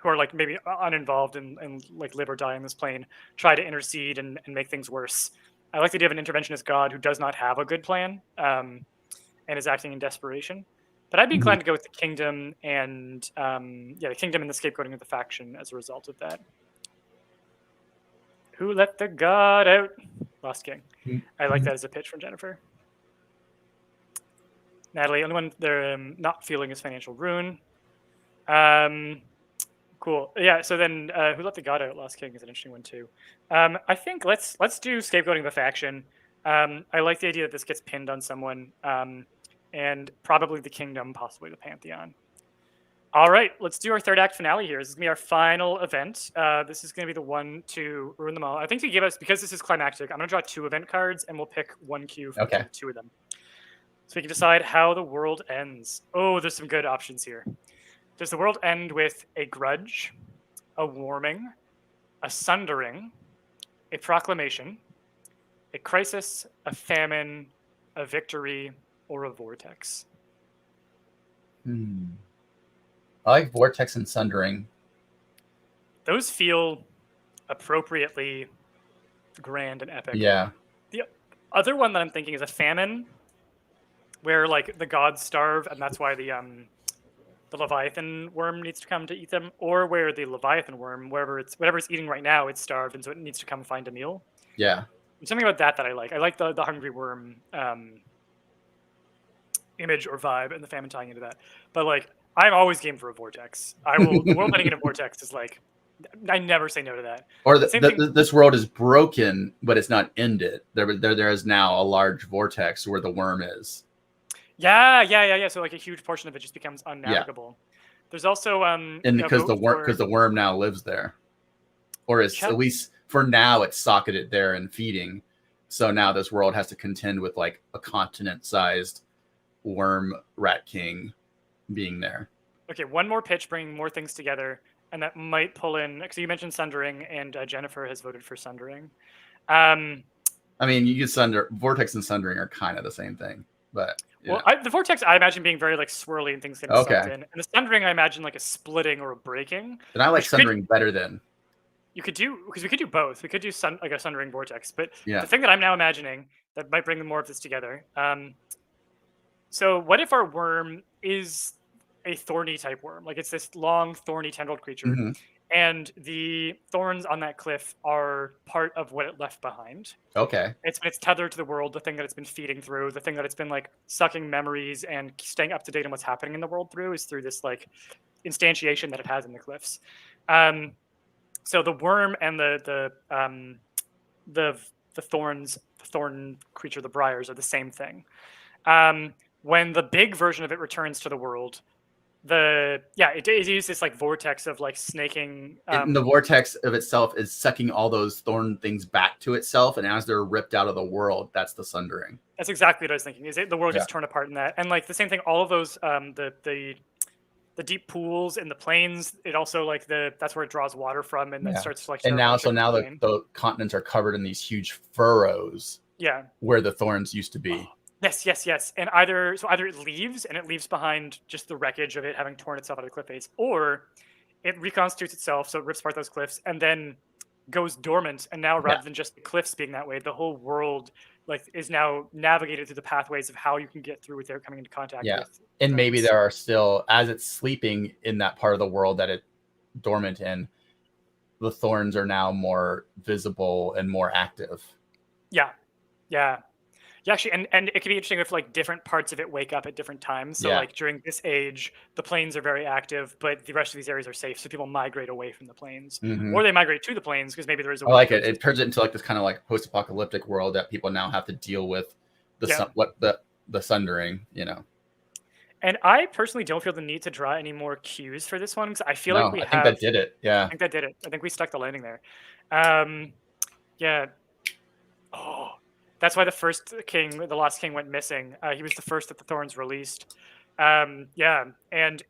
are like maybe uninvolved and like live or die on this plane, try to intercede and make things worse. I like the idea of an interventionist god who does not have a good plan and is acting in desperation. But I'd be inclined to go with the kingdom and the kingdom and the scapegoating of the faction as a result of that. Who let the god out? Lost King. I like that as a pitch from Jennifer. Natalie, only one they're not feeling is financial ruin. Cool. Yeah. So then, who let the god out? Lost King is an interesting one too. I think let's do scapegoating the faction. I like the idea that this gets pinned on someone, and probably the kingdom, possibly the pantheon. All right, let's do our third act finale here. This is gonna be our final event. This is gonna be the one to ruin them all. I think to give us, because this is climactic, I'm gonna draw 2 event cards and we'll pick 1 cue from Okay. 2 of them. So we can decide how the world ends. Oh, there's some good options here. Does the world end with a grudge, a warming, a sundering, a proclamation, a crisis, a famine, a victory, or a vortex? I like vortex and sundering. Those feel appropriately grand and epic. Yeah. The other one that I'm thinking is a famine, where like the gods starve, and that's why the Leviathan worm needs to come to eat them, or where the Leviathan worm, whatever it's eating right now, it's starved, and so it needs to come find a meal. Yeah. There's something about that I like. I like the hungry worm image or vibe, and the famine tying into that. But like, I'm always game for a vortex. The world ending in a vortex is like, I never say no to that. Or this world is broken, but it's not ended. There is now a large vortex where the worm is. Yeah. So like a huge portion of it just becomes unnavigable. Yeah. There's also and because the worm now lives there, or is at least for now it's socketed there and feeding. So now this world has to contend with like a continent-sized worm rat king being there. Okay, one more pitch, bringing more things together, and that might pull in. So you mentioned sundering, and Jennifer has voted for sundering. I mean, you could vortex and sundering are kind of the same thing, but the vortex I imagine being very like swirly and things getting sucked in, and the sundering I imagine like a splitting or a breaking. And I like sundering better than. You could do, because we could do both. We could do like a sundering vortex, but yeah. The thing that I'm now imagining that might bring more of this together. So what if our worm is a thorny type worm? Like it's this long, thorny, tendrilled creature, And the thorns on that cliff are part of what it left behind. Okay. It's tethered to the world, the thing that it's been feeding through, the thing that it's been like sucking memories and staying up to date on what's happening in the world through is through this like instantiation that it has in the cliffs. So the worm and the thorns, the thorn creature, the briars, are the same thing. When the big version of it returns to the world, it uses this like vortex of like snaking. And the vortex of itself is sucking all those thorn things back to itself, and as they're ripped out of the world, that's the sundering. That's exactly what I was thinking. The world gets torn apart in that, and like the same thing. All of those the deep pools in the plains. It also like that's where it draws water from, and that starts to like. And now the continents are covered in these huge furrows. Yeah. Where the thorns used to be. Yes. And either it leaves and it leaves behind just the wreckage of it having torn itself out of the cliff face, or it reconstitutes itself, so it rips apart those cliffs and then goes dormant. And now, rather than just the cliffs being that way, the whole world like is now navigated through the pathways of how you can get through without coming into contact with. And maybe there are still, as it's sleeping in that part of the world that it's dormant in, the thorns are now more visible and more active. Yeah. Actually, and it can be interesting if like different parts of it wake up at different times. So like during this age, the plains are very active, but the rest of these areas are safe. So people migrate away from the plains, or they migrate to the plains because maybe there is a. I like it. It turns it into like this kind of like post-apocalyptic world that people now have to deal with the sundering, you know. And I personally don't feel the need to draw any more cues for this one because I feel like we have. I think that did it. Yeah. I think that did it. I think we stuck the landing there. Yeah. Oh. That's why the last king went missing. He was the first that the thorns released. And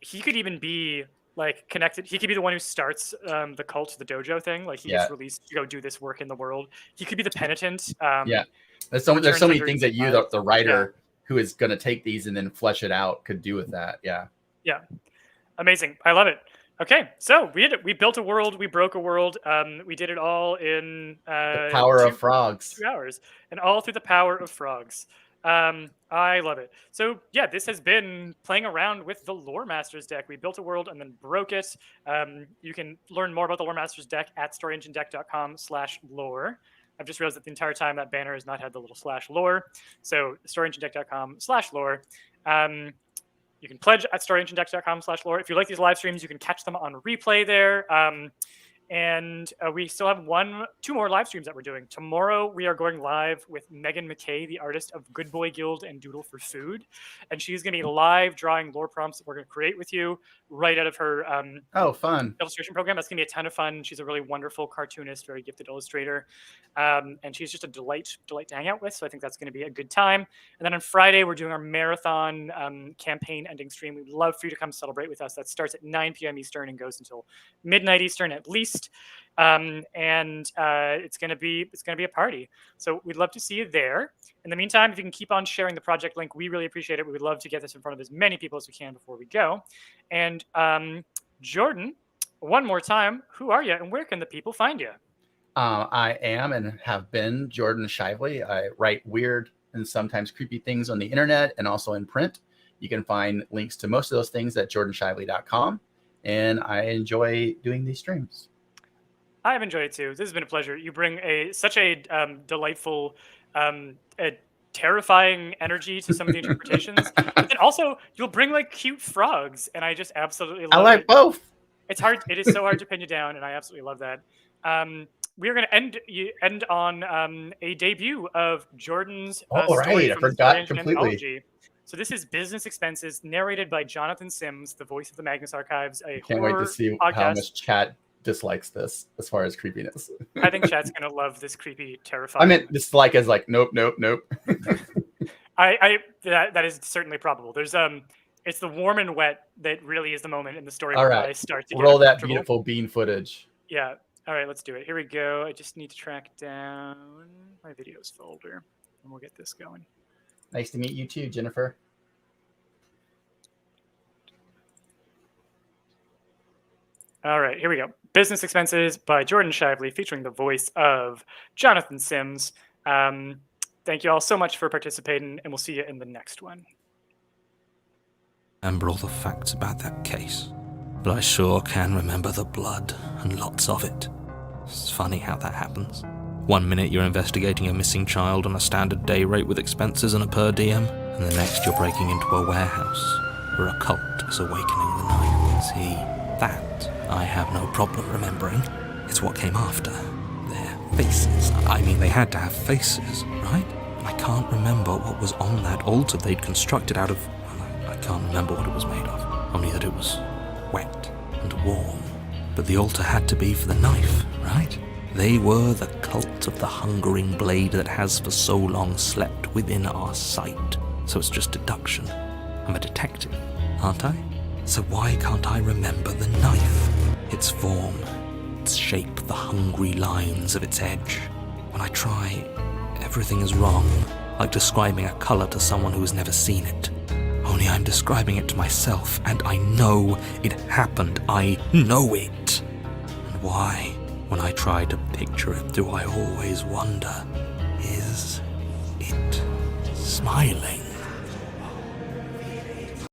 he could even be like connected. He could be the one who starts the cult, the dojo thing. Like he gets released to go do this work in the world. He could be the penitent. There's so many things that you, the writer, who is going to take these and then flesh it out, could do with that. Yeah. Amazing. I love it. Okay, so we did it. We built a world. We broke a world. We did it all in the power of frogs. 2 hours, and all through the power of frogs. I love it. So yeah, this has been playing around with the Lore Masters deck. We built a world and then broke it. You can learn more about the Lore Masters deck at storyenginedeck.com/lore. I've just realized that the entire time that banner has not had the little /lore. So storyenginedeck.com/lore. You can pledge at storyenginedeck.com/lore. If you like these live streams, you can catch them on replay there. And we still have 2 more live streams that we're doing. Tomorrow, we are going live with Megan McKay, the artist of Good Boy Guild and Doodle for Food. And she's going to be live drawing lore prompts that we're going to create with you right out of her fun illustration program. That's going to be a ton of fun. She's a really wonderful cartoonist, very gifted illustrator. And she's just a delight to hang out with. So I think that's going to be a good time. And then on Friday, we're doing our marathon campaign ending stream. We'd love for you to come celebrate with us. That starts at 9 p.m. Eastern and goes until midnight Eastern at least. It's going to be a party. So we'd love to see you there. In the meantime, if you can keep on sharing the project link, we really appreciate it. We would love to get this in front of as many people as we can before we go. And Jordan, one more time, who are you and where can the people find you? I am and have been Jordan Shiveley. I write weird and sometimes creepy things on the internet and also in print. You can find links to most of those things at jordanshively.com. And I enjoy doing these streams. I've enjoyed it too. This has been a pleasure. You bring such a delightful, terrifying energy to some of the interpretations, but then also you'll bring like cute frogs, and I just absolutely love it. I like both. It's hard. It is so hard to pin you down, and I absolutely love that. We are going to end on a debut of Jordan's story from I forgot completely. Anthology. So this is Business Expenses, narrated by Jonathan Sims, the voice of the Magnus Archives. Can't wait to see how much chat dislikes this as far as creepiness. I think chat's gonna love this creepy, terrifying. I meant dislike as like nope. That is certainly probable. There's it's the warm and wet that really is the moment in the story where I start to get roll that beautiful bean footage. Yeah. All right, let's do it. Here we go. I just need to track down my videos folder, and we'll get this going. Nice to meet you too, Jennifer. All right, here we go. Business Expenses by Jordan Shiveley, featuring the voice of Jonathan Sims. Thank you all so much for participating, and we'll see you in the next one. Remember all the facts about that case. but I sure can remember the blood, and lots of it. It's funny how that happens. One minute you're investigating a missing child on a standard day rate with expenses and a per diem, and the next you're breaking into a warehouse where a cult is awakening the night. See, that I have no problem remembering. It's what came after. Their faces. I mean, they had to have faces, right? And I can't remember what was on that altar they'd constructed out of... Well, I can't remember what it was made of. Only that it was wet and warm. But the altar had to be for the knife, right? They were the cult of the hungering blade that has for so long slept within our sight. So it's just deduction. I'm a detective, aren't I? So why can't I remember the knife? Its form, its shape, the hungry lines of its edge. When I try, everything is wrong, like describing a color to someone who has never seen it. Only I'm describing it to myself, and I know it happened. I know it. And why, when I try to picture it, do I always wonder, is it smiling?